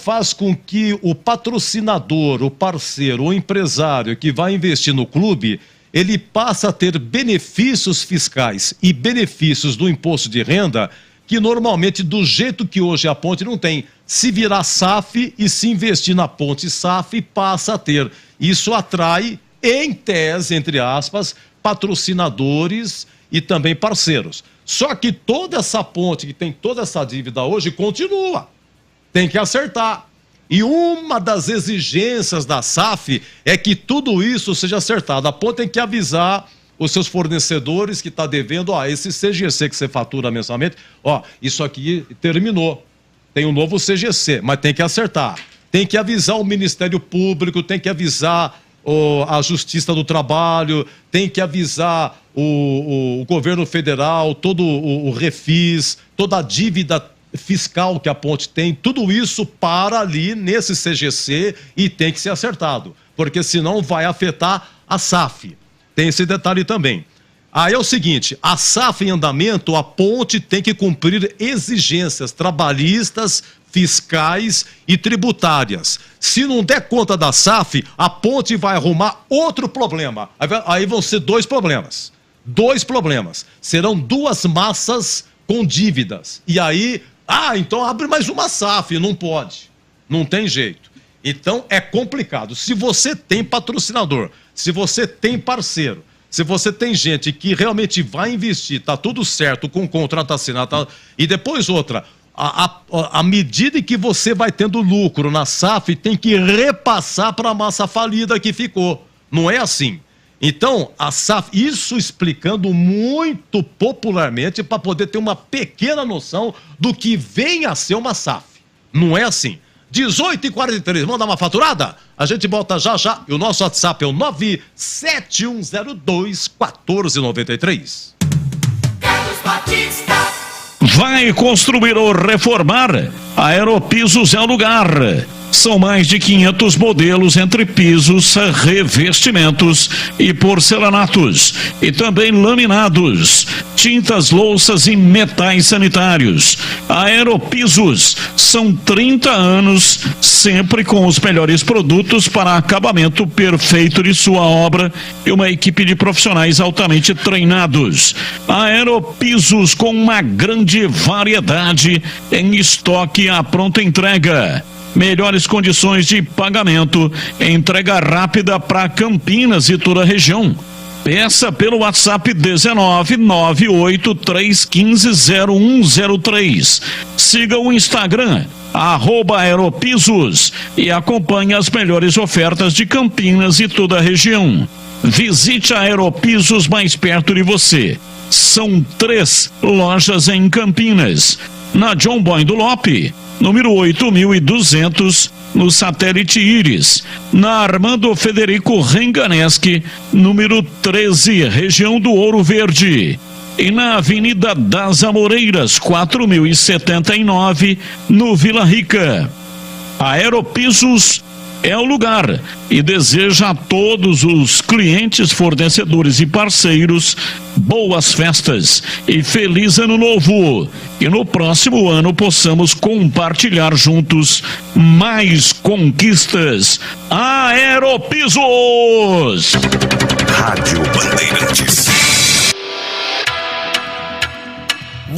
faz com que o patrocinador, o parceiro, o empresário que vai investir no clube, ele passa a ter benefícios fiscais e benefícios do imposto de renda que normalmente, do jeito que hoje a Ponte não tem. Se virar SAF e se investir na Ponte SAF, passa a ter. Isso atrai, em tese, entre aspas, patrocinadores e também parceiros. Só que toda essa Ponte, que tem toda essa dívida hoje, continua. Tem que acertar. E uma das exigências da SAF é que tudo isso seja acertado. A Ponte tem que avisar os seus fornecedores que está devendo, esse CGC que você fatura mensalmente, isso aqui terminou. Tem um novo CGC, mas tem que acertar. Tem que avisar o Ministério Público, tem que avisar a Justiça do Trabalho, tem que avisar o governo federal, todo o refis, toda a dívida fiscal que a Ponte tem, tudo isso para ali nesse CGC e tem que ser acertado, porque senão vai afetar a SAF. Tem esse detalhe também. Aí é o seguinte, a SAF em andamento, a Ponte tem que cumprir exigências trabalhistas, fiscais e tributárias. Se não der conta da SAF, a Ponte vai arrumar outro problema. Aí vão ser dois problemas. Serão duas massas com dívidas. E aí, então abre mais uma SAF. Não pode. Não tem jeito. Então é complicado. Se você tem patrocinador, se você tem parceiro, se você tem gente que realmente vai investir, tá tudo certo com o contrato assinado, e depois outra, à medida que você vai tendo lucro na SAF, tem que repassar para a massa falida que ficou. Não é assim. Então, a SAF, isso explicando muito popularmente para poder ter uma pequena noção do que vem a ser uma SAF. Não é assim. 18h43, vamos dar uma faturada? A gente volta já. E o nosso WhatsApp é o 971021493. Carlos Batista. Vai construir ou reformar? Aeropisos é o lugar. São mais de 500 modelos entre pisos, revestimentos e porcelanatos. E também laminados, tintas, louças e metais sanitários. Aeropisos, são 30 anos, sempre com os melhores produtos para acabamento perfeito de sua obra e uma equipe de profissionais altamente treinados. Aeropisos, com uma grande variedade em estoque à pronta entrega. melhores condições de pagamento, entrega rápida para Campinas e toda a região. Peça pelo WhatsApp 19983150103. Siga o Instagram @aeropisos e acompanhe as melhores ofertas de Campinas e toda a região. Visite a Aeropisos mais perto de você. São 3 lojas em Campinas. Na John Boy do Lope, número 8200, no Satélite Íris. Na Armando Federico Renganeschi, número 13, região do Ouro Verde. E na Avenida das Amoreiras, 4079, no Vila Rica. Aeropisos é o lugar e deseja a todos os clientes, fornecedores e parceiros boas festas e feliz ano novo. E no próximo ano possamos compartilhar juntos mais conquistas. Aeropisos! Rádio Bandeirantes.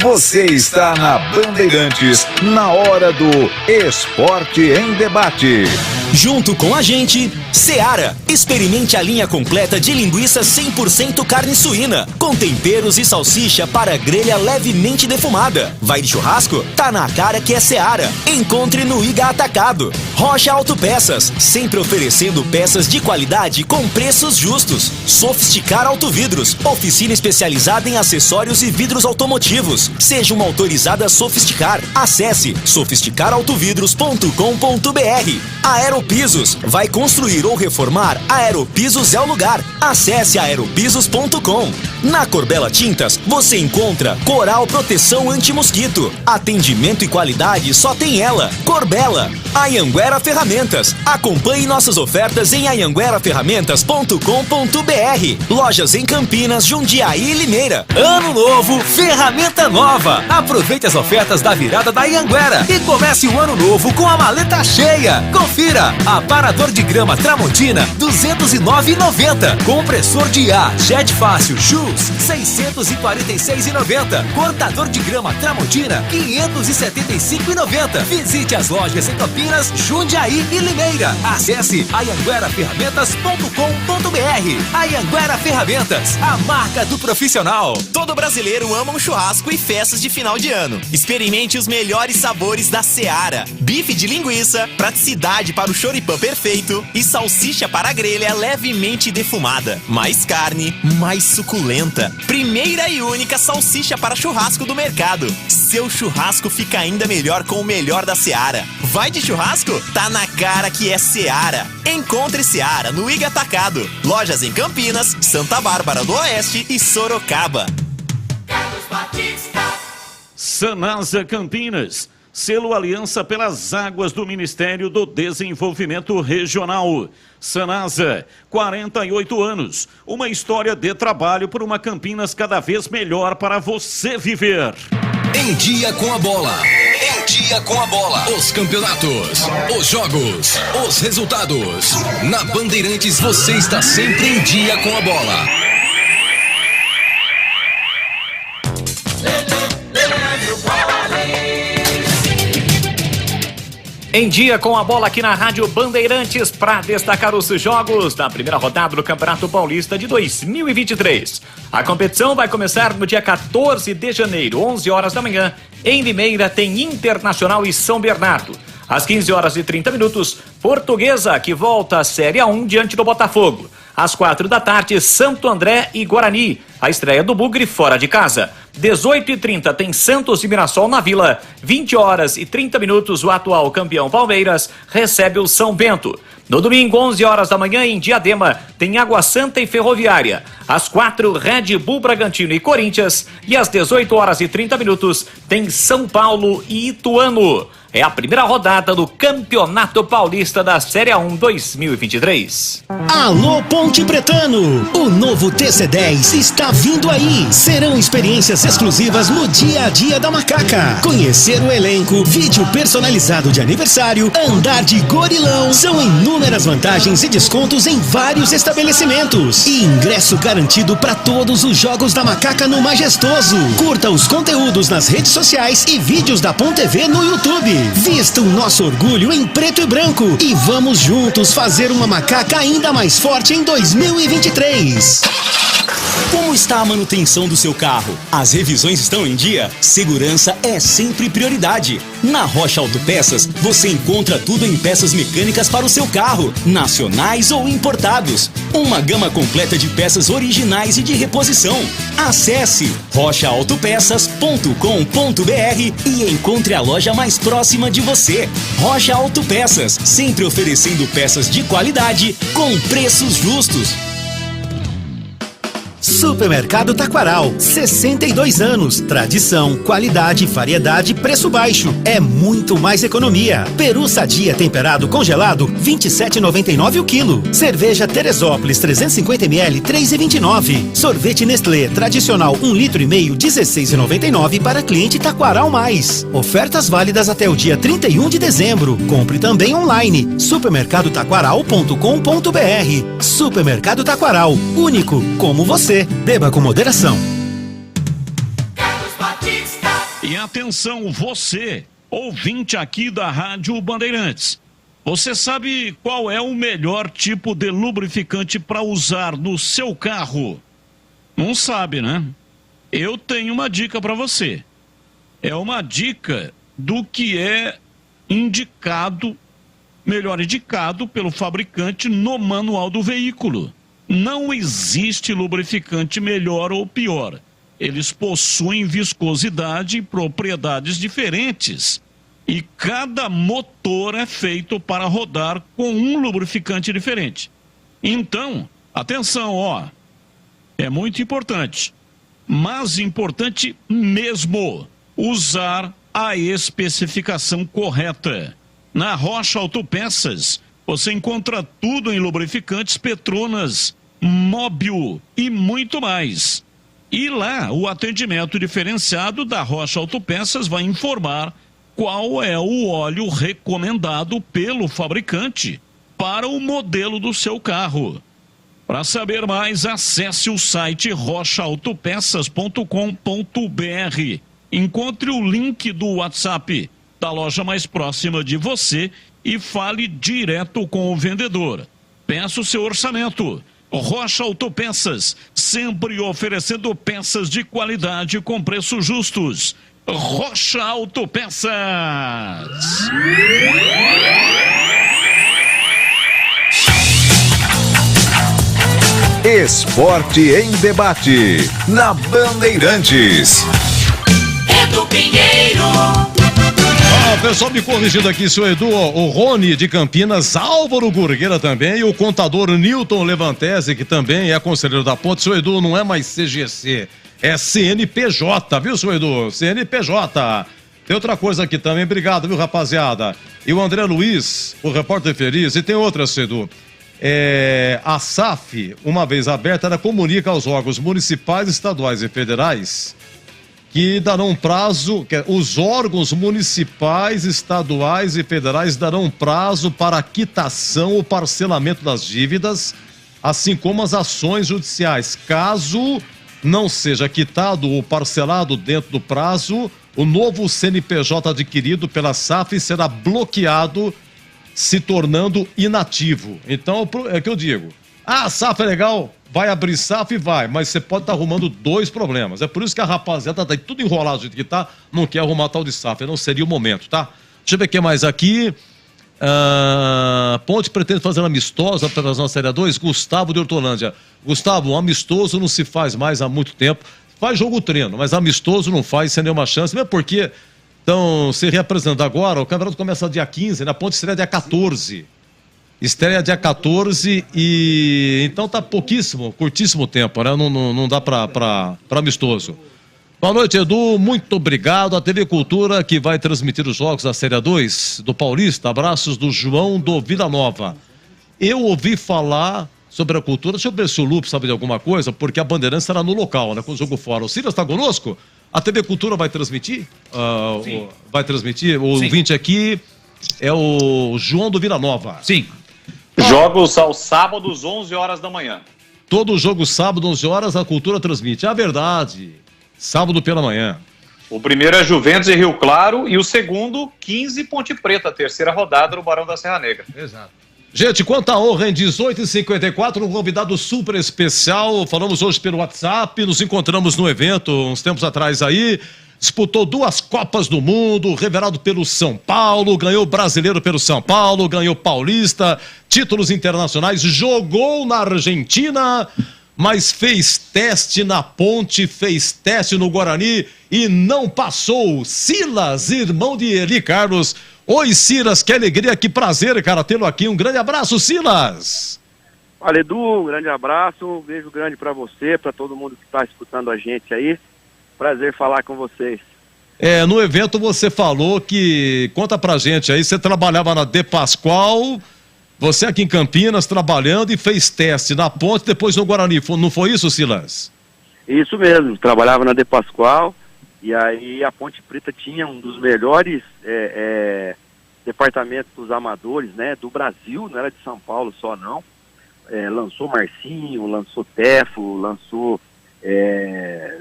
Você está na Bandeirantes, na hora do Esporte em Debate. Junto com a gente, Seara. Experimente a linha completa de linguiça 100% carne suína, com temperos e salsicha para grelha levemente defumada. Vai de churrasco? Tá na cara que é Seara. Encontre no Iga Atacado. Rocha Autopeças, sempre oferecendo peças de qualidade com preços justos. Sofisticar Autovidros, oficina especializada em acessórios e vidros automotivos. Seja uma autorizada Sofisticar. Acesse sofisticarautovidros.com.br. Aeropisos, vai construir ou reformar? Aeropisos é o lugar. Acesse aeropisos.com. Na Corbela Tintas, você encontra Coral Proteção Anti-Mosquito. Atendimento e qualidade só tem ela. Corbela. Anhanguera Ferramentas. Acompanhe nossas ofertas em anhangueraferramentas.com.br. Lojas em Campinas, Jundiaí e Limeira. Ano novo, ferramenta nova. Aproveite as ofertas da virada da Anhanguera e comece o ano novo com a maleta cheia. Confira. Aparador de grama Tramontina, R$ 209,90. Compressor de ar Jet Fácil Shoes, R$ 646,90. Cortador de grama Tramontina, R$ 575,90. Visite as lojas em Campinas, Jundiaí e Limeira. Acesse anhangueraferramentas.com.br. Anhanguera Ferramentas, a marca do profissional. Todo brasileiro ama um churrasco e festas de final de ano. Experimente os melhores sabores da Seara. Bife de linguiça, praticidade para o choripã perfeito e salsicha para grelha levemente defumada. Mais carne, mais suculenta. Primeira e única salsicha para churrasco do mercado. Seu churrasco fica ainda melhor com o melhor da Seara. Vai de churrasco? Tá na cara que é Seara. Encontre Seara no Iga Atacado. Lojas em Campinas, Santa Bárbara do Oeste e Sorocaba. Carlos Batista. Sanasa Campinas. Selo Aliança pelas Águas do Ministério do Desenvolvimento Regional. Sanasa, 48 anos. Uma história de trabalho por uma Campinas cada vez melhor para você viver. Em Dia com a Bola. Em Dia com a Bola. Os campeonatos, os jogos, os resultados. Na Bandeirantes você está sempre em dia com a bola. Em Dia com a Bola aqui na Rádio Bandeirantes para destacar os jogos da primeira rodada do Campeonato Paulista de 2023. A competição vai começar no dia 14 de janeiro, 11 horas da manhã. Em Limeira tem Internacional e São Bernardo. Às 15 horas e 30 minutos, Portuguesa, que volta à Série A1 diante do Botafogo. Às 4 da tarde, Santo André e Guarani. A estreia do Bugre fora de casa. 18h30 tem Santos e Mirassol na Vila. 20 horas e 30 minutos, o atual campeão Palmeiras recebe o São Bento. No domingo, 11 horas da manhã, em Diadema, tem Água Santa e Ferroviária. Às 4, Red Bull Bragantino e Corinthians. E às 18 horas e 30 minutos, tem São Paulo e Ituano. É a primeira rodada do Campeonato Paulista da Série A1 2023. Alô Ponte Pretano, o novo TC10 está vindo aí. Serão experiências exclusivas no dia a dia da Macaca. Conhecer o elenco, vídeo personalizado de aniversário, andar de gorilão. São inúmeras vantagens e descontos em vários estabelecimentos. E ingresso garantido para todos os jogos da Macaca no Majestoso. Curta os conteúdos nas redes sociais e vídeos da Ponte TV no YouTube. Vista o nosso orgulho em preto e branco e vamos juntos fazer uma macaca ainda mais forte em 2023. Como está a manutenção do seu carro? As revisões estão em dia? Segurança é sempre prioridade. Na Rocha Autopeças, você encontra tudo em peças mecânicas para o seu carro, nacionais ou importados. Uma gama completa de peças originais e de reposição. Acesse rochaautopeças.com.br e encontre a loja mais próxima de você. Rocha Autopeças, sempre oferecendo peças de qualidade com preços justos. Supermercado Taquaral, 62 anos, tradição, qualidade, variedade, preço baixo, é muito mais economia. Peru sadia temperado congelado, 27,99 o quilo. Cerveja Teresópolis 350 ml, 3,29. Sorvete Nestlé tradicional 1,5 litro, 16,99 para cliente Taquaral Mais. Ofertas válidas até o dia 31 de dezembro. Compre também online. supermercadotaquaral.com.br. Supermercado Taquaral, único como você. Beba com moderação. E atenção, você, ouvinte aqui da Rádio Bandeirantes. Você sabe qual é o melhor tipo de lubrificante para usar no seu carro? Não sabe, né? Eu tenho uma dica para você. É uma dica do que é indicado, melhor indicado pelo fabricante no manual do veículo. Não existe lubrificante melhor ou pior. Eles possuem viscosidade e propriedades diferentes. E cada motor é feito para rodar com um lubrificante diferente. Então, atenção, ó. É muito importante. Mas importante mesmo usar a especificação correta. Na Rocha Autopeças, você encontra tudo em lubrificantes Petronas, Móbil e muito mais. E lá, o atendimento diferenciado da Rocha Autopeças vai informar qual é o óleo recomendado pelo fabricante para o modelo do seu carro. Para saber mais, acesse o site rochaautopeças.com.br. Encontre o link do WhatsApp da loja mais próxima de você e fale direto com o vendedor. Peça o seu orçamento. Rocha Autopeças, sempre oferecendo peças de qualidade com preços justos. Rocha Autopeças. Esporte em debate, na Bandeirantes. Edu Pinheiro. O pessoal me corrigindo aqui, seu Edu, o Rony de Campinas, Álvaro Gurgueira também e o contador Newton Levantese, que também é conselheiro da Ponte. Seu Edu, não é mais CGC, é CNPJ, viu, seu Edu? CNPJ. Tem outra coisa aqui também, obrigado, viu, rapaziada? E o André Luiz, o repórter feliz, e tem outra, seu Edu. A SAF, uma vez aberta, ela comunica aos órgãos municipais, estaduais e federais que darão prazo, os órgãos municipais, estaduais e federais darão prazo para a quitação ou parcelamento das dívidas, assim como as ações judiciais. Caso não seja quitado ou parcelado dentro do prazo, o novo CNPJ adquirido pela SAF será bloqueado, se tornando inativo. Então, é o que eu digo. A SAF é legal, vai abrir SAF e vai, mas você pode estar arrumando dois problemas. É por isso que a rapaziada tá tudo enrolado do jeito que tá, não quer arrumar tal de SAF, não seria o momento, tá? Deixa eu ver o que mais aqui. Ponte pretende fazer amistosa para a nossa Série 2, Gustavo de Hortolândia. Gustavo, um amistoso não se faz mais há muito tempo. Faz jogo treino, mas amistoso não faz sem nenhuma chance, mesmo porque estão se reapresentando agora. O campeonato começa dia 15, na Ponte estreia dia 14. Estreia dia 14 e então tá curtíssimo tempo, né? Não dá para amistoso. Boa noite, Edu, muito obrigado. A TV Cultura que vai transmitir os jogos da Série 2 do Paulista. Abraços do João do Vila Nova. Eu ouvi falar sobre a Cultura, deixa eu ver se o Lupe sabe de alguma coisa, porque a Bandeirantes será no local, né? Com o jogo fora. O Silas está conosco? A TV Cultura vai transmitir? Vai transmitir? O ouvinte aqui é o João do Vila Nova. Sim. Jogos aos sábados, 11 horas da manhã. Todo jogo sábado, 11 horas, a Cultura transmite. É a verdade. Sábado pela manhã. O primeiro é Juventus e Rio Claro e o segundo, 15 Ponte Preta, terceira rodada no Barão da Serra Negra. Exato. Gente, quanta honra, em 18h54, um convidado super especial. Falamos hoje pelo WhatsApp, nos encontramos no evento uns tempos atrás aí. Disputou 2 Copas do Mundo, revelado pelo São Paulo, ganhou Brasileiro pelo São Paulo, ganhou Paulista, títulos internacionais, jogou na Argentina, mas fez teste na Ponte, fez teste no Guarani e não passou. Silas, irmão de Eli Carlos. Oi, Silas, que alegria, que prazer, cara, tê-lo aqui. Um grande abraço, Silas. Olha, Edu, um grande abraço, um beijo grande para você, para todo mundo que está escutando a gente aí. Prazer falar com vocês. No evento você falou que, conta pra gente aí, você trabalhava na De Pascoal, você aqui em Campinas trabalhando e fez teste na Ponte, depois no Guarani, não foi isso, Silas? Isso mesmo, trabalhava na De Pascoal. E aí a Ponte Preta tinha um dos melhores departamentos amadores, né, do Brasil, não era de São Paulo só não. Lançou Marcinho, lançou Tefo, lançou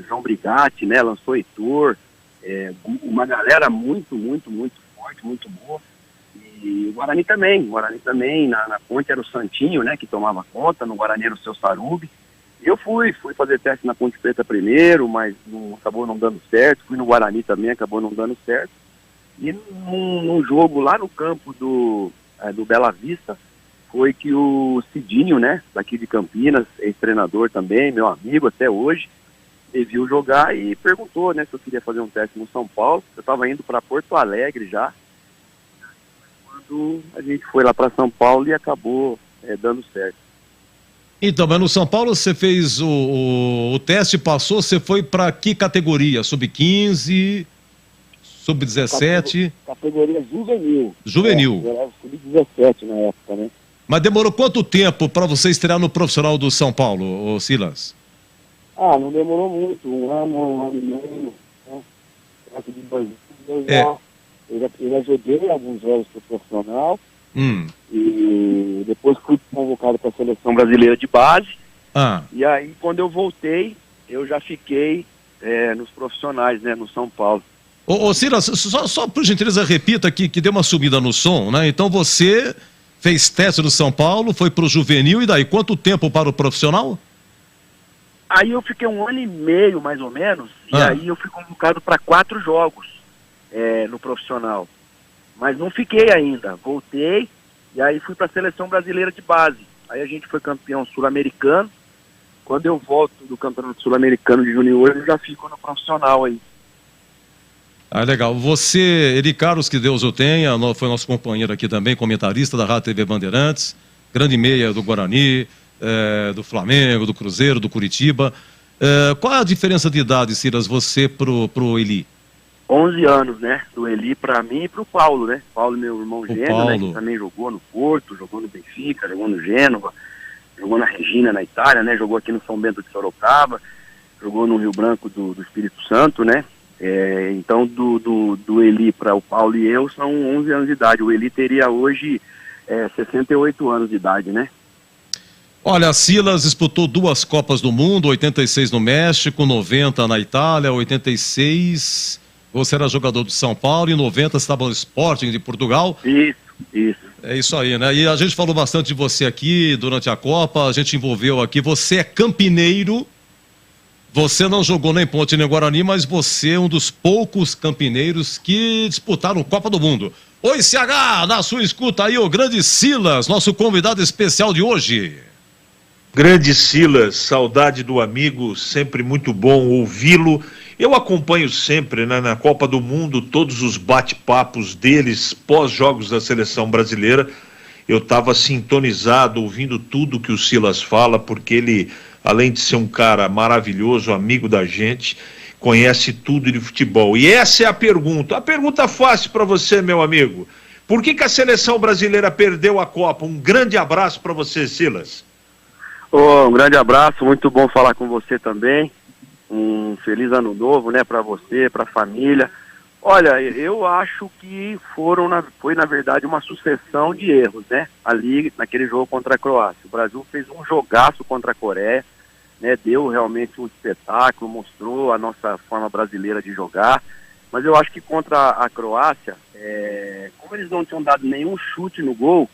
João Brigatti, né, lançou Heitor, uma galera muito forte, muito boa. E o Guarani também, na Ponte era o Santinho, né, que tomava conta, no Guarani era o seu Sarubi. Eu fui fazer teste na Ponte Preta primeiro, mas acabou não dando certo. Fui no Guarani também, acabou não dando certo. E num jogo lá no campo do Bela Vista, foi que o Cidinho, né, daqui de Campinas, ex-treinador também, meu amigo até hoje, me viu jogar e perguntou, né, se eu queria fazer um teste no São Paulo. Eu estava indo para Porto Alegre já. Quando a gente foi lá para São Paulo e acabou dando certo. Então, mas no São Paulo você fez o teste, passou, você foi para que categoria? Sub-15, Sub-17? Categoria juvenil. Juvenil. Eu era Sub-17 na época, né? Mas demorou quanto tempo para você estrear no profissional do São Paulo, Silas? Não demorou muito, um ano e meio, né? Eu já joguei alguns jogos pro profissional. E depois fui convocado para a seleção brasileira de base. E aí, quando eu voltei, eu já fiquei nos profissionais, né, no São Paulo. Ô Silas, só por gentileza repita aqui, que deu uma subida no som, né? Então você fez teste no São Paulo, foi pro juvenil, e daí quanto tempo para o profissional? Aí eu fiquei um ano e meio, mais ou menos, e aí eu fui convocado para 4 jogos no profissional. Mas não fiquei ainda, voltei e aí fui para a seleção brasileira de base. Aí a gente foi campeão sul-americano. Quando eu volto do campeonato sul-americano de junior, eu já fico no profissional aí. Legal. Você, Eli Carlos, que Deus o tenha, foi nosso companheiro aqui também, comentarista da Rádio TV Bandeirantes, grande meia do Guarani, do Flamengo, do Cruzeiro, do Curitiba. Qual é a diferença de idade, Silas, você pro Eli? 11 anos, né, do Eli para mim e pro Paulo, né, Paulo meu irmão gêmeo, né, que também jogou no Porto, jogou no Benfica, jogou no Gênova, jogou na Regina, na Itália, né, jogou aqui no São Bento de Sorocaba, jogou no Rio Branco do Espírito Santo, né, então do Eli para o Paulo e eu são 11 anos de idade, o Eli teria hoje 68 anos de idade, né. Olha, Silas disputou 2 Copas do Mundo, 86 no México, 90 na Itália, 86... Você era jogador do São Paulo, em 90 estava no Sporting de Portugal. Isso. É isso aí, né? E a gente falou bastante de você aqui durante a Copa, a gente envolveu aqui. Você é campineiro, você não jogou nem Ponte nem Guarani, mas você é um dos poucos campineiros que disputaram Copa do Mundo. Oi, CH, na sua escuta aí, o grande Silas, nosso convidado especial de hoje. Grande Silas, saudade do amigo, sempre muito bom ouvi-lo. Eu acompanho sempre, né, na Copa do Mundo, todos os bate-papos deles pós-jogos da seleção brasileira. Eu estava sintonizado, ouvindo tudo que o Silas fala, porque ele, além de ser um cara maravilhoso, amigo da gente, conhece tudo de futebol. E essa é a pergunta fácil para você, meu amigo. Por que a seleção brasileira perdeu a Copa? Um grande abraço para você, Silas. Um grande abraço, muito bom falar com você também. Um feliz ano novo, né, para você, para a família. Olha, eu acho que foi na verdade uma sucessão de erros, né, ali naquele jogo contra a Croácia. O Brasil fez um jogaço contra a Coreia, né, deu realmente um espetáculo, mostrou a nossa forma brasileira de jogar, mas eu acho que contra a Croácia, como eles não tinham dado nenhum chute no gol,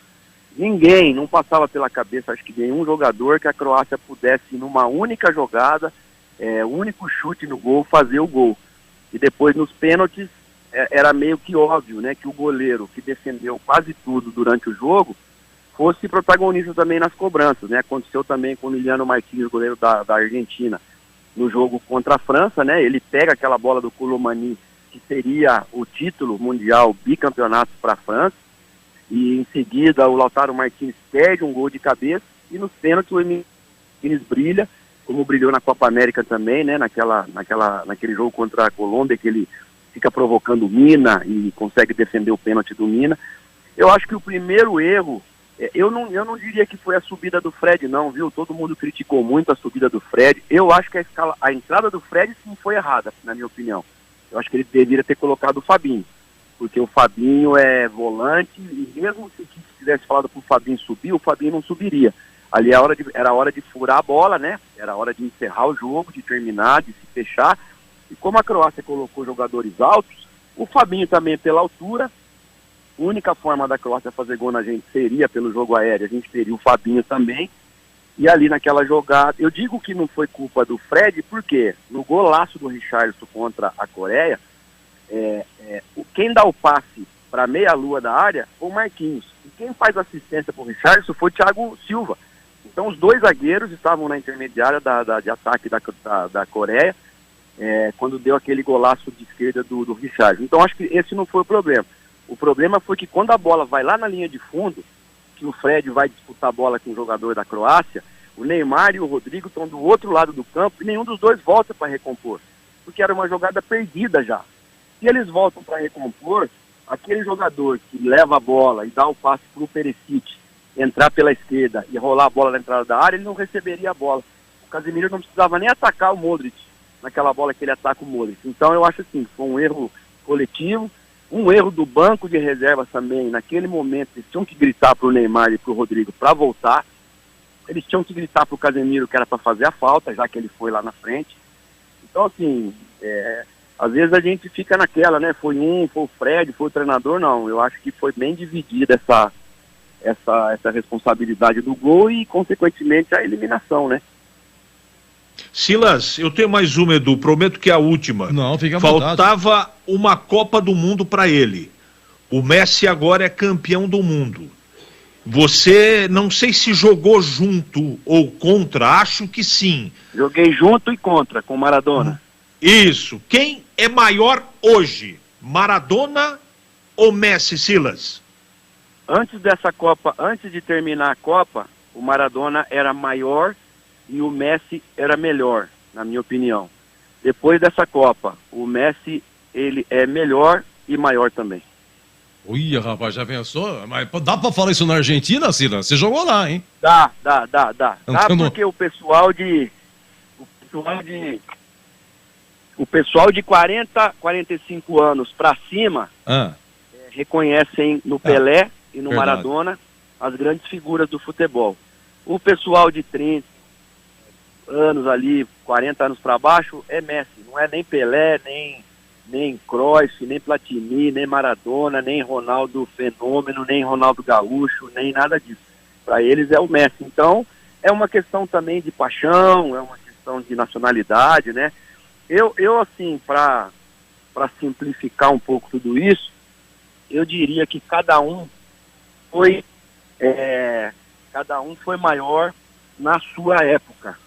ninguém, não passava pela cabeça, acho que nenhum jogador, que a Croácia pudesse, numa única jogada, único chute no gol, fazer o gol. E depois nos pênaltis, era meio que óbvio, né, que o goleiro que defendeu quase tudo durante o jogo fosse protagonista também nas cobranças, né? Aconteceu também com o Emiliano Martínez, goleiro da Argentina, no jogo contra a França, né? Ele pega aquela bola do Colomani, que seria o título mundial bicampeonato para a França, e em seguida o Lautaro Martínez perde um gol de cabeça, e nos pênaltis o Emiliano Martínez brilha, como brilhou na Copa América também, né? Naquele jogo contra a Colômbia, que ele fica provocando o Mina e consegue defender o pênalti do Mina. Eu acho que o primeiro erro, eu não diria que foi a subida do Fred, não, viu? Todo mundo criticou muito a subida do Fred. Eu acho que a entrada do Fred sim foi errada, na minha opinião. Eu acho que ele deveria ter colocado o Fabinho, porque o Fabinho é volante, e mesmo se tivesse falado para o Fabinho subir, o Fabinho não subiria. Ali era hora de furar a bola, né? Era hora de encerrar o jogo, de terminar, de se fechar. E como a Croácia colocou jogadores altos, o Fabinho também pela altura. A única forma da Croácia fazer gol na gente seria pelo jogo aéreo, a gente teria o Fabinho também. E ali naquela jogada, eu digo que não foi culpa do Fred, porque no golaço do Richarlison contra a Coreia, quem dá o passe para meia-lua da área foi o Marquinhos. E quem faz assistência para o Richarlison foi o Thiago Silva. Então os dois zagueiros estavam na intermediária de ataque da Coreia, quando deu aquele golaço de esquerda do Richarlison. Então acho que esse não foi o problema. O problema foi que quando a bola vai lá na linha de fundo, que o Fred vai disputar a bola com o jogador da Croácia, o Neymar e o Rodrigo estão do outro lado do campo e nenhum dos dois volta para recompor, porque era uma jogada perdida já. Se eles voltam para recompor, aquele jogador que leva a bola e dá o passe para o Perisic entrar pela esquerda e rolar a bola na entrada da área, ele não receberia a bola. O Casemiro não precisava nem atacar o Modric naquela bola que ele ataca o Modric. Então eu acho assim, foi um erro coletivo, um erro do banco de reservas também. Naquele momento eles tinham que gritar para o Neymar e para o Rodrigo para voltar, eles tinham que gritar para o Casemiro que era para fazer a falta, já que ele foi lá na frente. Então assim, às vezes a gente fica naquela, né, foi o Fred, foi o treinador. Não, eu acho que foi bem dividida essa responsabilidade do gol e consequentemente a eliminação, né? Silas, eu tenho mais uma, Edu, prometo que é a última. Não, fica à vontade. Faltava uma Copa do Mundo para ele. O Messi agora é campeão do mundo. Você, não sei se jogou junto ou contra, acho que sim. Joguei junto e contra, com Maradona. Isso. Quem é maior hoje? Maradona ou Messi, Silas? Antes dessa Copa, antes de terminar a Copa, o Maradona era maior e o Messi era melhor, na minha opinião. Depois dessa Copa, o Messi, ele é melhor e maior também. Ui, rapaz, já pensou? Mas dá pra falar isso na Argentina, Silas? Você jogou lá, hein? Dá. Porque o pessoal de 40, 45 anos pra cima reconhecem no Pelé e no Maradona as grandes figuras do futebol. O pessoal de 30 anos ali, 40 anos para baixo, é Messi. Não é nem Pelé, nem Cruyff, nem Platini, nem Maradona, nem Ronaldo Fenômeno, nem Ronaldo Gaúcho, nem nada disso. Para eles é o Messi. Então, é uma questão também de paixão, é uma questão de nacionalidade, né? Eu assim, para simplificar um pouco tudo isso, eu diria que cada um foi maior na sua época.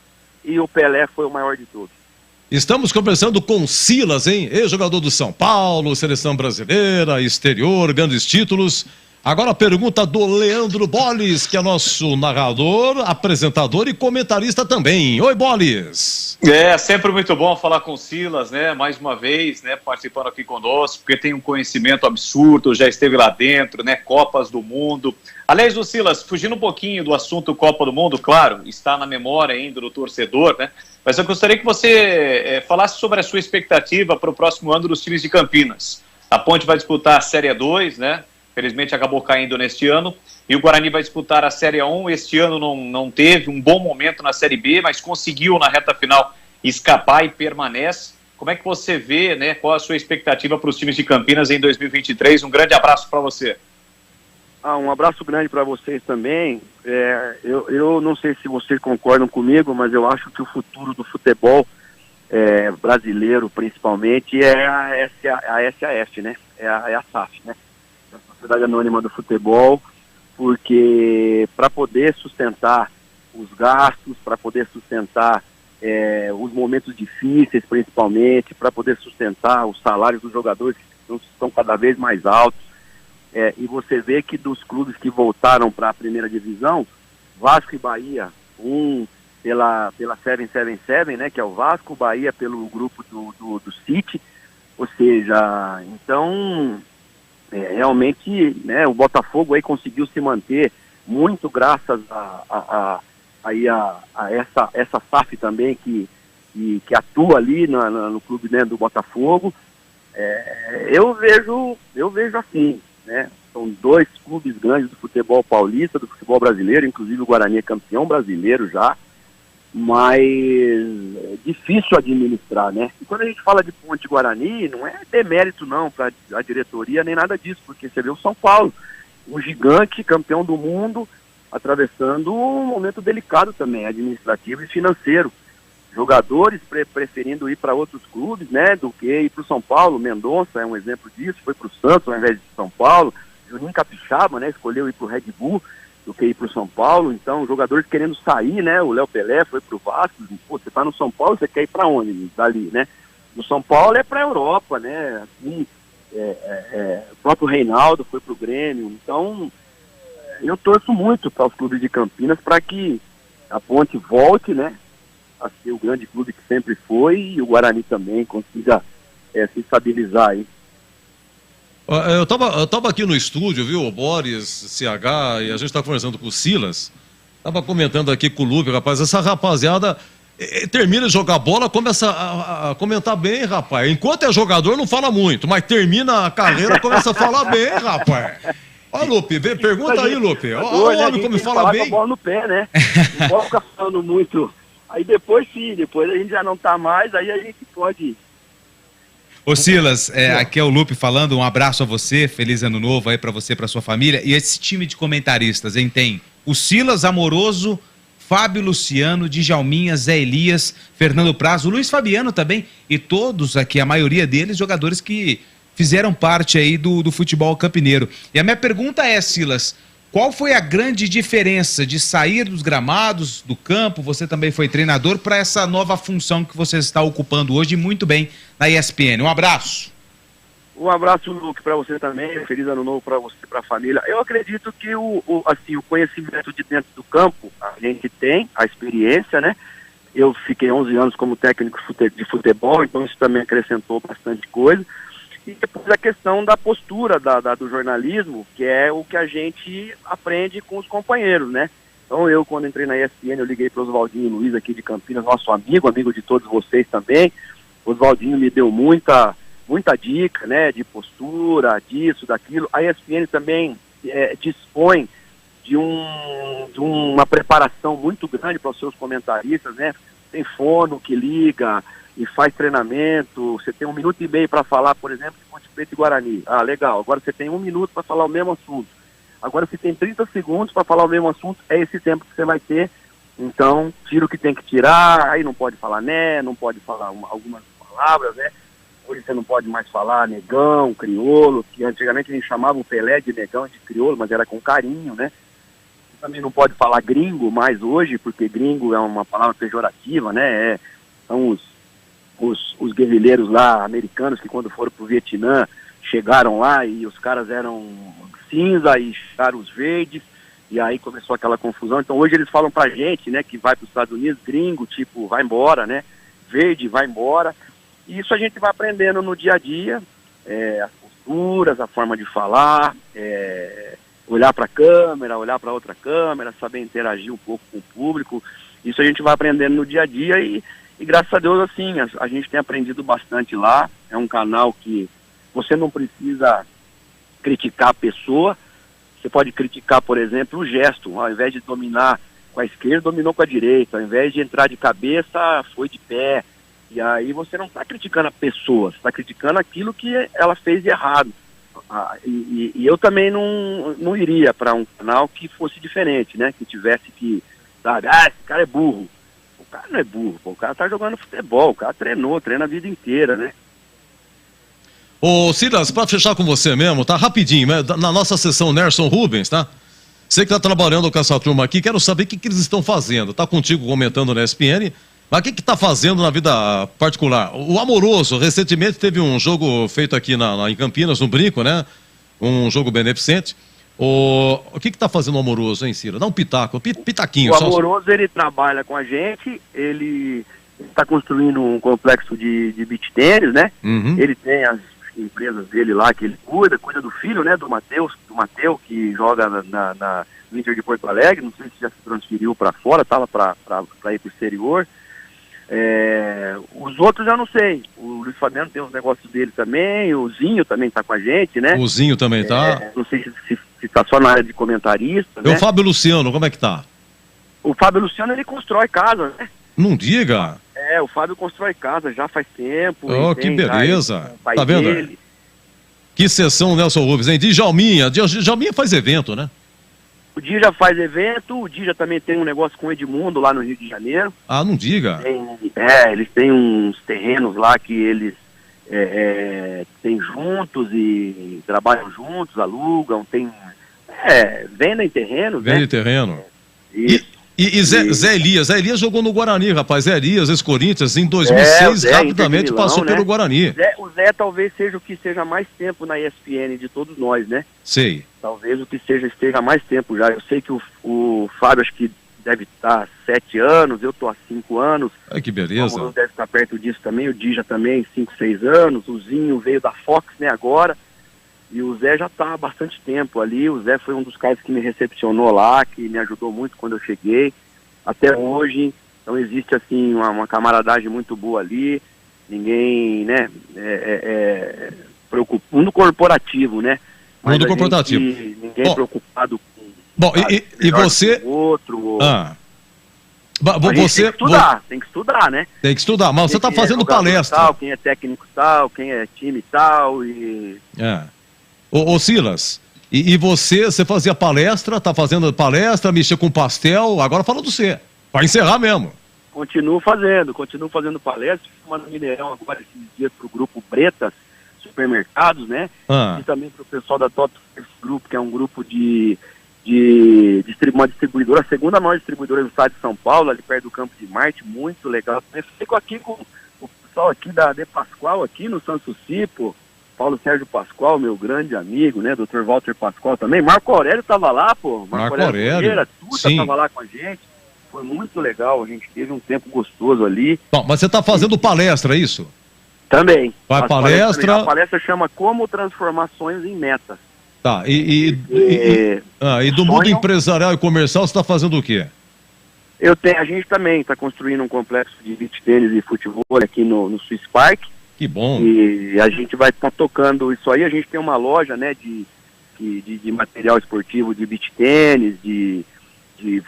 E o Pelé foi o maior de todos. Estamos conversando com Silas, hein? Ex-jogador do São Paulo, seleção brasileira, exterior, grandes títulos. Agora a pergunta do Leandro Bolis, que é nosso narrador, apresentador e comentarista também. Oi, Bolis! É sempre muito bom falar com o Silas, né? Mais uma vez, né? Participando aqui conosco, porque tem um conhecimento absurdo, já esteve lá dentro, né? Copas do Mundo. Aliás, o Silas, fugindo um pouquinho do assunto Copa do Mundo, claro, está na memória ainda do torcedor, né? Mas eu gostaria que você falasse sobre a sua expectativa para o próximo ano dos times de Campinas. A Ponte vai disputar a Série 2, né? Felizmente acabou caindo neste ano. E o Guarani vai disputar a Série A1. Este ano não teve um bom momento na Série B, mas conseguiu na reta final escapar e permanece. Como é que você vê, né? Qual a sua expectativa para os times de Campinas em 2023? Um grande abraço para você. Um abraço grande para vocês também. Eu não sei se vocês concordam comigo, mas eu acho que o futuro do futebol brasileiro, principalmente, é a SAF, né? É a SAF, né? A Sociedade Anônima do Futebol, porque para poder sustentar os gastos, para poder sustentar os momentos difíceis, principalmente, para poder sustentar os salários dos jogadores que estão cada vez mais altos. E você vê que dos clubes que voltaram para a primeira divisão, Vasco e Bahia, pela 777, né, que é o Vasco, Bahia pelo grupo do City, ou seja, então realmente, né, o Botafogo aí conseguiu se manter muito graças a essa SAF também que atua ali no clube, né, do Botafogo. Eu vejo assim, né? São dois clubes grandes do futebol paulista, do futebol brasileiro, inclusive o Guarani é campeão brasileiro já, mas é difícil administrar, né? E quando a gente fala de Ponte Guarani, não é demérito não para a diretoria nem nada disso, porque você vê o São Paulo, um gigante campeão do mundo, atravessando um momento delicado também, administrativo e financeiro. Jogadores preferindo ir para outros clubes, né, do que ir para o São Paulo. Mendonça é um exemplo disso, foi para o Santos ao invés de São Paulo. Juninho Capixaba, né, escolheu ir para o Red Bull do que ir para o São Paulo. Então, jogadores querendo sair, né, o Léo Pelé foi para o Vasco. Pô, você está no São Paulo, você quer ir para onde? Dali, né? No São Paulo é para a Europa, né, assim, o próprio Reinaldo foi para o Grêmio. Então, eu torço muito para os clubes de Campinas para que a Ponte volte, né, a ser o grande clube que sempre foi, e o Guarani também consiga se estabilizar aí. Eu tava aqui no estúdio, viu, o Boris, CH, e a gente tá conversando com o Silas, tava comentando aqui com o Lupe, rapaz, essa rapaziada termina de jogar bola, começa a comentar bem, rapaz. Enquanto é jogador não fala muito, mas termina a carreira, começa a falar bem, rapaz. Ó, Lupe, pergunta aí, Lupe. Ó, o homem como fala bem. Com a bola no pé, né? Não pode ficar falando muito. Aí depois a gente já não tá mais, aí a gente pode... Ô Silas, aqui é o Lupe falando, um abraço a você, feliz ano novo aí pra você e pra sua família. E esse time de comentaristas, hein, tem o Silas Amoroso, Fábio Luciano, Djalminha, Zé Elias, Fernando Prazo, Luiz Fabiano também, e todos aqui, a maioria deles, jogadores que fizeram parte aí do futebol campineiro. E a minha pergunta é, Silas, qual foi a grande diferença de sair dos gramados, do campo, você também foi treinador, para essa nova função que você está ocupando hoje muito bem na ESPN? Um abraço. Um abraço, Luke, para você também, feliz ano novo para você e para a família. Eu acredito que o conhecimento de dentro do campo, a gente tem, a experiência, né? Eu fiquei 11 anos como técnico de futebol, então isso também acrescentou bastante coisa. E depois a questão da postura do jornalismo, que é o que a gente aprende com os companheiros, né? Então eu, quando entrei na ESPN, eu liguei para o Oswaldinho Luiz aqui de Campinas, nosso amigo de todos vocês também. O Oswaldinho me deu muita dica, né, de postura, disso, daquilo. A ESPN também dispõe de uma preparação muito grande para os seus comentaristas, né? Tem fono que liga e faz treinamento. Você tem 1 minuto e meio para falar, por exemplo, de Ponte Preta e Guarani. Ah, legal. Agora você tem 1 minuto para falar o mesmo assunto. Agora você tem 30 segundos para falar o mesmo assunto. É esse tempo que você vai ter. Então, tira o que tem que tirar. Aí não pode falar né, não pode falar algumas palavras, né? Hoje você não pode mais falar negão, crioulo, que antigamente a gente chamava o Pelé de negão e de crioulo, mas era com carinho, né? Você também não pode falar gringo mais hoje, porque gringo é uma palavra pejorativa, né? São os guerrilheiros lá americanos que quando foram pro Vietnã chegaram lá e os caras eram cinza e chegaram os verdes e aí começou aquela confusão. Então hoje eles falam pra gente, né, que vai para os Estados Unidos, gringo, tipo, vai embora, né, verde, vai embora. E isso a gente vai aprendendo no dia a dia, as posturas, a forma de falar, olhar para a câmera, olhar para outra câmera, saber interagir um pouco com o público. Isso a gente vai aprendendo no dia a dia e graças a Deus, assim, a gente tem aprendido bastante lá. É um canal que você não precisa criticar a pessoa, você pode criticar, por exemplo, o gesto. Ao invés de dominar com a esquerda, dominou com a direita. Ao invés de entrar de cabeça, foi de pé. E aí você não está criticando a pessoa, você está criticando aquilo que ela fez de errado. E eu também não iria para um canal que fosse diferente, né? Que tivesse que, sabe, esse cara é burro. O cara não é burro, pô. O cara tá jogando futebol, o cara treina a vida inteira, né? Ô Silas, para fechar com você mesmo, tá rapidinho, né? Na nossa sessão Nerson Rubens, tá? Você que tá trabalhando com essa turma aqui, quero saber o que eles estão fazendo. Tá contigo comentando na ESPN, mas o que tá fazendo na vida particular? O Amoroso, recentemente teve um jogo feito aqui em Campinas, no Brinco, né? Um jogo beneficente. O que tá fazendo o Amoroso, hein, Ciro? Dá um pitaco, pitaquinho. O Amoroso, ele trabalha com a gente, ele está construindo um complexo de beach tênis, né? Uhum. Ele tem as empresas dele lá que ele cuida do filho, né? Do Matheus, que joga no Inter de Porto Alegre, não sei se já se transferiu para fora, estava para ir para o exterior. Os outros eu não sei. O Luiz Fabiano tem os negócios dele também, o Zinho também está com a gente, né? O Zinho também tá. Não sei se está só na área de comentarista, E né? o Fábio Luciano, como é que tá? O Fábio Luciano, ele constrói casa, né? Não diga. O Fábio constrói casa já faz tempo. Oh, que beleza. Tá vendo? Dele. Que sessão, Nelson Rubens, hein? Djalminha faz evento, né? O Dija faz evento, o Dija também tem um negócio com o Edmundo lá no Rio de Janeiro. Ah, não diga. Eles têm uns terrenos lá que eles têm juntos e trabalham juntos, alugam, vendem terrenos, Vende né? terreno. E Zé Elias jogou no Guarani, rapaz. Zé Elias, ex-Corinthians, em 2006, rapidamente passou pelo Guarani. O Zé talvez seja o que esteja mais tempo na ESPN de todos nós, né? Sei. Talvez o que esteja mais tempo já. Eu sei que o Fábio acho que deve estar há 7 anos, eu estou há 5 anos. Ai, que beleza. O deve estar perto disso também, o Dija também, 5, 6 anos. O Zinho veio da Fox, né, agora. E o Zé já está há bastante tempo ali. O Zé foi um dos caras que me recepcionou lá, que me ajudou muito quando eu cheguei. Até hoje. Então existe, assim, uma camaradagem muito boa ali. Ninguém, né, preocupa. Mundo corporativo, né? Mundo corporativo. Ninguém preocupado com... Bom, e você... Outro... Você tem que estudar, né? Tem que estudar, mas você está fazendo palestra. Tal, quem é técnico tal, quem é time tal e... Ô Silas, e você fazia palestra, tá fazendo palestra, mexia com pastel, agora fala do você, para encerrar mesmo. Continuo fazendo palestra, uma no Mineirão agora esses dias pro grupo Bretas Supermercados, né? E também pro pessoal da Top Group, que é um grupo uma distribuidora, a segunda maior distribuidora do estado de São Paulo, ali perto do Campo de Marte, muito legal. Eu fico aqui com o pessoal aqui da De Pascoal, aqui no Sanssouci, pô. Paulo Sérgio Pascoal, meu grande amigo, né? Dr. Walter Pascoal também. Marco Aurélio tava lá, pô. Marco Aurélio. Tuta tava lá com a gente. Foi muito legal, a gente teve um tempo gostoso ali. Bom, mas você tá fazendo palestra, é isso? Também. Vai palestra... A palestra chama Como Transformar Sonhos em Metas. Tá, e do mundo empresarial e comercial você tá fazendo o quê? A gente também está construindo um complexo de beach tênis e futebol aqui no Swiss Park. Que bom. E a gente vai estar tocando isso aí. A gente tem uma loja, né, de material esportivo, de beach tênis, de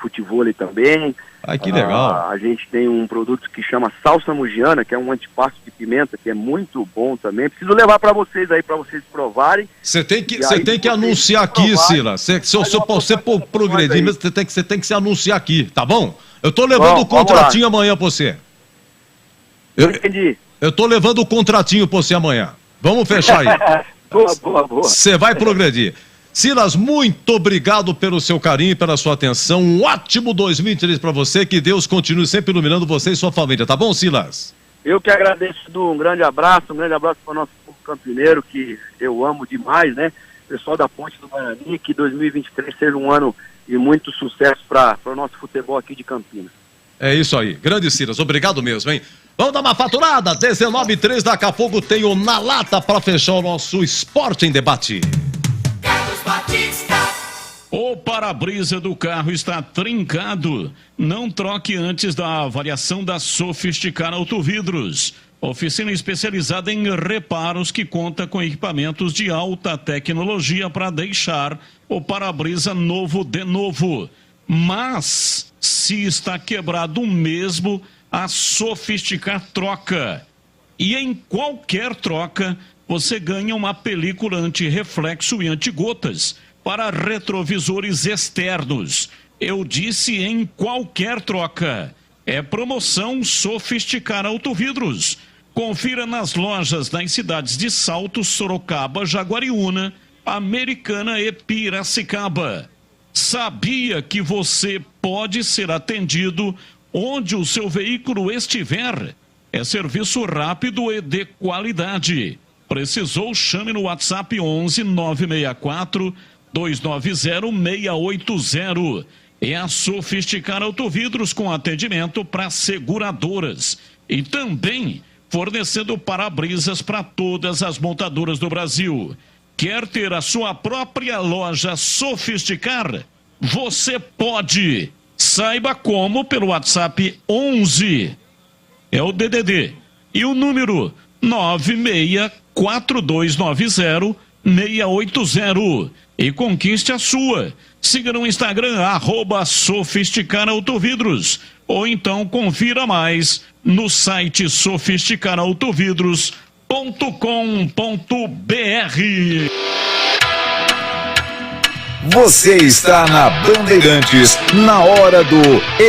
futebol também. Ai, que legal. A gente tem um produto que chama Salsa Mugiana, que é um antipasto de pimenta, que é muito bom também. Preciso levar para vocês aí, para vocês provarem. Você tem que anunciar aqui, Silas. Se você progredir, você tem que se anunciar aqui, tá bom? Eu tô levando o contratinho amanhã pra você. Entendi. Eu tô levando o contratinho pra você amanhã. Vamos fechar aí. Boa. Você vai progredir. Silas, muito obrigado pelo seu carinho e pela sua atenção. Um ótimo 2023 para você. Que Deus continue sempre iluminando você e sua família. Tá bom, Silas? Eu que agradeço, um grande abraço para o nosso povo campineiro, que eu amo demais, né? Pessoal da Ponte do Guarani, que 2023 seja um ano de muito sucesso para o nosso futebol aqui de Campinas. É isso aí. Grande Silas, obrigado mesmo, hein? Vamos dar uma faturada. 19h03, daqui a pouco tem o Na Lata para fechar o nosso Esporte em Debate. O para-brisa do carro está trincado. Não troque antes da avaliação da Sofisticare Autovidros. Oficina especializada em reparos que conta com equipamentos de alta tecnologia para deixar o para-brisa novo de novo. Mas, se está quebrado mesmo, a Sofisticar troca. E em qualquer troca, você ganha uma película anti-reflexo e anti-gotas para retrovisores externos. Eu disse em qualquer troca. É promoção Sofisticar Autovidros. Confira nas lojas das cidades de Salto, Sorocaba, Jaguariúna, Americana e Piracicaba. Sabia que você pode ser atendido onde o seu veículo estiver? É serviço rápido e de qualidade. Precisou? Chame no WhatsApp 11 964 290 680. É a Sofisticar Autovidros com atendimento para seguradoras. E também fornecendo para-brisas para todas as montadoras do Brasil. Quer ter a sua própria loja Sofisticar? Você pode. Saiba como pelo WhatsApp 11. É o DDD. E o número 964290-680. E conquiste a sua. Siga no Instagram, @Sofisticar Autovidros. Ou então confira mais no site sofisticarautovidros.com.br. Você está na Bandeirantes, na hora do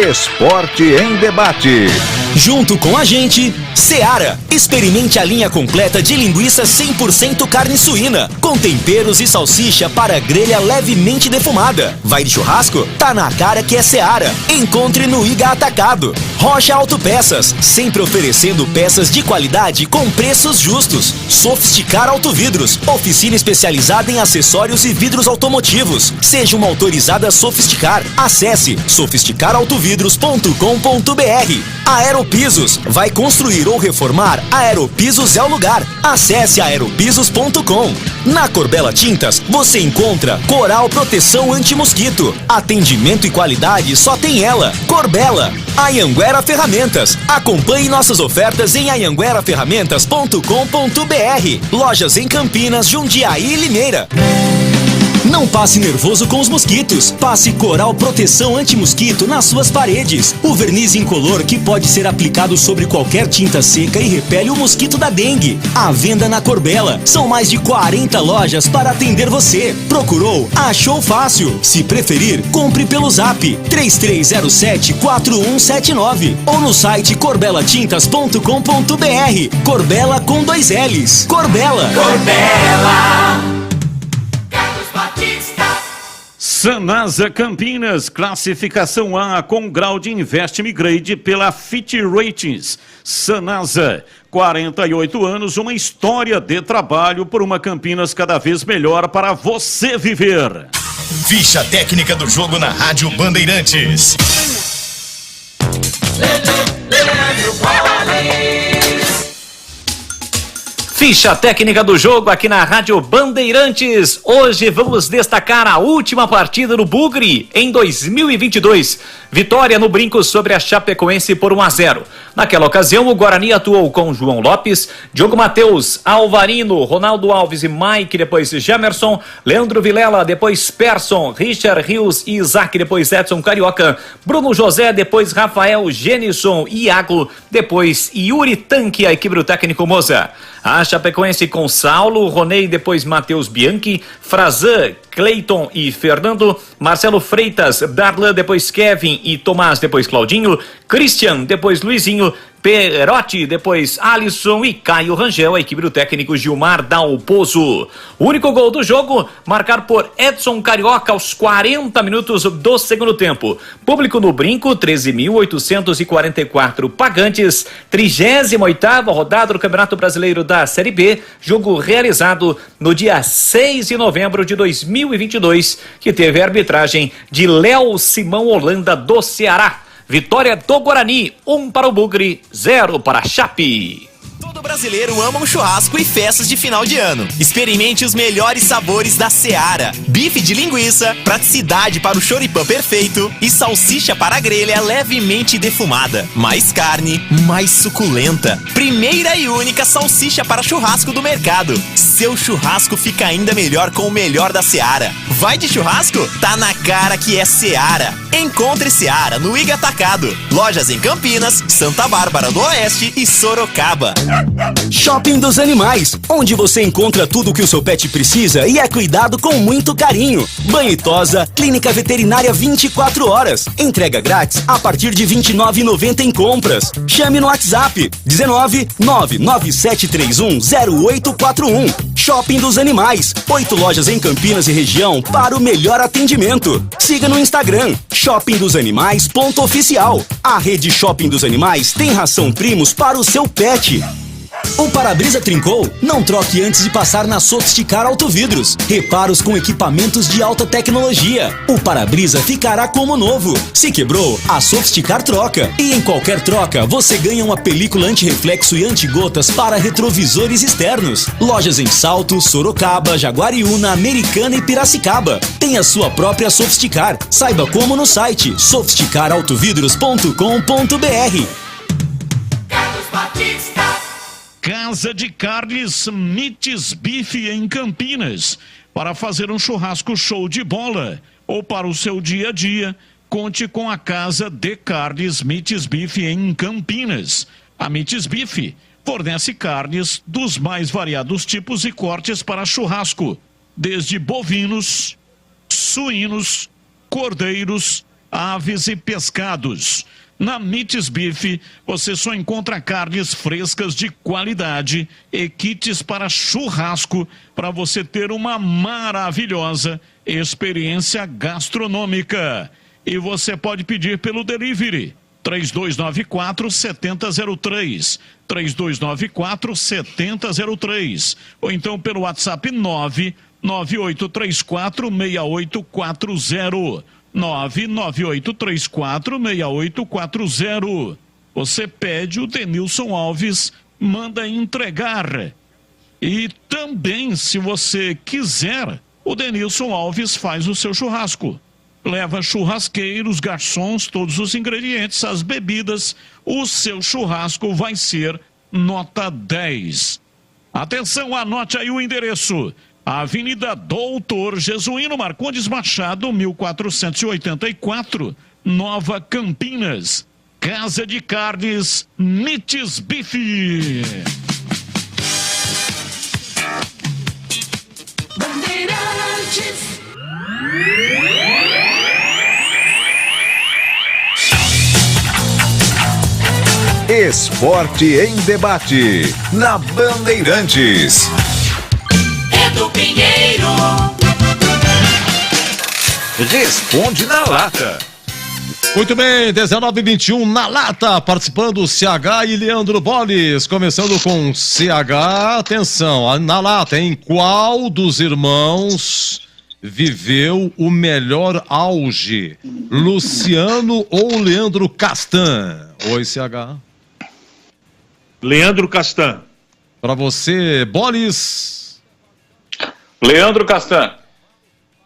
Esporte em Debate. Junto com a gente, Seara. Experimente a linha completa de linguiça 100% carne suína, com temperos e salsicha para grelha levemente defumada. Vai de churrasco? Tá na cara que é Seara. Encontre no Iga Atacado. Rocha Autopeças, sempre oferecendo peças de qualidade com preços justos. Sofisticar Autovidros, oficina especializada em acessórios e vidros automotivos. Seja uma autorizada Sofisticar. Acesse sofisticarautovidros.com.br. Aeropisos, vai construir ou reformar? Aeropisos é o lugar. Acesse aeropisos.com. Na Corbela Tintas, você encontra Coral Proteção Anti-Mosquito. Atendimento e qualidade só tem ela. Corbela. Anhanguera Ferramentas. Acompanhe nossas ofertas em anhangueraferramentas.com.br. Lojas em Campinas, Jundiaí e Limeira. Não passe nervoso com os mosquitos. Passe Coral Proteção Anti-Mosquito nas suas paredes. O verniz incolor que pode ser aplicado sobre qualquer tinta seca e repele o mosquito da dengue. À venda na Corbela. São mais de 40 lojas para atender você. Procurou? Achou fácil. Se preferir, compre pelo Zap 3307-4179 ou no site corbelatintas.com.br. Corbela com 2 L's. Corbela. Corbela. Sanasa Campinas, classificação A com grau de Investment Grade pela Fitch Ratings. Sanasa, 48 anos, uma história de trabalho por uma Campinas cada vez melhor para você viver. Ficha técnica do jogo na Rádio Bandeirantes. Ficha técnica do jogo aqui na Rádio Bandeirantes. Hoje vamos destacar a última partida do Bugre em 2022. Vitória no Brinco sobre a Chapecoense por 1-0. Naquela ocasião, o Guarani atuou com João Lopes, Diogo Matheus, Alvarino, Ronaldo Alves e Mike, depois Jamerson, Leandro Vilela, depois Persson, Richard Rios e Isaac, depois Edson Carioca, Bruno José, depois Rafael, Genison, Iago, depois Yuri Tanque, a equipe do técnico Moza. A Chapecoense com Saulo, Ronei, depois Matheus Bianchi, Frazan, Cleiton e Fernando, Marcelo Freitas, Darlan, depois Kevin e Tomás, depois Claudinho, Christian, depois Luizinho, Perotti, depois Alisson e Caio Rangel, a equipe do técnico Gilmar Dalpozo. O único gol do jogo, marcado por Edson Carioca aos 40 minutos do segundo tempo. Público no Brinco, 13.844 pagantes, 38ª rodada do Campeonato Brasileiro da Série B, jogo realizado no dia 6 de novembro de 2022, que teve a arbitragem de Léo Simão Holanda do Ceará. Vitória do Guarani, 1 para o Bugre, 0 para a Chape. Todo brasileiro ama um churrasco e festas de final de ano. Experimente os melhores sabores da Seara. Bife de linguiça, praticidade para o choripã perfeito e salsicha para a grelha levemente defumada. Mais carne, mais suculenta. Primeira e única salsicha para churrasco do mercado. Seu churrasco fica ainda melhor com o melhor da Seara. Vai de churrasco? Tá na cara que é Seara. Encontre Seara no Iga Atacado. Lojas em Campinas, Santa Bárbara do Oeste e Sorocaba. Shopping dos Animais, onde você encontra tudo o que o seu pet precisa e é cuidado com muito carinho. Banho e tosa, clínica veterinária 24 horas. Entrega grátis a partir de R$ 29,90 em compras. Chame no WhatsApp 19 99731 0841. Shopping dos Animais, 8 lojas em Campinas e região para o melhor atendimento. Siga no Instagram, shoppingdosanimais.oficial. A rede Shopping dos Animais tem ração Primos para o seu pet. O para-brisa trincou? Não troque antes de passar na Sofisticar Autovidros. Reparos com equipamentos de alta tecnologia. O para-brisa ficará como novo. Se quebrou, a Sofisticar troca. E em qualquer troca, você ganha uma película anti-reflexo e anti-gotas para retrovisores externos. Lojas em Salto, Sorocaba, Jaguariúna, Americana e Piracicaba. Tem a sua própria Sofisticar. Saiba como no site sofisticarautovidros.com.br. Casa de Carnes Mites Bife em Campinas. Para fazer um churrasco show de bola ou para o seu dia a dia, conte com a Casa de Carnes Mites Bife em Campinas. A Mites Bife fornece carnes dos mais variados tipos e cortes para churrasco, desde bovinos, suínos, cordeiros, aves e pescados. Na Mites Bife, você só encontra carnes frescas de qualidade e kits para churrasco para você ter uma maravilhosa experiência gastronômica. E você pode pedir pelo delivery 3294-7003, 3294-7003, ou então pelo WhatsApp 99834-6840. 998346840. Você pede, o Denilson Alves manda entregar. E também, se você quiser, o Denilson Alves faz o seu churrasco. Leva churrasqueiros, garçons, todos os ingredientes, as bebidas. O seu churrasco vai ser nota 10. Atenção, anote aí o endereço. Avenida Doutor Jesuíno Marcondes Machado, 1484, Nova Campinas. Casa de Carnes Mites Bife. Bandeirantes. Esporte em debate na Bandeirantes. Do Pinheiro. Responde na lata. Muito bem, 19h21 na lata, participando CH e Leandro Boles, começando com CH, atenção, na lata, em qual dos irmãos viveu o melhor auge, Luciano ou Leandro Castan? Oi, CH. Leandro Castan. Para você, Boles. Leandro Castan.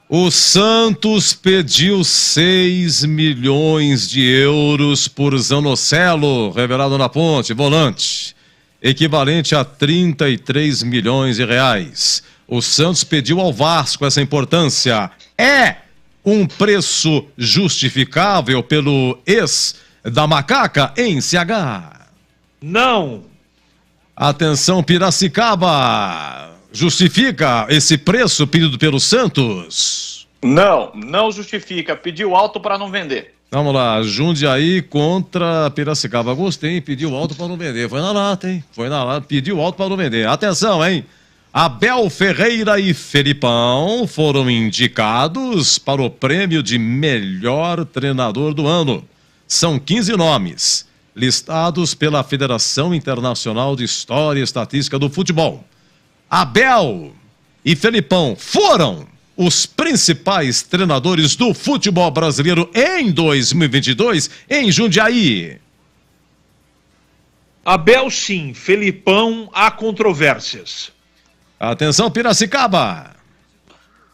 O Santos pediu 6 milhões de euros por Zanocelo, revelado na Ponte, volante, equivalente a 33 milhões de reais. O Santos pediu ao Vasco essa importância. É um preço justificável pelo ex da Macaca em CH? Não. Atenção, Piracicaba. Justifica esse preço pedido pelo Santos? Não justifica. Pediu alto para não vender. Vamos lá, Jundiaí contra Piracicaba. Gostei, pediu alto para não vender. Foi na lata, hein? Foi na lata, pediu alto para não vender. Atenção, hein? Abel Ferreira e Felipão foram indicados para o prêmio de melhor treinador do ano. São 15 nomes, listados pela Federação Internacional de História e Estatística do Futebol. Abel e Felipão foram os principais treinadores do futebol brasileiro em 2022 em Jundiaí. Abel sim, Felipão há controvérsias. Atenção, Piracicaba.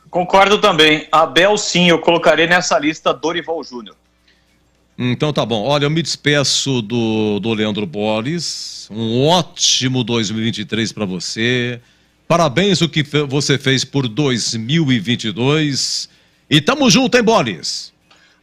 Concordo também. Abel sim, eu colocarei nessa lista Dorival Júnior. Então tá bom. Olha, eu me despeço do Leandro Bolis. Um ótimo 2023 para você. Parabéns o que você fez por 2022. E tamo junto, hein, Bolis?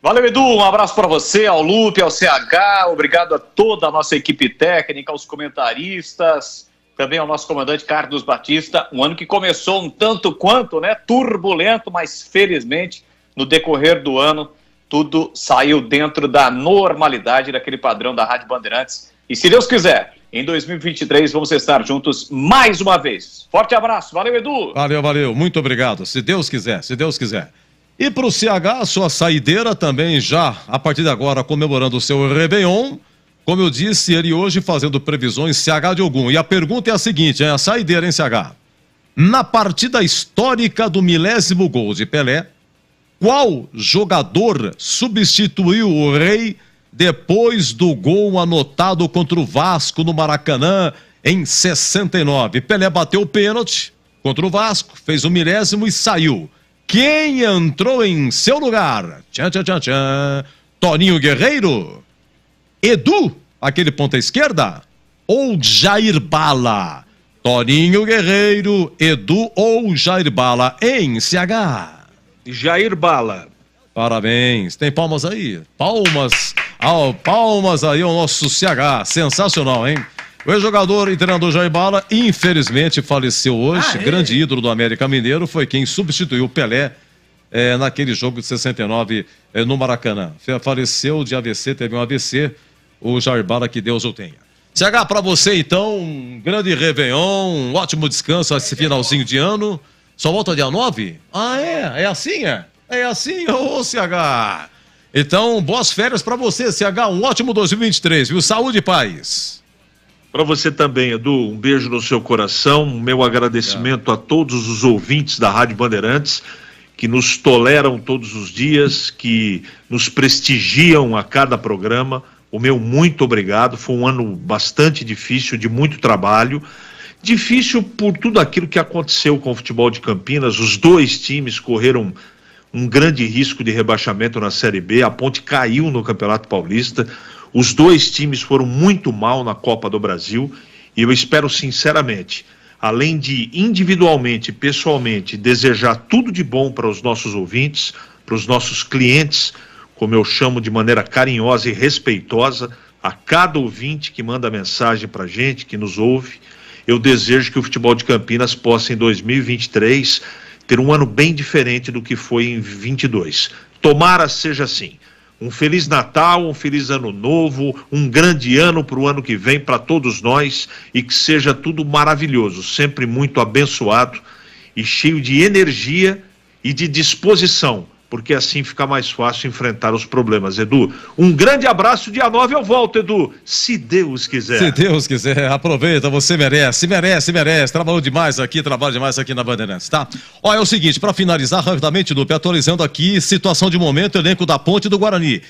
Valeu, Edu. Um abraço para você, ao Lupe, ao CH. Obrigado a toda a nossa equipe técnica, aos comentaristas, também ao nosso comandante Carlos Batista. Um ano que começou um tanto quanto, né, turbulento, mas felizmente no decorrer do ano tudo saiu dentro da normalidade, daquele padrão da Rádio Bandeirantes. E se Deus quiser, em 2023 vamos estar juntos mais uma vez. Forte abraço. Valeu, Edu. Valeu. Muito obrigado. Se Deus quiser. E para o CH, sua saideira também já, a partir de agora, comemorando o seu Réveillon. Como eu disse, ele hoje fazendo previsões CH de algum. E a pergunta é a seguinte, a saideira, hein, CH? Na partida histórica do 1000º gol de Pelé, qual jogador substituiu o Rei depois do gol anotado contra o Vasco no Maracanã em 69? Pelé bateu o pênalti contra o Vasco, fez o 1000º e saiu. Quem entrou em seu lugar? Toninho Guerreiro? Edu, aquele ponta esquerda? Ou Jair Bala? Toninho Guerreiro, Edu ou Jair Bala em CH? Jair Bala. Parabéns. Tem palmas aí? Palmas aí ao nosso CH. Sensacional, hein? O ex-jogador e treinador Jair Bala, infelizmente, faleceu hoje. Grande ídolo do América Mineiro, foi quem substituiu o Pelé naquele jogo de 69 no Maracanã. Faleceu de AVC, teve um AVC. O Jair Bala, que Deus o tenha. CH, pra você, então, um grande Réveillon, um ótimo descanso esse finalzinho de ano. Só volta dia 9? Ah, é? É assim, é? É assim, ô CH. Então, boas férias pra você, CH. Um ótimo 2023, viu? Saúde e paz. Para você também, Edu, um beijo no seu coração, meu agradecimento a todos os ouvintes da Rádio Bandeirantes, que nos toleram todos os dias, que nos prestigiam a cada programa. O meu muito obrigado, foi um ano bastante difícil, de muito trabalho, difícil por tudo aquilo que aconteceu com o futebol de Campinas. Os dois times correram um grande risco de rebaixamento na Série B, a Ponte caiu no Campeonato Paulista. Os dois times foram muito mal na Copa do Brasil e eu espero sinceramente, além de individualmente, pessoalmente, desejar tudo de bom para os nossos ouvintes, para os nossos clientes, como eu chamo de maneira carinhosa e respeitosa, a cada ouvinte que manda mensagem para a gente, que nos ouve, eu desejo que o futebol de Campinas possa em 2023 ter um ano bem diferente do que foi em 22. Tomara seja assim. Um Feliz Natal, um Feliz Ano Novo, um grande ano para o ano que vem para todos nós e que seja tudo maravilhoso, sempre muito abençoado e cheio de energia e de disposição, porque assim fica mais fácil enfrentar os problemas. Edu, um grande abraço, dia 9 eu volto, Edu, se Deus quiser. Se Deus quiser, aproveita, você merece, trabalha demais aqui na Bandeirantes, tá? Ó, é o seguinte, para finalizar rapidamente, Lupe, atualizando aqui, situação de momento, elenco da Ponte do Guarani,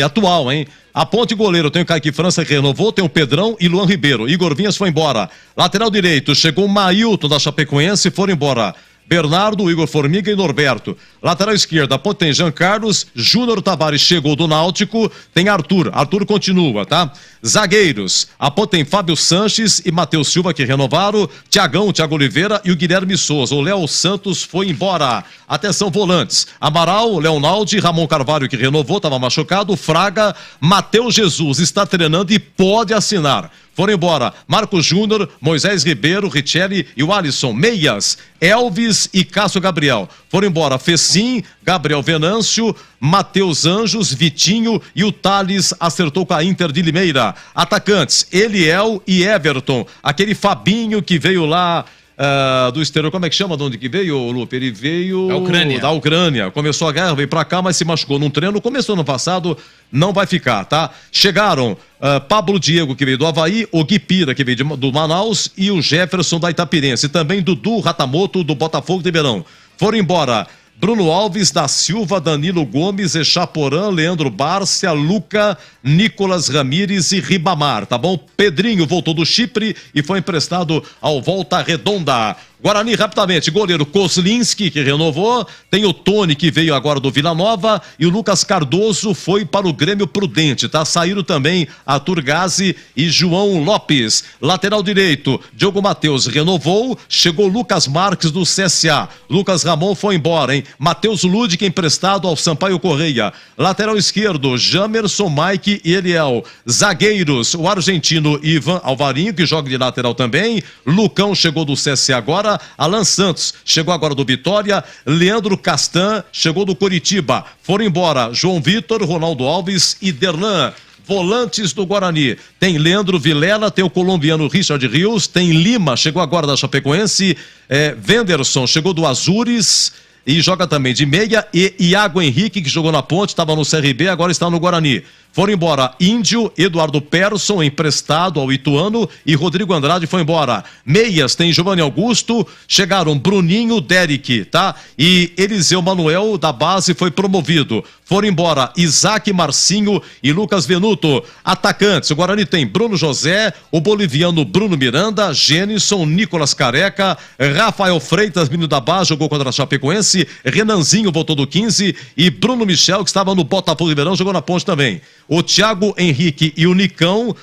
atual, hein? A Ponte goleiro, tem o Kaique França que renovou, tem o Pedrão e Luan Ribeiro, Igor Vinhas foi embora, lateral direito, chegou o Mailton da Chapecoense e foram embora Bernardo, Igor Formiga e Norberto. Lateral esquerda, tem Jean Carlos, Júnior Tavares chegou do Náutico, tem Arthur continua, tá? Zagueiros, a tem Fábio Sanches e Matheus Silva que renovaram, Thiago Oliveira e o Guilherme Souza. O Léo Santos foi embora. Atenção, volantes, Amaral, Leonaldi, Ramon Carvalho que renovou, estava machucado, Fraga, Matheus Jesus está treinando e pode assinar. Foram embora Marcos Júnior, Moisés Ribeiro, Richelli e o Alisson. Meias, Elvis e Cássio Gabriel. Foram embora Fecim, Gabriel Venâncio, Matheus Anjos, Vitinho e o Thales acertou com a Inter de Limeira. Atacantes, Eliel e Everton. Aquele Fabinho que veio lá do exterior, como é que chama? De onde que veio, Lupe? Ele veio da Ucrânia. Começou a guerra, veio pra cá, mas se machucou num treino. Começou no passado, não vai ficar, tá? Chegaram Pablo Diego, que veio do Avaí, o Gui Pira, que veio do Manaus, e o Jefferson da Itapirense. Também Dudu Ratamoto, do Botafogo de Ribeirão. Foram embora Bruno Alves, da Silva, Danilo Gomes, Echaporã, Leandro Bárcia, Luca, Nicolas Ramires e Ribamar, tá bom? Pedrinho voltou do Chipre e foi emprestado ao Volta Redonda. Guarani, rapidamente, goleiro Kozlinski, que renovou, tem o Tony, que veio agora do Vila Nova, e o Lucas Cardoso foi para o Grêmio Prudente, tá? Saíram também Arthur Gazi e João Lopes. Lateral direito, Diogo Matheus renovou, chegou Lucas Marques do CSA. Lucas Ramon foi embora, hein? Matheus Ludic emprestado ao Sampaio Correia. Lateral esquerdo, Jamerson, Mike e Eliel. Zagueiros, o argentino Ivan Alvarinho, que joga de lateral também. Lucão chegou do CSA agora. Alan Santos chegou agora do Vitória. Leandro Castan chegou do Coritiba. Foram embora João Vitor, Ronaldo Alves e Derlan. Volantes do Guarani, tem Leandro Vilela, tem o colombiano Richard Rios, tem Lima, chegou agora da Chapecoense, Wenderson chegou do Azures e joga também de meia, e Iago Henrique, que jogou na Ponte, estava no CRB, agora está no Guarani. Foram embora Índio, Eduardo Persson, emprestado ao Ituano, e Rodrigo Andrade foi embora. Meias, tem Giovanni Augusto, chegaram Bruninho, Derek, tá? E Eliseu Manuel, da base, foi promovido. Foram embora Isaac Marcinho e Lucas Venuto. Atacantes, o Guarani tem Bruno José, o boliviano Bruno Miranda, Gênison, Nicolas Careca, Rafael Freitas, menino da base, jogou contra a Chapecoense, Renanzinho voltou do 15 e Bruno Michel, que estava no Botafogo Ribeirão, jogou na Ponte também. O Thiago Henrique e o Nicão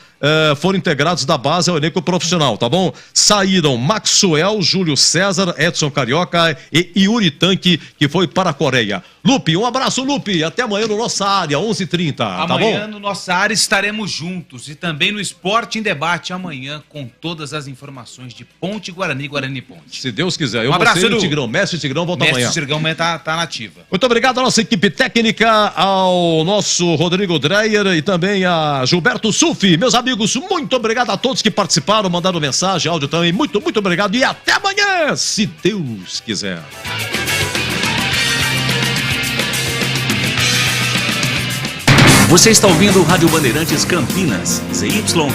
foram integrados da base ao elenco profissional, tá bom? Saíram Maxwell, Júlio César, Edson Carioca e Yuri Tanque, que foi para a Coreia. Lupe, um abraço, Lupe. Até amanhã no Nossa Área, 11h30, tá bom? Amanhã no Nossa Área estaremos juntos e também no Esporte em Debate amanhã com todas as informações de Ponte Guarani, Guarani Ponte. Se Deus quiser. Um abraço, Edu. Tigrão, Mestre Tigrão, volta amanhã. Mestre Tigrão amanhã tá nativa. Muito obrigado à nossa equipe técnica, ao nosso Rodrigo Dreyer e também a Gilberto Sufi. Meus amigos, muito obrigado a todos que participaram, mandaram mensagem, áudio também. Muito, muito obrigado e até amanhã, se Deus quiser. Você está ouvindo o Rádio Bandeirantes Campinas, ZY